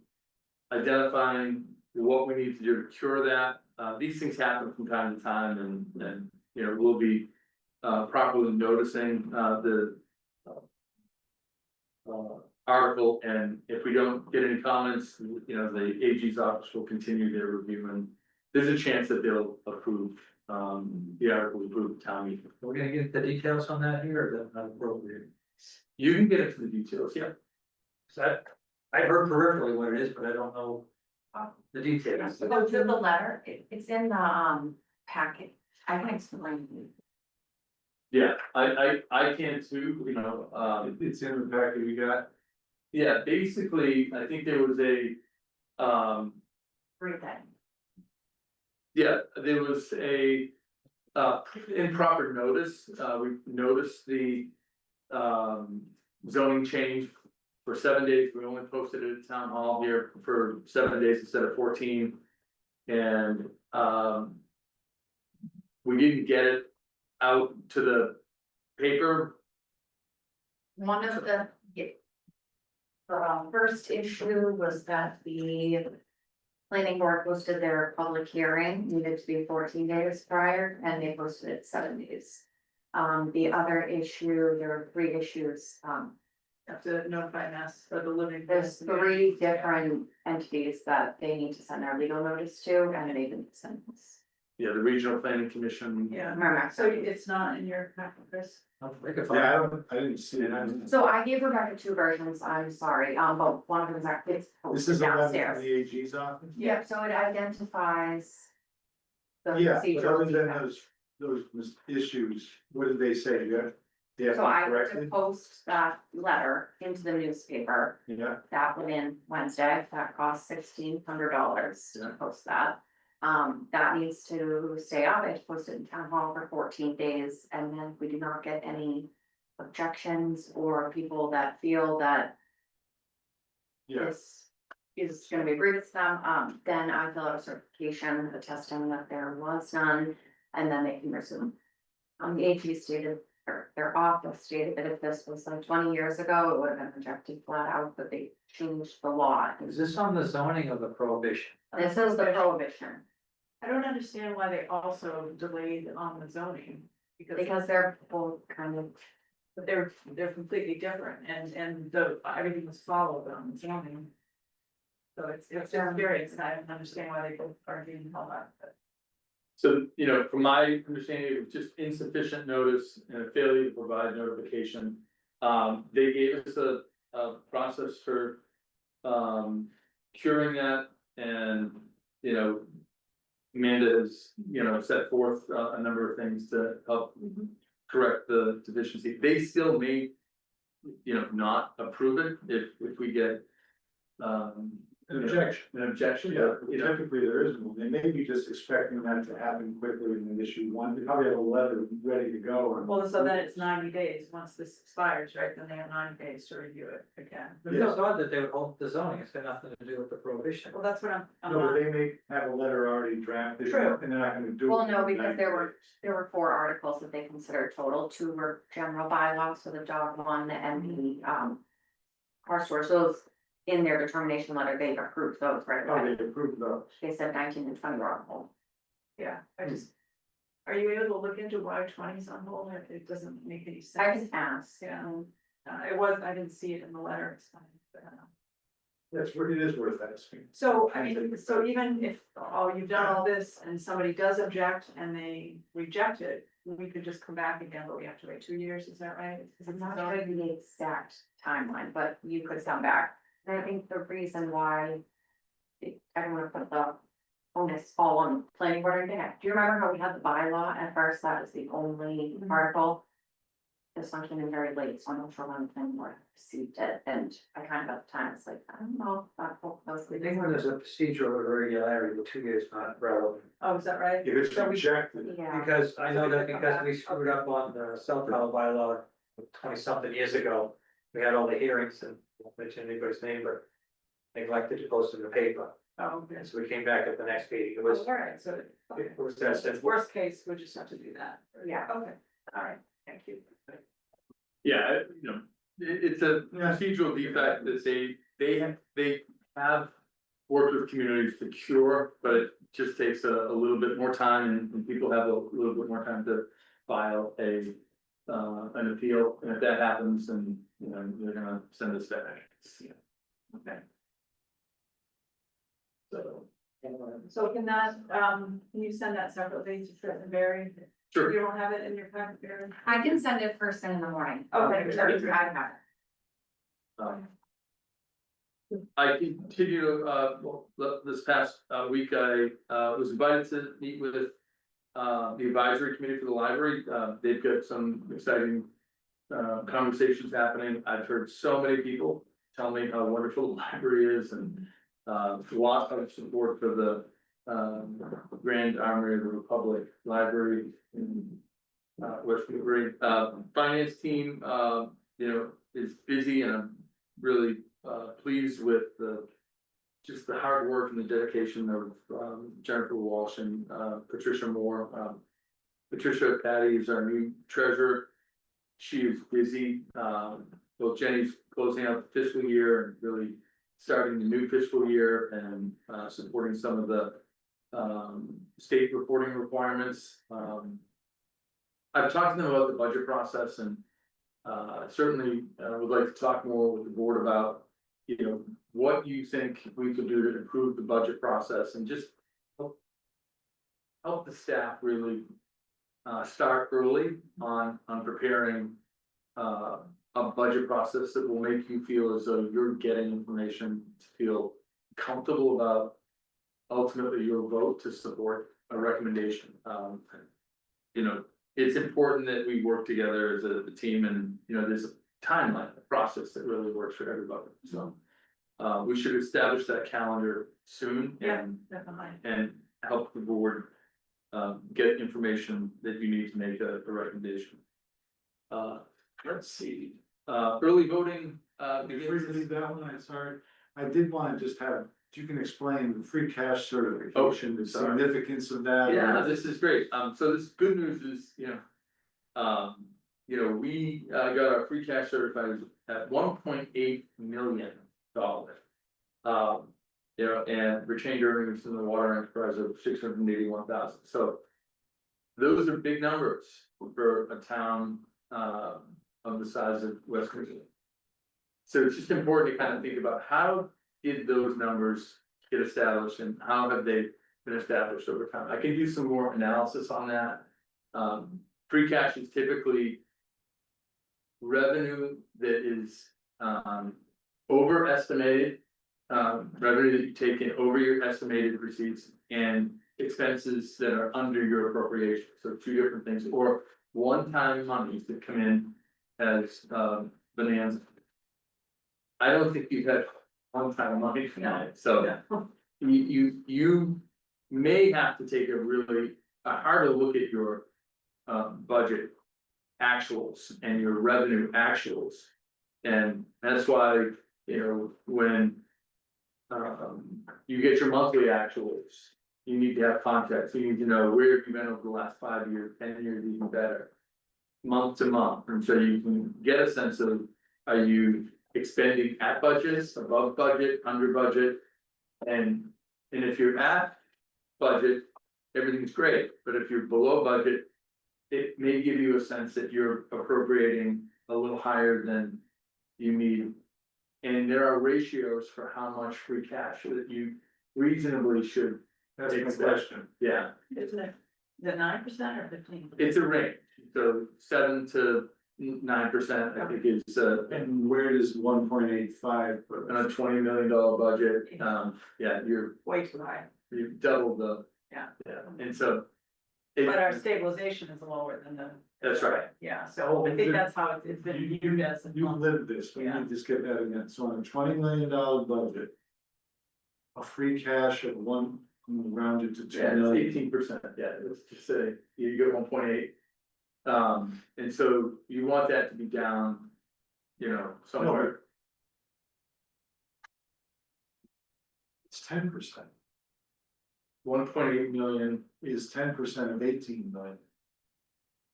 identifying what we need to do to cure that. These things happen from time to time and, you know, we'll be, properly noticing, the, article, and if we don't get any comments, you know, the AG's office will continue their review, and there's a chance that they'll approve, the article, approve the town meeting. We're gonna get the details on that here, or is that not appropriate? You can get into the details, yeah. Is that, I heard peripherally what it is, but I don't know the details. So go through the letter, it's in the packet, I can explain. Yeah, I can too, you know, It's in the packet we got. yeah, basically, I think there was a, Read that. yeah, there was a, improper notice. We noticed the, zoning change for 7 days. We only posted it at town hall here for 7 days instead of 14. And, we didn't get it out to the paper. One of the first issue was that the Planning board posted their public hearing, needed to be 14 days prior, and they posted it 7 days. The other issue, there were 3 issues, Have to notify Mass for the living. there's 3 different entities that they need to send their legal notice to, and they didn't send this. Yeah, the regional planning commission. Yeah, Remember, so it's not in your packet, Chris? Yeah, I didn't see it. so I gave Rebecca 2 versions, I'm sorry, but one of them is actually This posted is a letter downstairs. from the AG's office? Yep, so it identifies. The Yeah, but procedural other than defects. those issues, what did they say? You got? They have So I to had correct to it? post that letter into the newspaper. Yeah, That went in Wednesday, that cost $1,600 to Yeah. post that. That needs to stay up, it's posted in town hall for 14 days, and then if we do not get any objections or people that feel that yeah. this is gonna be agreed with them, then I fill out a certification attesting that there was none, and then they can resume. The AG stated, or their office stated that if this was like 20 years ago, it would have been rejected flat out, but they changed the law. Is this on the zoning of the prohibition? This is the prohibition, I don't understand why they also delayed on the zoning, because they're both kind of, but they're completely different, and everything was followed on the zoning. So it's just very exciting, I don't understand why they both are being held up, but. So, you know, from my understanding, it was just insufficient notice and a failure to provide notification. They gave us a process for curing that, and, you know, Amanda has, you know, set forth a number of things to help correct the deficiency. They still may, you know, not approve it if we get An objection. an objection, Yeah, but, you know, typically there is one. They may be just expecting that to happen quickly and then issue one. They probably have a letter ready to go. Well, so then it's 90 days, once this expires, right, then they have 90 days to review it again. But it's odd that they would hold the zoning, it's got nothing to do with the prohibition. Well, that's what I'm No, but not, they may have a letter already drafted. True. And they're not gonna do it. well, no, in because 90 there were, days. there were 4 articles that they considered total, 2 were general bylaws, so the dog one and the, car stores, those. In their determination letter, they approved those right Oh, away, they approved those. they said 19 and 20 were on hold. yeah, I just. Are you able to look into why 20 is on hold, it doesn't make any sense? I just asked. Yeah. It was, I didn't see it in the letter, it's fine, but, It is worth asking. So, I mean, so even if, you've done all this and somebody does object and they reject it, we could just come back again, but we have to wait 2 years, is that right? Is it I'm not so? sure the exact timeline, but you could come back. And I think the reason why I don't wanna put the onus all on the planning board or anything. Do you remember how we had the bylaw at first? That was the only article. This one came in very late, so I'm not sure when the planning board received it, and I kind of at the time, it's like, I don't know, if that close. I think when there's a procedural irregularity, the 2 years not relevant. Oh, is that right? If it's So we- rejected, Yeah, Because I know that because we screwed up on the cell tower bylaw 20-something years ago. We had all the hearings and I won't mention anybody's name, but neglected to post in the paper. Oh, okay. And so we came back at the next meeting. It Oh, was, all right, so. it was that simple. Worst case, we just have to do that. Yeah. Okay, all right, thank you. yeah, you know, it's a procedural defect that they have worked with communities to cure, but it just takes a little bit more time and people have a little bit more time to file an appeal, and if that happens, then, you know, they're gonna send us back. Okay. So, So can that, can you send that separately to Chris and Barry? sure. You don't have it in your packet, Barry? I can send it first thing in the morning. Okay, Sure, I have it. I continue, well, this past week, I was invited to meet with the advisory committee for the library. They've got some exciting conversations happening. I've heard so many people tell me how wonderful the library is, and a lot of support for the Grand Armory of the Republic Library in West Newbury. Finance team, you know, is busy, and I'm really pleased with just the hard work and the dedication of Jennifer Walsh and Patricia Moore. Patricia Patty is our new treasurer. She is busy. Well, Jenny's closing out the fiscal year and really starting the new fiscal year and, supporting some of the, state reporting requirements. I've talked to them about the budget process and, certainly, would like to talk more with the board about, you know, what you think we could do to improve the budget process and just help the staff really, start early on preparing, a budget process that will make you feel as though you're getting information to feel comfortable about ultimately your vote to support a recommendation. You know, it's important that we work together as a team and, you know, there's a timeline, a process that really works for everybody, so. We should establish that calendar soon Yeah, and, definitely. and help the board. Get information that you need to make a recommendation. Let's see, early voting, Before you leave that one, I'm sorry, I did wanna just have, if you can explain the free cash certification, the sorry. significance of that. Yeah, this is great. So this good news is, we got our free cash certified at $1.8 million. And retained earnings in the water enterprise of 681,000. So those are big numbers for a town of the size of West Virginia. So it's just important to kind of think about how did those numbers get established and how have they been established over time? I can do some more analysis on that. Free cash is typically revenue that is overestimated, revenue that you take in over your estimated receipts and expenses that are under your appropriation. So two different things, or one-time monies that come in as bonanza. I don't think you've had one-time money tonight, so you may have to take a harder look at your budget actuals and your revenue actuals. And that's why, when you get your monthly actuals, you need to have context. You need to know where you've been over the last 5 years, 10 years, even better, month to month. And so you can get a sense of, are you expending at budgets, above budget, under budget? And if you're at budget, everything's great. But if you're below budget, it may give you a sense that you're appropriating a little higher than you need. And there are ratios for how much free cash that you reasonably should. That's my expect. question. Yeah, Isn't it the 9% or 15%? it's a range, so 7 to 9%, I think is And where does 1.85 put on us? a $20 million budget, you're, Way too high, you've doubled the. Yeah. And so. but our stabilization is lower than the. That's right. Yeah, so I think that's how it's been viewed as. You lived this, let Yeah. me just get that again, so on a $20 million budget. A free cash of one, rounded to 2 Yeah, it's million. 18%, yeah, let's just say you get 1.8. And so you want that to be down, somewhere. It's 10%, 1.8 million, is 10% of 18 million,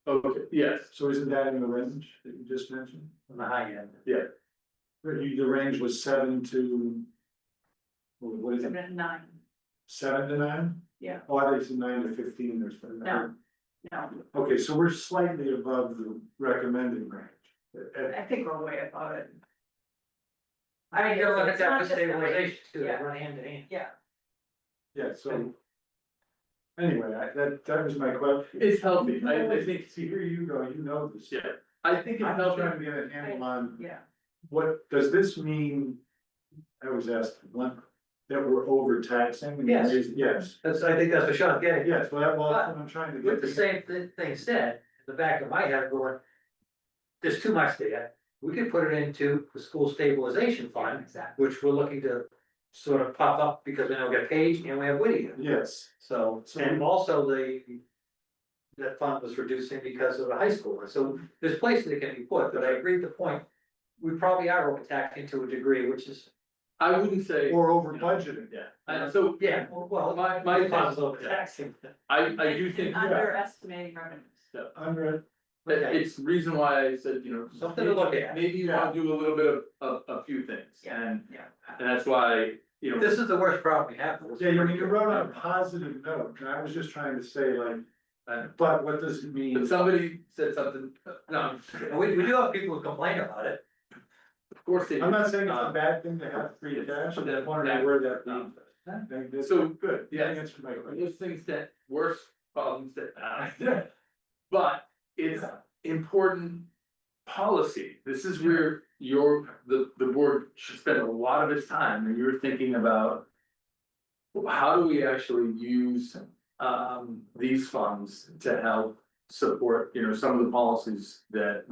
okay, yes, so isn't that in the range that you just mentioned? On the high end. yeah, The range was 7 to. What is it, 9, 7 to 9? Yeah. Oh, I think it's 9 to 15 or something. No. no, Okay, so we're slightly above the recommended range. I think we're way above it. I mean, you're looking at It's not that for just the rate. stabilization too, they Yeah. run hand in hand. Yeah, Yeah, so. Anyway, that was my question. it's healthy, I think, See, here you go, you know this. yeah, I think it's I'm just healthy. trying to get a handle on, yeah, what, does this mean? I was asked, one, that we're overtaxing? Yes. Yes, That's, I think that's what Sean's getting. yes, well, that's what I'm trying to get. With the same thing said, in the back of my head going, there's too much there. We could put it into the school stabilization fund, exactly. which we're looking to sort of pop up because we now get Page and we have Whittier. Yes, So, and also that fund was reducing because of the high school. So there's places it can be put, but I agree with the point. We probably are overtaxing to a degree, which is, I wouldn't say. or over budgeting. Yeah, so, yeah, well, my funds thought, overtaxing. I do think. And underestimating revenues. Under, It's the reason why I said, Something to look at. Maybe you wanna do a little bit of a few things, and, Yeah. and that's why, you know. This is the worst problem we have. Yeah, you wrote on a positive note, and I was just trying to say like, but what does it mean? If somebody said something, no, We do have people who complain about it. of course they. I'm not saying it's a bad thing to have free cash, I just wondering where that leads. So, Good, yeah, answered my question. those things that, worse problems that, but it's important policy. This is where the board should spend a lot of its time, and you're thinking about how do we actually use, these funds to help support, you know, some of the policies that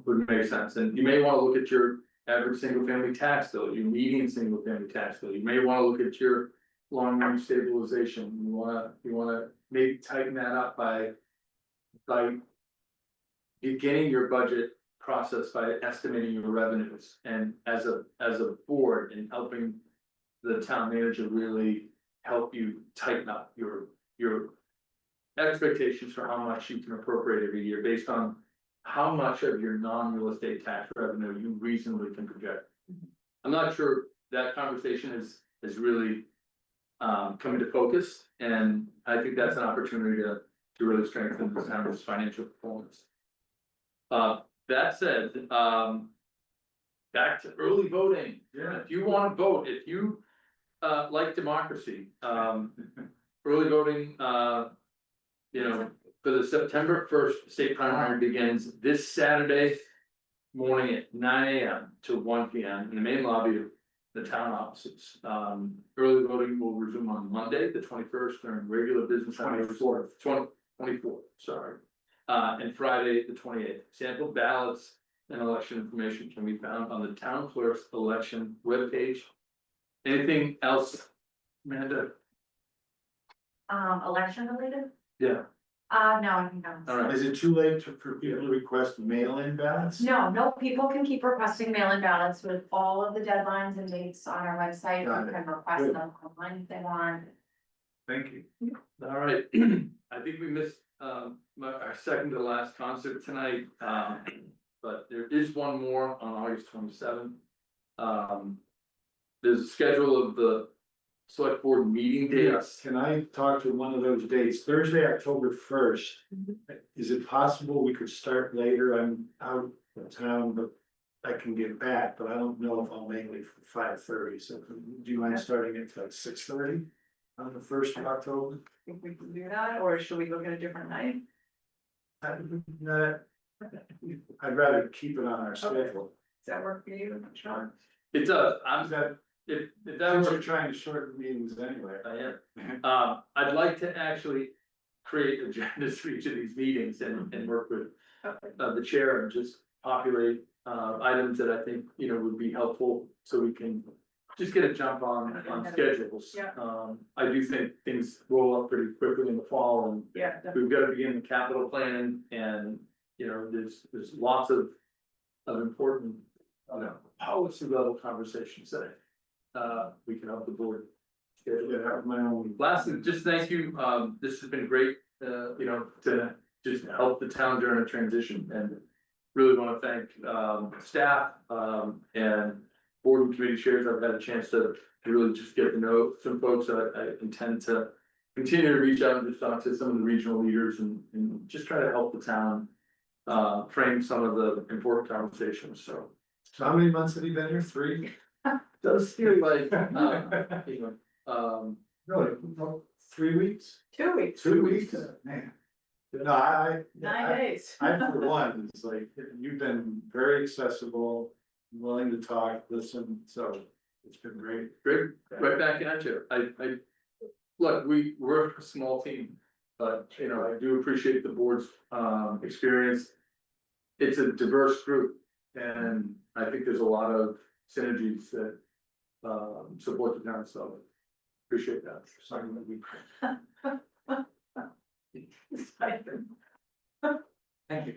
would make sense, and you may wanna look at your average single family tax bill, your median single family tax bill, you may wanna look at your long range stabilization, you wanna maybe tighten that up by beginning your budget process by estimating your revenues, and as a board, and helping the town manager really help you tighten up your expectations for how much you can appropriate every year based on how much of your non-real estate tax revenue you reasonably can project. I'm not sure that conversation is really come into focus, and I think that's an opportunity to really strengthen the town's financial performance. That said, back to early voting. Yeah. If you wanna vote, if you like democracy, early voting, you know, for the September 1st state primary begins this Saturday morning at 9 AM to 1 PM in the main lobby of the town offices. Early voting will resume on Monday, the 21st, during regular business hours. 24th, sorry. And Friday, the 28th. Sample ballots and election information can be found on the town clerk's election webpage. Anything else, Amanda? Election related? Yeah, No, I think that's. all right. Is it too late for people to request mail-in ballots? No, people can keep requesting mail-in ballots with all of the deadlines and dates on our website. Got You it. can request Good. them online if they want. Thank you. All right, I think we missed our second to last concert tonight, but there is one more on August 27th. There's a schedule of the select board meeting dates. Can I talk to one of those dates? Thursday, October 1st. Is it possible we could start later? I'm out of town, but I can get back, but I don't know if I'll make it for 5:30. So do you mind starting at like 6:30 on the 1st of October? Think we can do that, or should we look at a different night? I'd rather keep it on our schedule. Does that work for you, Sean? It does, Is that, if that since you're works, trying to shorten meetings anyway. I am. I'd like to actually create agendas for each of these meetings and work with the chair and just populate items that I think, you know, would be helpful, so we can just get a jump on schedules. Yeah. I do think things roll up pretty quickly in the fall, and Yeah, definitely. we've got to begin the capital planning, and, you know, there's lots of important, policy level conversations that we can help the board schedule. Yeah, that was my own. Lastly, just thank you, this has been great, you know, to just help the town during a transition, and really wanna thank, staff, and board and committee chairs. I've had a chance to really just get to know some folks. I intend to continue to reach out and just talk to some of the regional leaders and just try to help the town frame some of the important conversations, so. So how many months have you been here? 3? Does feel like, you know, Really? 3 weeks? 2 weeks, 2 weeks? Man. No, I. 9 days. I, for one, it's like, you've been very accessible, willing to talk, listen, so it's been great. great, right back at you. Look, we're a small team, but, you know, I do appreciate the board's, experience. It's a diverse group, and I think there's a lot of synergies that, support the town, so appreciate that. Something that we. Thank you.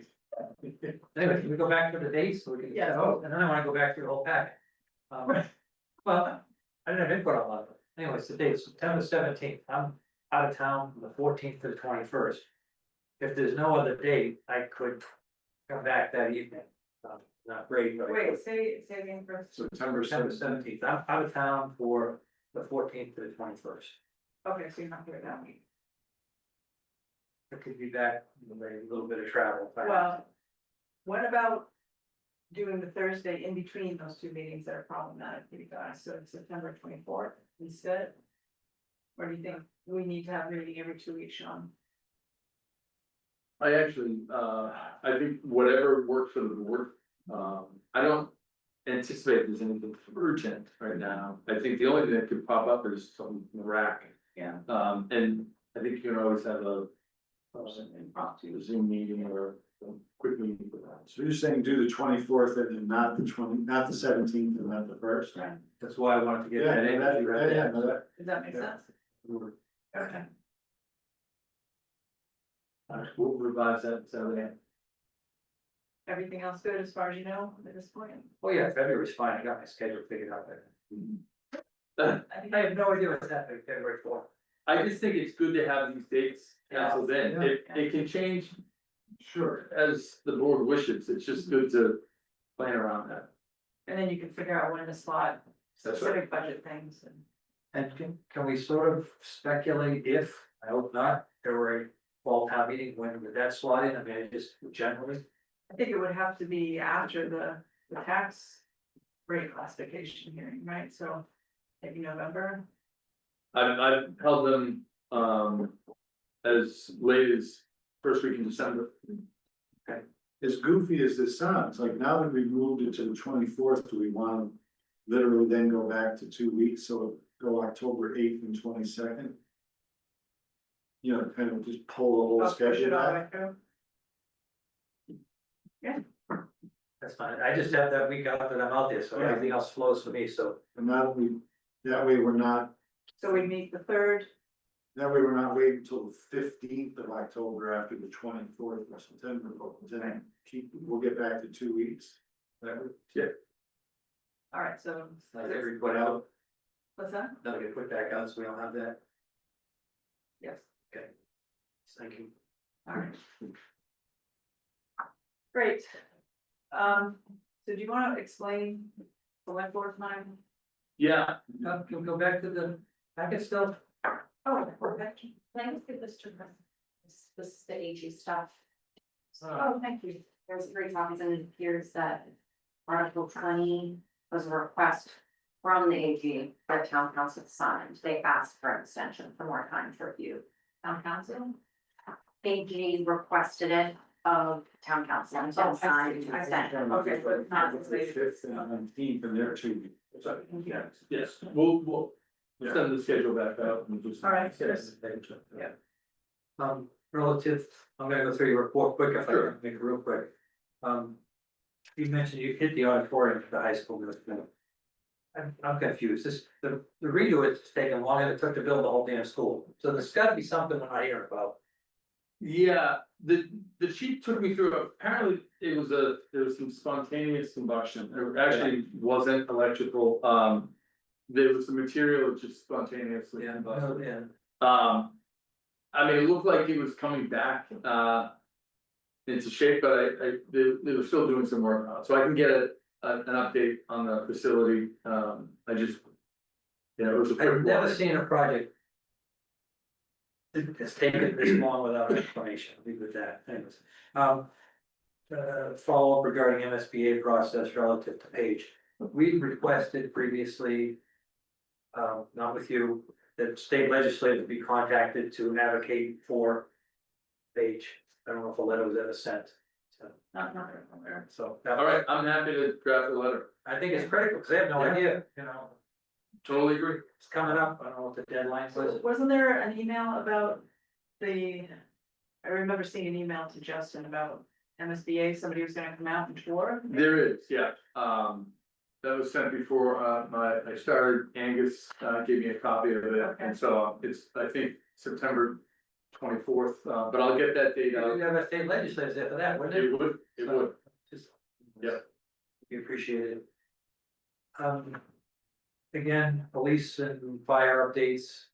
Anyway, can we go back to the dates so we can? Yes. Oh, and then I wanna go back to the whole packet. Well, I didn't have input on a lot of it. Anyways, the dates, September 17th, I'm out of town from the 14th to the 21st. If there's no other date, I could come back that evening. not great, but. Wait, say again for, September September 17th. 17th, I'm out of town for the 14th to the 21st. okay, so you're not here that week. I could be back with a little bit of travel. if I have to. Well, what about doing the Thursday in between those two meetings that are problematic for you guys, so it's September 24th instead? Or do you think we need to have a meeting every 2 weeks, Sean? I actually, I think whatever works for the board, I don't anticipate there's anything urgent right now. I think the only thing that could pop up is something in the rack. Yeah. And I think you can always have a Impromptu. Zoom meeting or a quick meeting for that. So you're saying do the 24th and then not the 17th and not the 1st? Right, That's why I wanted to get Yeah, that in. that, You yeah, have yeah, that. no, that. does that make Yeah. sense? Okay. We'll revise that, so that. Everything else good as far as you know at this point? Oh, yeah, February's fine, I got my schedule figured out there. I think I have no idea what's happening February 4th. I just think it's good to have these dates penciled in. Yeah. It can change Sure. as the board wishes. It's just good to plan around that. And then you can figure out when to slot That's specific budget things and. And can we sort of speculate if, I hope not, there were a fall town meeting, when would that slot in? I mean, just generally. I think it would have to be after the tax rate classification hearing, right? So maybe November. I've held them, as late as first week in December. As goofy as this sounds, like now that we've moved it to the 24th, do we want to literally then go back to 2 weeks, so go October 8th and 22nd? You know, kind of just pull the whole I'll push it schedule all back. back up. That's fine, I just have that week out that I'm out there, so Yeah. everything else flows for me, so. And that way we're not, So we meet the 3rd, that way we're not waiting until the 15th of October after the 24th of September, but then we'll get back to 2 weeks. That would, all right, so. Like every put out, What's that? that'll get put back out, so we don't have that. Yes, Okay. Thank you. all right. Great. So do you wanna explain the web board time? Yeah, Can we go back to the packet still? Oh, we're back. Can I just give this to her? This is the AG stuff. Uh, Oh, thank you. There's 3 copies and here's that Article 20 was a request from the AG that town council signed. They asked for an extension for more time to review. Town council? AG requested it of town council and Oh, I then signed see. to I see. extend. Okay, but not the 5th and 19th and they're 2 weeks. yes, we'll send the schedule back out and just. All right. Yes. Yeah. Relative, I'm gonna go through your report quick, if I Sure. can make it real quick. You mentioned you hit the auditorium for the high school. I'm confused, the redo it's taken longer than it took to build the whole damn school, so there's gotta be something we're not hearing about. Yeah, the chief took me through, apparently there was some spontaneous combustion, there actually wasn't electrical, there was some material just spontaneously combusted. I mean, it looked like it was coming back, into shape, but they were still doing some work on it, so I can get an update on the facility, I just. You know, it was a quick I've never one. seen a project. It's taken this long without explanation, leave it at that, anyways. Follow up regarding MSBA process relative to Page. We requested previously. Not with you, that state legislature be contacted to advocate for Page. I don't know if a letter was ever sent. Not aware. So. All right, I'm happy to draft a letter, I think it's critical, because I have no Yeah. idea, you know, totally agree. it's coming up, I don't know what the deadline was. Wasn't there an email about I remember seeing an email to Justin about MSBA, somebody was gonna come out and tour. There is, yeah, that was sent before, I started, Angus, gave me a copy of it, Okay. and so it's, I think, September 24th, but I'll get that date We'd out. have a state legislature there for that, wouldn't it? It would, Just. Yeah. We appreciate it. Again, police and fire updates.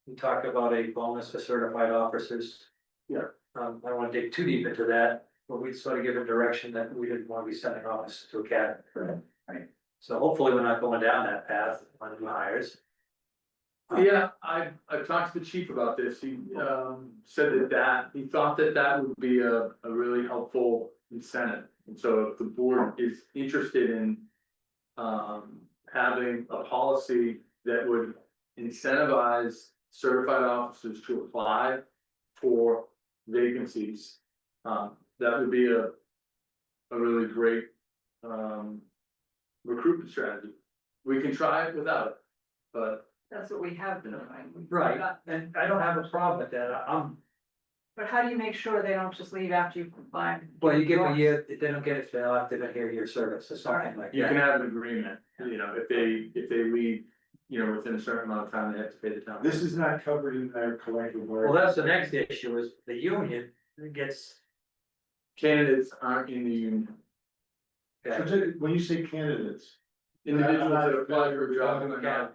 We talked about a bonus for certified officers. Yeah. I don't wanna dig too deep into that, but we'd sort of give a direction that we didn't want to be sending officers to academy. Right. So hopefully we're not going down that path on new hires. Yeah, I've talked to the chief about this, he, said that he thought that would be a really helpful incentive. And so if the board is interested in, having a policy that would incentivize certified officers to apply for vacancies, that would be a really great, recruitment strategy. We can try it without it, but That's what we have been doing. Right, and I don't have a problem with that, But how do you make sure they don't just leave after you comply? well, you give them a year, if they don't get it, they'll have to be here year service or something like you can that. have an agreement, you know, if they leave, you know, within a certain amount of time, they have to pay the town. This is not covered in their collective Well, bargaining. that's the next issue is the union gets. Candidates aren't in the union, So when you say candidates, individuals that apply for a job are not.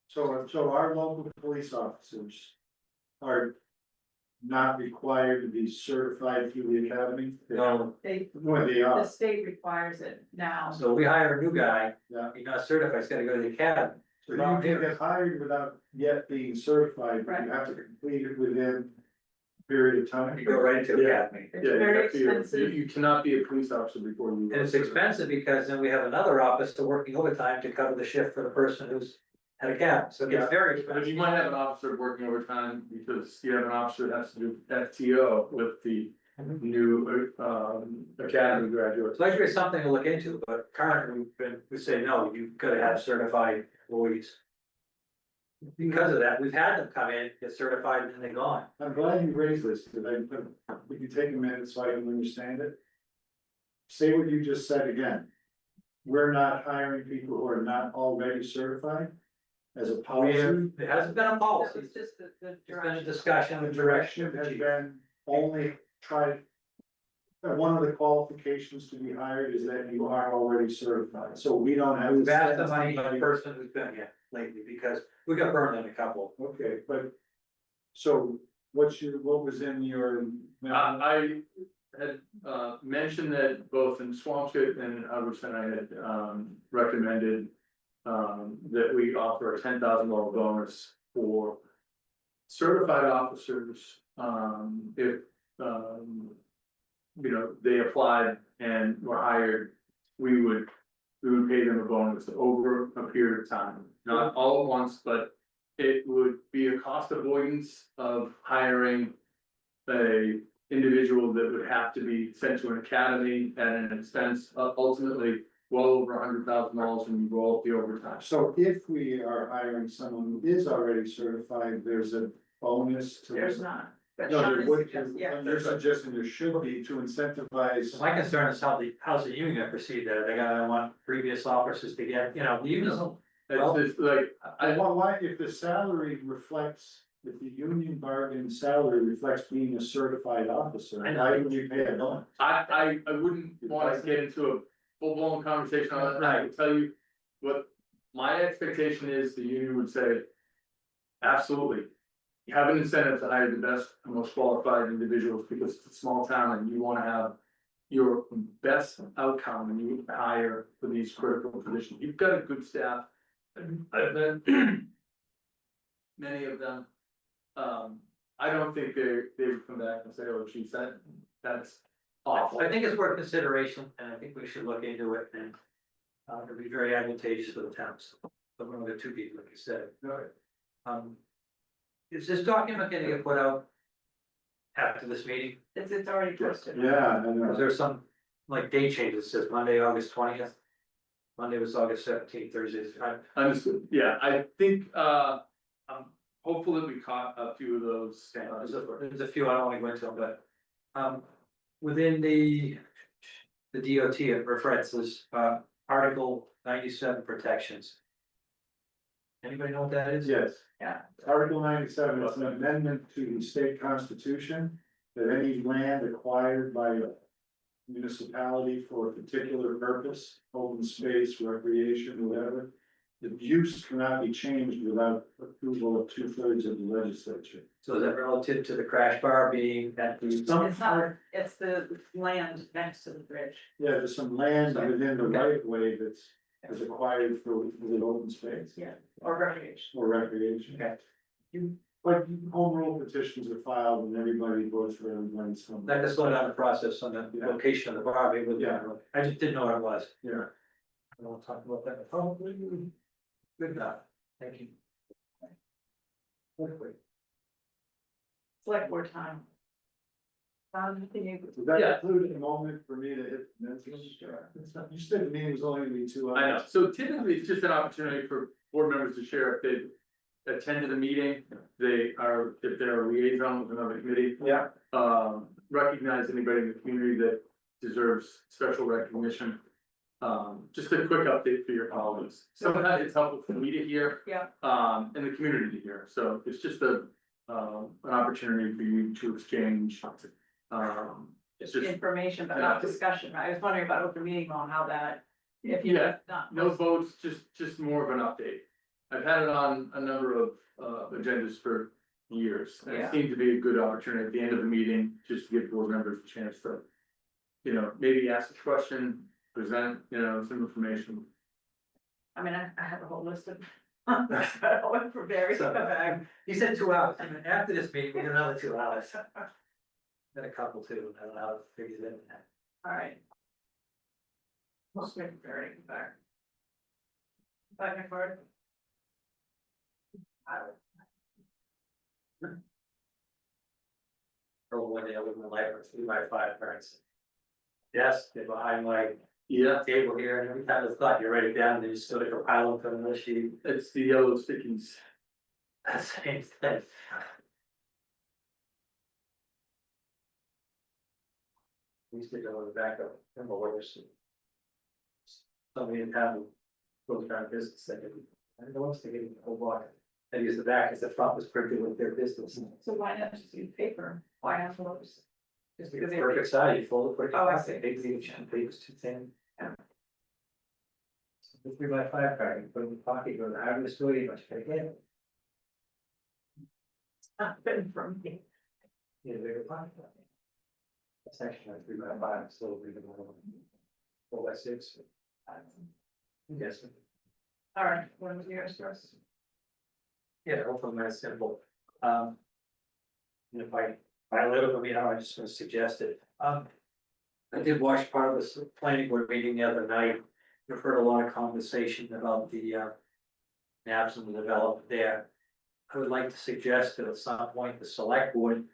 so our local police officers are not required to be certified through the academy? No, Well, they The are. state requires it now. so we hire a new guy, Yeah. he's not certified, he's gotta go to the academy. So you can get hired without yet being certified, but you have to complete it within a period of time. You go right into the Yeah. academy. It's Yeah, you very have to- expensive. You cannot be a police officer before you. And it's expensive because then we have another officer working overtime to cover the shift for the person who's at a cab, so it gets very But expensive. you might have an officer working overtime because you have an officer that has to do FTO with the new, academy graduates. So actually, it's something to look into, but currently we say, no, you've gotta have certified employees. Because of that, we've had them come in, get certified, and then they're gone. I'm glad you raised this, because if you take a minute so I can understand it. Say what you just said again. We're not hiring people who are not already certified as a policy. There hasn't been a That policy, was just the it's been a direction. discussion The of direction direction. has Chief. been only tried. One of the qualifications to be hired is that you are already certified, so we don't have. to We've asked the send money somebody- person who's been here lately, because we got burned on a couple. Okay, but. So what was in your? I had, mentioned that both in Swampscott and Hubbardston, I had, recommended. That we offer a $10,000 bonus for certified officers, if, you know, they applied and were hired, we would pay them a bonus over a period of time, not all at once, but it would be a cost avoidance of hiring a individual that would have to be sent to an academy at an expense of ultimately well over $100,000 when you roll up the overtime. So if we are hiring someone who is already certified, there's a bonus to. There's not. But No, Sean there is would, suggesting, yeah. you're suggesting there should be to incentivize. So my concern is how's the union gonna proceed there, they're gonna want previous officers to get, you know, the unions. Well- It's just like, Why, if the salary reflects, if the union bargain salary reflects being a certified officer, I know. why would you pay a bonus? I wouldn't wanna get into a full-blown conversation on it, I can tell you what my expectation is, the union would say. Absolutely, you have an incentive to hire the best and most qualified individuals, because it's a small town and you wanna have. Your best outcome when you hire for these critical positions, you've got a good staff. I've been. Many of them. I don't think they would come back and say, oh, geez, that's awful. I think it's worth consideration, and I think we should look into it, and it'll be very advantageous for the towns. But we're gonna get too deep, like you said. Is this document gonna get put out after this meeting? It's already posted. Yeah, and Is there some, like, date change that says Monday, August 20th? Monday was August 17th, Thursday, Understood, yeah, I think, I'm hopeful that we caught a few of those. there's a few, I don't wanna go into them, but, within the DOT, it references, Article 97 protections. Anybody know what that is? yes. Yeah. Article 97 is an amendment to the state constitution that any land acquired by a municipality for a particular purpose, open space, recreation, whatever, the use cannot be changed without approval of 2/3 of the legislature. So is that relative to the crash bar being at the? It's not, it's the land next to the bridge. Yeah, there's some land within the right of way that's acquired for the open space. Yeah. Or recreation. Or recreation. Okay. Like home rule petitions are filed and everybody votes for everybody's. That could slow down the process on the Yeah. location of the bar, maybe with, Yeah. I just didn't know what it was. Yeah. I don't want to talk about that. Probably. Good enough. Thank you. Select board time. Can you? Does that Yeah. include a moment for me to hit? You said the meeting was only gonna be 2 hours. I know, so typically it's just an opportunity for board members to share if they've attended a meeting, if they're a liaison with another committee. Yeah. Recognize anybody in the community that deserves special recognition. Just a quick update for your colleagues. Sometimes it's helpful for me to hear. Yeah. And the community to hear, so it's just an opportunity for you to exchange. It's just, Information, but not discussion, right? I was wondering about open meeting law, how that, if you. Yeah, no votes, just more of an update. I've had it on a number of agendas for years, and Yeah. it seemed to be a good opportunity at the end of the meeting, just to give board members a chance to. Maybe ask a question, present, some information. I mean, I have a whole list of. I went for very. You said 2 hours, I mean, after this meeting, we get another 2 hours. Then a couple too, I don't know how it figures in. All right. Most maybe very back. Back and forth. Or one day I live my life with 3 by 5 parents. Yes, they're behind my Yeah, table here, and every time I thought you write it down, they just sort of compile them from the sheet. it's the yellow stickies. Same thing. We used to go in the back of, remember where there's. Somebody in town goes around business, I don't know what's thinking, the whole block. They use the back as the front was printed with their business. So why not just use paper? Why have those? Just because they. Perfect size, you fold it, put it. Oh, I see. Big thing, paper's too thin. Yeah. The 3 by 5 card, you put it in the pocket, go to the hardware store, you much better get it. Not been from me. Yeah, bigger pocket. That's actually like 3 by 5, so bigger than 4 by 6. Yes. All right, what was yours first? Yeah, hopefully that's simple. And if I little, I just want to suggest it. I did watch part of this planning board meeting the other night. We've heard a lot of conversation about the maps and the development there. I would like to suggest that at some point the select board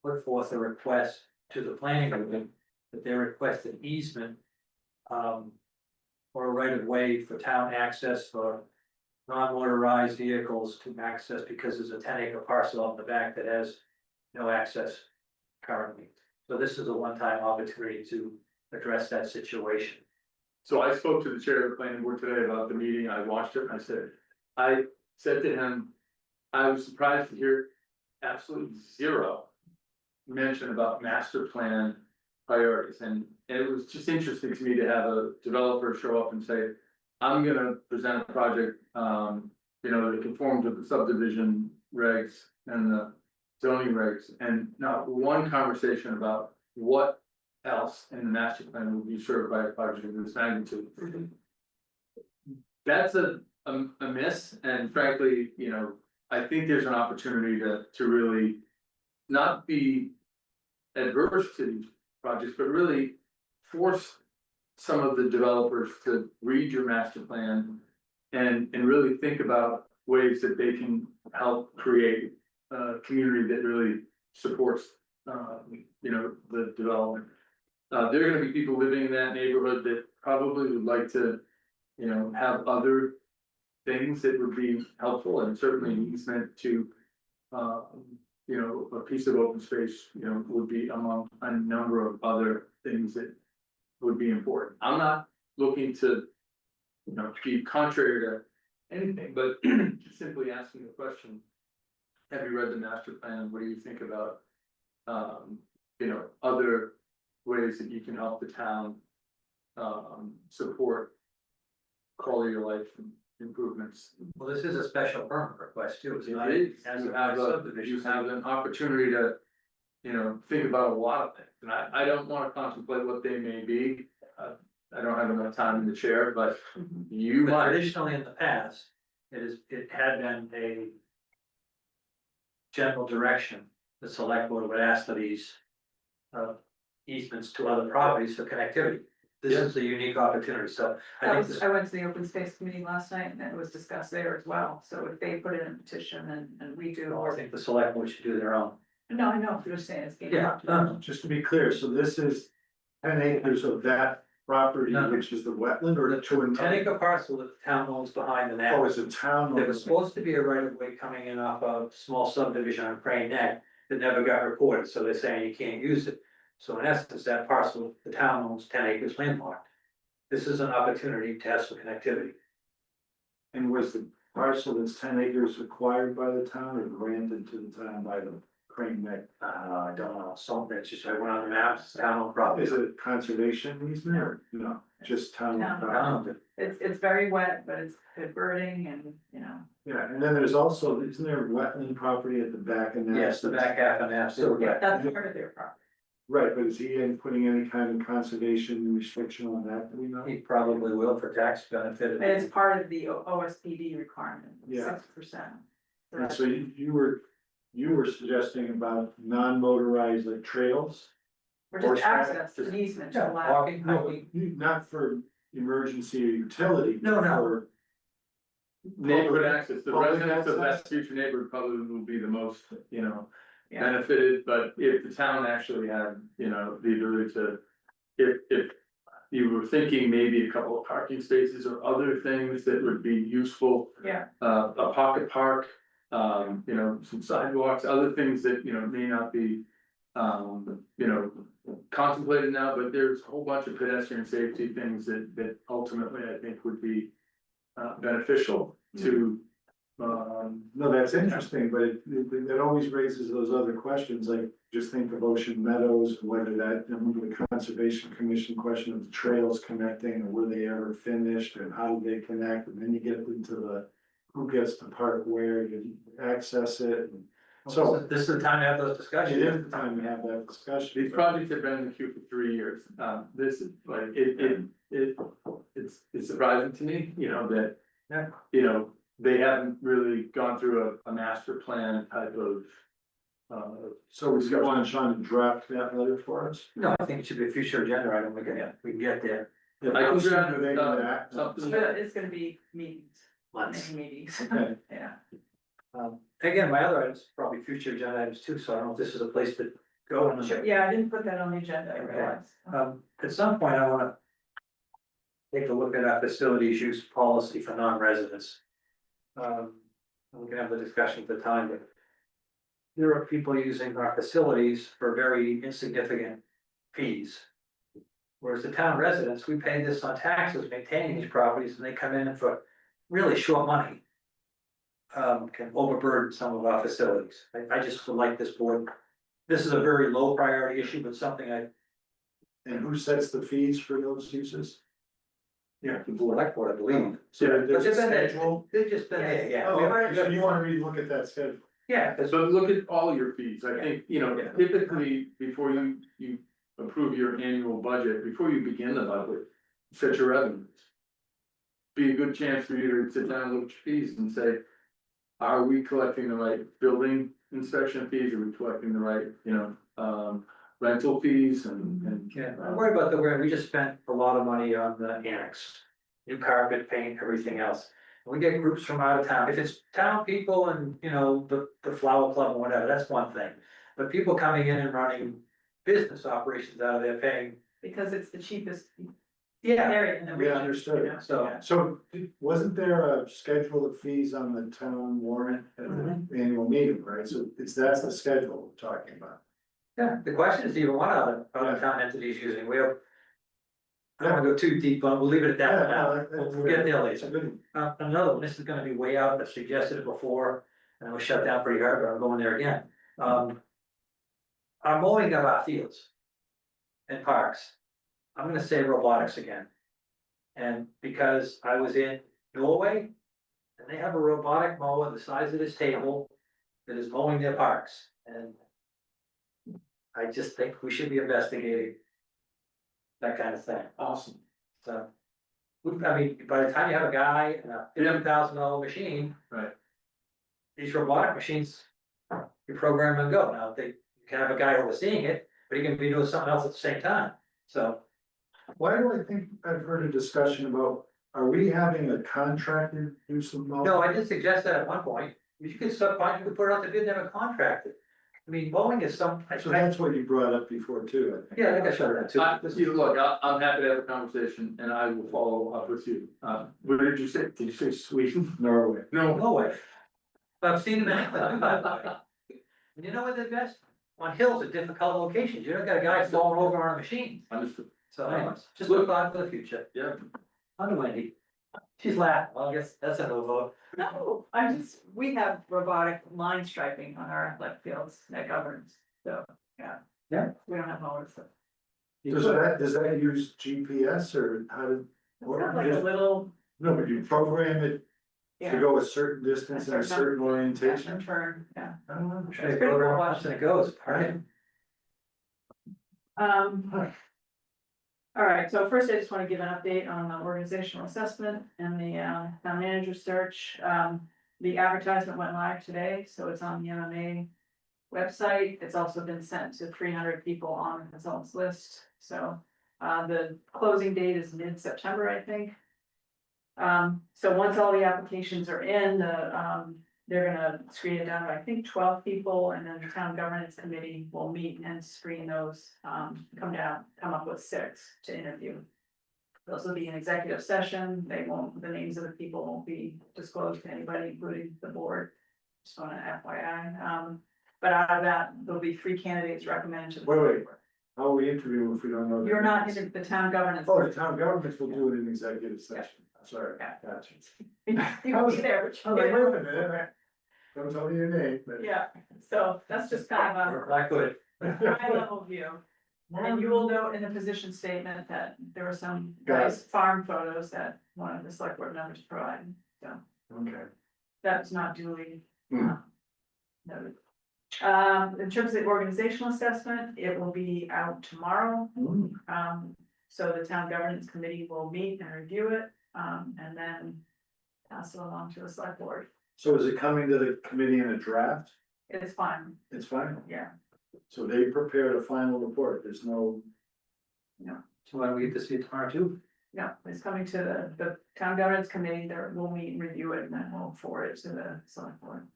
put forth a request to the planning board that they request an easement or a right of way for town access for non-motorized vehicles to access, because there's a 10-acre parcel on the back that has no access currently. So this is a one-time opportunity to address that situation. So I spoke to the chair of the planning board today about the meeting, I watched it, and I said to him, I was surprised to hear absolutely zero mention about master plan priorities, and it was just interesting to me to have a developer show up and say, I'm gonna present a project, that conforms with the subdivision regs and the zoning regs, and not one conversation about what else in the master plan would be served by a project of this magnitude. That's a miss, and frankly, I think there's an opportunity to really not be adverse to these projects, but really force some of the developers to read your master plan and really think about ways that they can help create a community that really supports, the development. There are gonna be people living in that neighborhood that probably would like to, have other things that would be helpful, and certainly an easement to, a piece of open space, would be among a number of other things that would be important. I'm not looking to, be contrary to anything, but simply asking the question. Have you read the master plan? What do you think about, other ways that you can help the town, support quality of life improvements. Well, this is a special permit request too, it's It not is, as you a have subdivision. you have an opportunity to, you know, think about a lot of things, and I don't wanna contemplate what they may be. I don't have enough time in the chair, but you But might, traditionally in the past, it had been a general direction, the select board would ask for these easements to other properties for connectivity. This is a unique opportunity, so I That think was, this, I went to the open space committee last night and it was discussed there as well, so if they put in a petition and we do. I think the select board should do their own. No, I know, you're saying it's being. Yeah, no, Just to be clear, so this is 10 acres of that property, No. which is the wetland, or to the another? 10-acre parcel that the town owns behind the net. Oh, it's a town. There was supposed to be a right of way coming in off a small subdivision on Crane Neck that never got recorded, so they're saying you can't use it. So in essence, that parcel, the town owns 10 acres landlocked. This is an opportunity to have some connectivity. And was the parcel that's 10 acres acquired by the town or granted to the town by the Crane Neck? I don't know, something, it's just, I went on the maps, town owned property. Is it conservation easement or no, just town? Town. property? It's very wet, but it's good birding and, you know, Yeah, and then there's also, isn't there wetland property at the back and that? Yes, the back half and half, so, yeah. that's part of their property. Right, but is he putting any kind of conservation restriction on that, do we know? He probably will for tax benefit. And it's part of the OSPD requirement, Yeah. 6%. And so you were suggesting about non-motorized like trails? Or just horseback, access to an easement Yeah, to allow. walking, No, hiking. not for emergency or utility. No, no. for- neighborhood access, the Public residents of access? that future neighborhood probably will be the most, you know, Yeah. benefited, but if the town actually had, you know, the ability to. If you were thinking maybe a couple of parking spaces or other things that would be useful. Yeah. A pocket park, you know, some sidewalks, other things that, you know, may not be. You know, contemplated now, but there's a whole bunch of pedestrian safety things that ultimately I think would be. Beneficial to, No, that's interesting, but it always raises those other questions, like just think of Ocean Meadows, whether that, remember the Conservation Commission question of the trails connecting, and were they ever finished, and how do they connect, and then you get into the who gets to park where, you access it, and so This is the time to have those it discussions. is the time to have that discussion. these projects have been in the queue for 3 years. This is like, it's surprising to me, you know, that. Yeah. You know, they haven't really gone through a master plan type of. So we want Sean to draft that letter for us? No, I think it should be a future agenda item, we can get there. I can draft, Maybe that. something. But it's gonna be meetings, Months. many meetings, Okay. yeah. Again, my other items, probably future agenda items too, so I don't know if this is a place to go and. Sure, yeah, I didn't put that on the agenda, I Okay. realized. At some point, I wanna. Take a look at our facilities use policy for non-residents. We can have the discussion at the time, but. There are people using our facilities for very insignificant fees. Whereas the town residents, we pay this on taxes maintaining these properties, and they come in for really short money. Can overburden some of our facilities. I just would like this board. This is a very low priority issue, but something I, And who sets the fees for those uses? the board, like board, I believe. So Yeah, But there's a they've been there, schedule? they've just been there, yeah. Oh, so you wanna relook at that schedule? Yeah, because So look at all your fees, I think, you know, Yeah. typically, before you approve your annual budget, before you begin the budget, set your revenues. Be a good chance for you to sit down and look at your fees and say, are we collecting the right building inspection fees, are we collecting the right, you know, rental fees and. yeah, I'm worried about we just spent a lot of money on the annex. New carpet, paint, everything else. We get groups from out of town, if it's town people and, you know, the flower club or whatever, that's one thing. But people coming in and running business operations out of there paying, Because it's the cheapest yeah, area in the We region. understood. you know, So- yeah. So wasn't there a schedule of fees on the town warrant at the annual meeting, right? So that's the schedule we're talking about. yeah, the question is even what other town entities using, I don't wanna go too deep, but we'll leave it at that for now, we'll get there It's a later. good Another one, this is gonna be way out, I've suggested it before, and I was shut down pretty hard, but I'm going there again. Our mowing of our fields. And parks, I'm gonna say robotics again. And because I was in Norway, they have a robotic mower the size of this table that is mowing their parks, and I just think we should be investigating that kind of thing. Awesome. So, I mean, by the time you have a guy and a $11,000 machine. Right. These robotic machines, you program and go. Now, they you can have a guy overseeing it, but he can be doing something else at the same time. So, Why do I think I've heard a discussion about, are we having a contractor do some? no, I did suggest that at one point. You could you could put it out the bid and have a contractor. I mean, mowing is some. So that's what you brought up before too, I think. Yeah, I think I showed that too. Look, I'm happy to have a conversation and I will follow up with you. What did you say? Did you say Sweden? Norway. No. No way. I've seen them in England. And you know what the best? On hills at difficult locations, you don't got a guy falling over on a machine. Understood. So anyways, just look on for the future. Yeah. On Wendy. She's laughing. Well, I guess that's a no vote. No, we have robotic line striping on our athletic fields that governs, so, yeah. Yeah. We don't have mowers, so. Does that use GPS or how did? It's got like a little. No, but you program it to go a certain distance and a certain orientation? Turn, yeah. I don't know. They go around once and it goes, right? All right, so first I just want to give an update on the organizational assessment and the town manager search. The advertisement went live today, so it's on the MMA website. It's also been sent to 300 people on the consultants list, so the closing date is mid-September, I think. So once all the applications are in, they're gonna screen it down to, I think, 12 people, and then the town governance committee will meet and screen those, come up with 6 to interview. Those will be an executive session, the names of the people won't be disclosed to anybody, including the board. Just on an FYI, but out of that, there'll be 3 candidates recommended to the. Wait. How are we interviewing if we don't know? You're not in the town governance. Oh, the town governments will do it in executive session. Sorry, Yeah. gotcha. You will be there, but I was like, wait a minute, don't tell me your name, but. yeah, so that's just kind of Not good. a high level view. And you will note in the position statement that there were some Got it. nice farm photos that one of the select board members provided, so Okay. that's not duly. Hmm. Noted. In terms of the organizational assessment, it will be out tomorrow. So the town governance committee will meet and review it, and then pass it along to the select board. So is it coming to the committee in a draft? It's fine, It's fine. yeah. So they prepared a final report. There's no, So why don't we get to see it tomorrow too? No, it's coming to the town governance committee, there, we'll meet and review it, and then we'll forward it to the select board.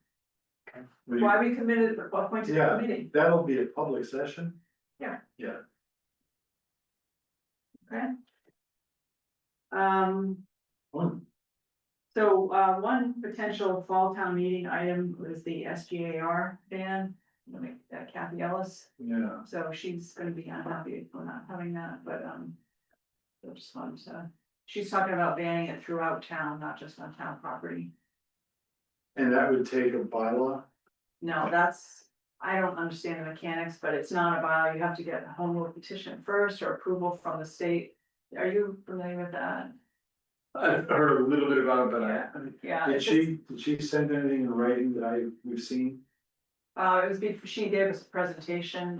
Why we committed, at what point to the Yeah. meeting? that'll be a public session? Yeah. Yeah. Okay. Hmm. So, one potential fall town meeting item was the SGAR ban, Kathy Ellis, Yeah. so she's gonna be unhappy for not having that, but, I just wanted to, she's talking about banning it throughout town, not just on town property. And that would take a bylaw? No, that's, I don't understand the mechanics, but it's not a bylaw, you have to get a home rule petition first or approval from the state. Are you familiar with that? I've heard a little bit about it, but Yeah. Did she send anything in writing that we've seen? It was before she gave us a presentation,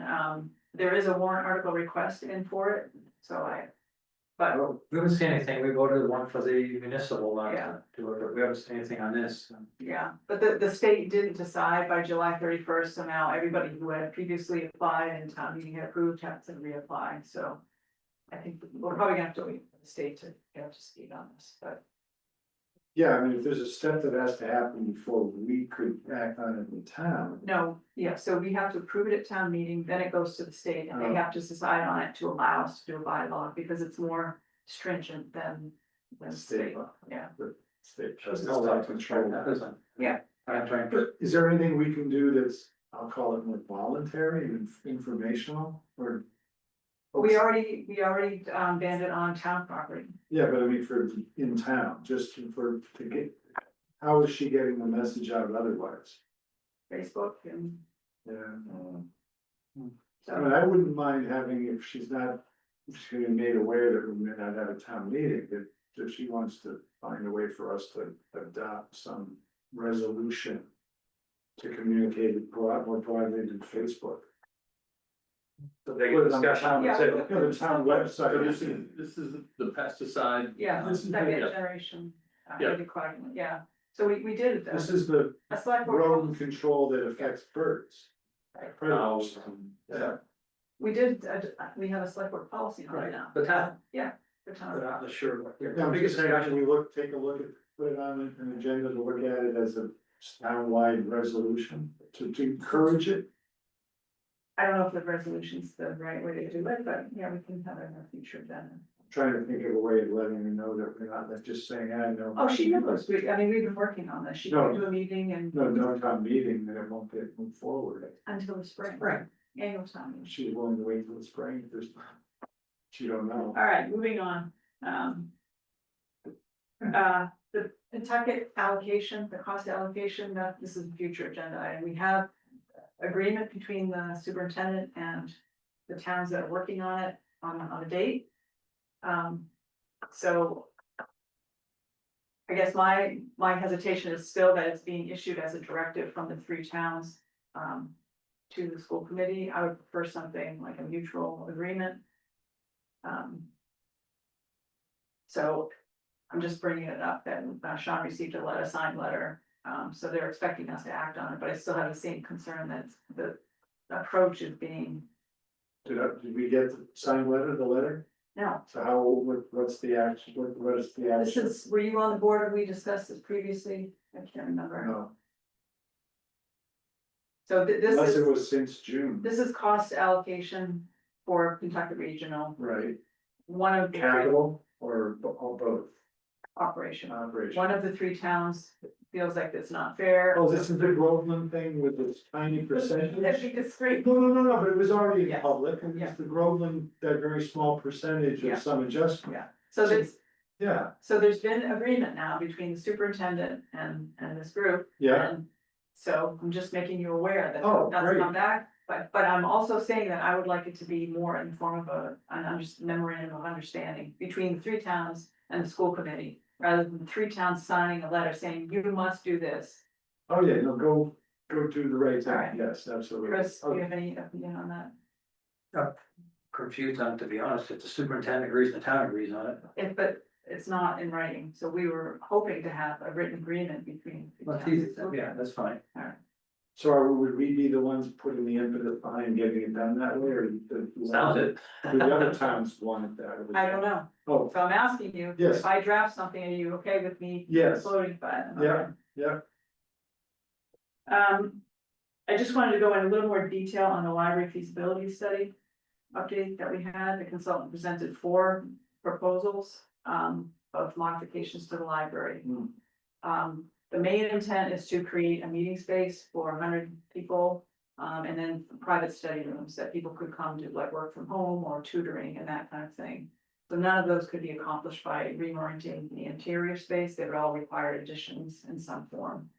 there is a warrant article request in for it, so but We haven't seen anything. We voted the one for the municipal one Yeah. to do it, but we haven't seen anything on this. yeah, but the state didn't decide by July 31st, so now everybody who had previously applied and town meeting had approved has to reapply, so. I think we're probably gonna have to wait for the state to get up to speed on this, but. Yeah, I mean, if there's a step that has to happen before we could act on it in town. No, yeah, so we have to approve it at town meeting, then it goes to the state, and they have to decide on it to allow us to do a bylaw, because it's more stringent than. State law. Yeah, State There's justice no way law to control control. that, isn't Yeah. I'm trying to. But is there anything we can do that's, I'll call it more voluntary and informational, or? we already banned it on town property. Yeah, but I mean, for in town, just to get, how is she getting the message out otherwise? Facebook and, Yeah, I mean, so, I wouldn't mind having, if she's not, if she's gonna be made aware that we may not have a town meeting, that if she wants to find a way for us to adopt some resolution to communicate it more broadly than Facebook. So they get discussion. Yeah. so- The town website. So this is the pesticide. Yeah, This is second the- generation. Yeah. requirement, yeah, so we did This is the a select board rodent policy. control that affects birds. Predators. Yeah. We did, we have a select board policy on it now. The town, For town. but I'm not sure what. Yeah, I'm just saying, can we take a look at, put it on an agenda to look at it as a townwide resolution to encourage it? I don't know if the resolution's the right way to do it, but yeah, we can have it in our future then. Trying to think of a way of letting her know that we're not just saying, I know. Oh, she knows, I mean, we've been working on this, she No. can do a meeting and No town meeting, then it won't get moved forward. until the spring. Right. Annual town meeting. She's willing to wait till the spring, if there's, she don't know. All right, moving on. The Pentucket allocation, the cost allocation, that this is a future agenda item. We have agreement between the superintendent and the towns that are working on it on a date. So I guess my hesitation is still that it's being issued as a directive from the three towns to the school committee. I would prefer something like a mutual agreement. So I'm just bringing it up that Sean received a signed letter, so they're expecting us to act on it, but I still have the same concern that the approach is being, Did we get the signed letter, the letter? no. So how, what's the action, what is the This action? is, were you on the board when we discussed this previously? I can't remember. No, So this unless it is, was since June, this is cost allocation for Kentucky Regional, right? one of the three Capital or both, operation. operation? One of the three towns feels like it's not fair. Oh, this is the Groveland thing with this tiny percentage? Let's be discreet. No, but it was already in Yes. public, and Yeah. it's the Groveland, that very small percentage Yeah. of some adjustment. Yeah, so there's, Yeah, so there's been agreement now between the superintendent and this group. yeah, And so I'm just making you aware that Oh, that's great. come back, but I'm also saying that I would like it to be more in the form of memorandum of understanding between the three towns and the school committee. Rather than three towns signing a letter saying, you must do this. oh, yeah, no, go do the right All right. thing, yes, absolutely. Chris, do you Okay. have any opinion on that? Confused on, it, to be honest, if the superintendent agrees, the town agrees on it. But it's not in writing, so we were hoping to have a written agreement between. the Well, towns. yeah, that's fine. So would we be the ones putting the impetus behind getting it done that way, or Sounds it. do the other towns want it that way? I don't know, Oh, so I'm asking you, Yes. if I draft something, are you okay with me? Yes. Floating by it? yeah, yeah, I just wanted to go in a little more detail on the library feasibility study update that we had. The consultant presented 4 proposals of modifications to the library. Hmm. The main intent is to create a meeting space for 100 people, and then private study rooms that people could come to, like work from home or tutoring and that kind of thing. So none of those could be accomplished by reorienting the interior space. They would all require additions in some form.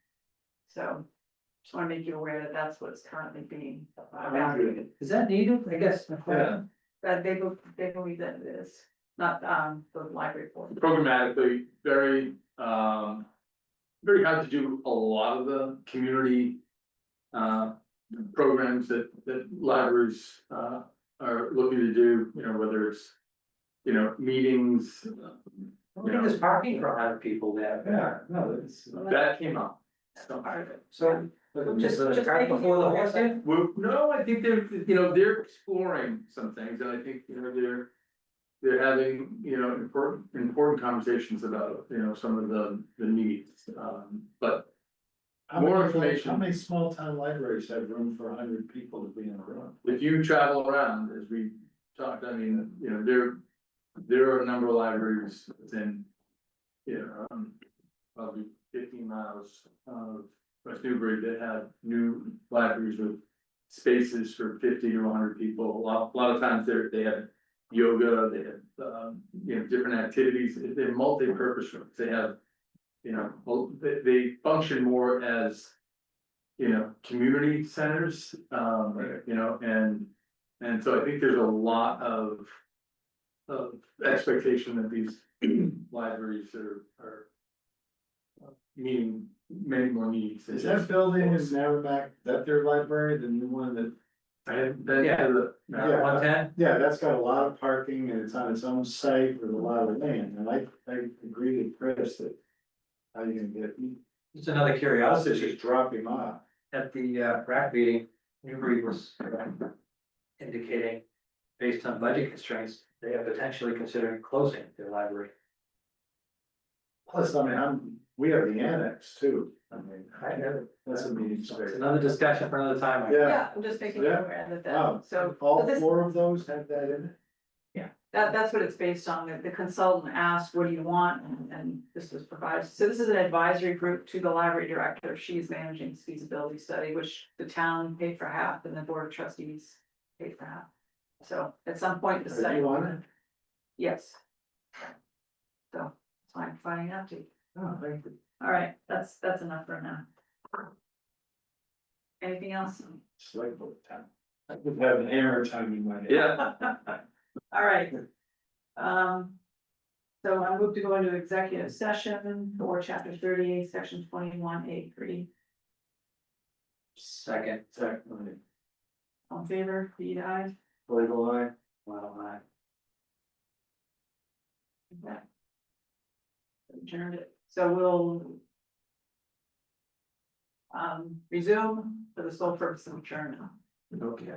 So just want to make you aware that that's what's currently being evaluated. Is that needed? I guess. Yeah. That they believe that it is, not the library board. Programmatically, very, very hard to do a lot of the community. Programs that libraries are looking to do, you know, whether it's, you know, meetings. I think there's parking for 100 people there. yeah, no, it's. That came up. That's a part of it. So, Just the cart making before the you aware horse that- here? Well, no, I think they're, you know, they're exploring some things, and I think, you know, they're having, you know, important conversations about, you know, some of the needs, but. More information. How many small town libraries have room for 100 people to be in a room? If you travel around, as we talked, I mean, you know, there are a number of libraries within, you know, probably 15 miles of West Newbury that have new libraries with spaces for 50 to 100 people. A lot of times they have yoga, they have, you know, different activities. They're multi-purpose rooms. They have, you know, well, they function more as, you know, community centers, you know, and so I think there's a lot of expectation that these libraries are meeting many more needs. Is that building in Merrimack, that their library, the new one that? I haven't been Yeah. to the. Yeah. 110? Yeah, that's got a lot of parking and it's on its own site with a lot of land, and I agree with Chris that. How you gonna get, Just another us curiosity. just drop him off. At the RAC meeting, Newbury was indicating, based on budget constraints, they are potentially considering closing their library. Plus, I mean, we have the annex too, I mean, I know. that's a meeting It's space. another discussion for another time. I guess. Yeah. Yeah, I'm just making you Yeah. aware that Wow, so all this- 4 of those have that in it? that's what it's based on. The consultant asked, what do you want? And this was provided. So this is an advisory group to the library director. She's managing this feasibility study, which the town paid for half and the board of trustees paid for half. So at some point the Are study. you on it? Yes. So that's why I'm finding out to you. Oh, thank you. All right, that's enough for now. Anything else? It's like the time. I could have an error time in my head. Yeah. All right. So I move to go into executive session for chapter 38, section 21A3. Second, Second, All in favor, Reed, aye. legal line. well, Okay. Adjourned it, so we'll resume for the sole purpose of adjournment. Okay.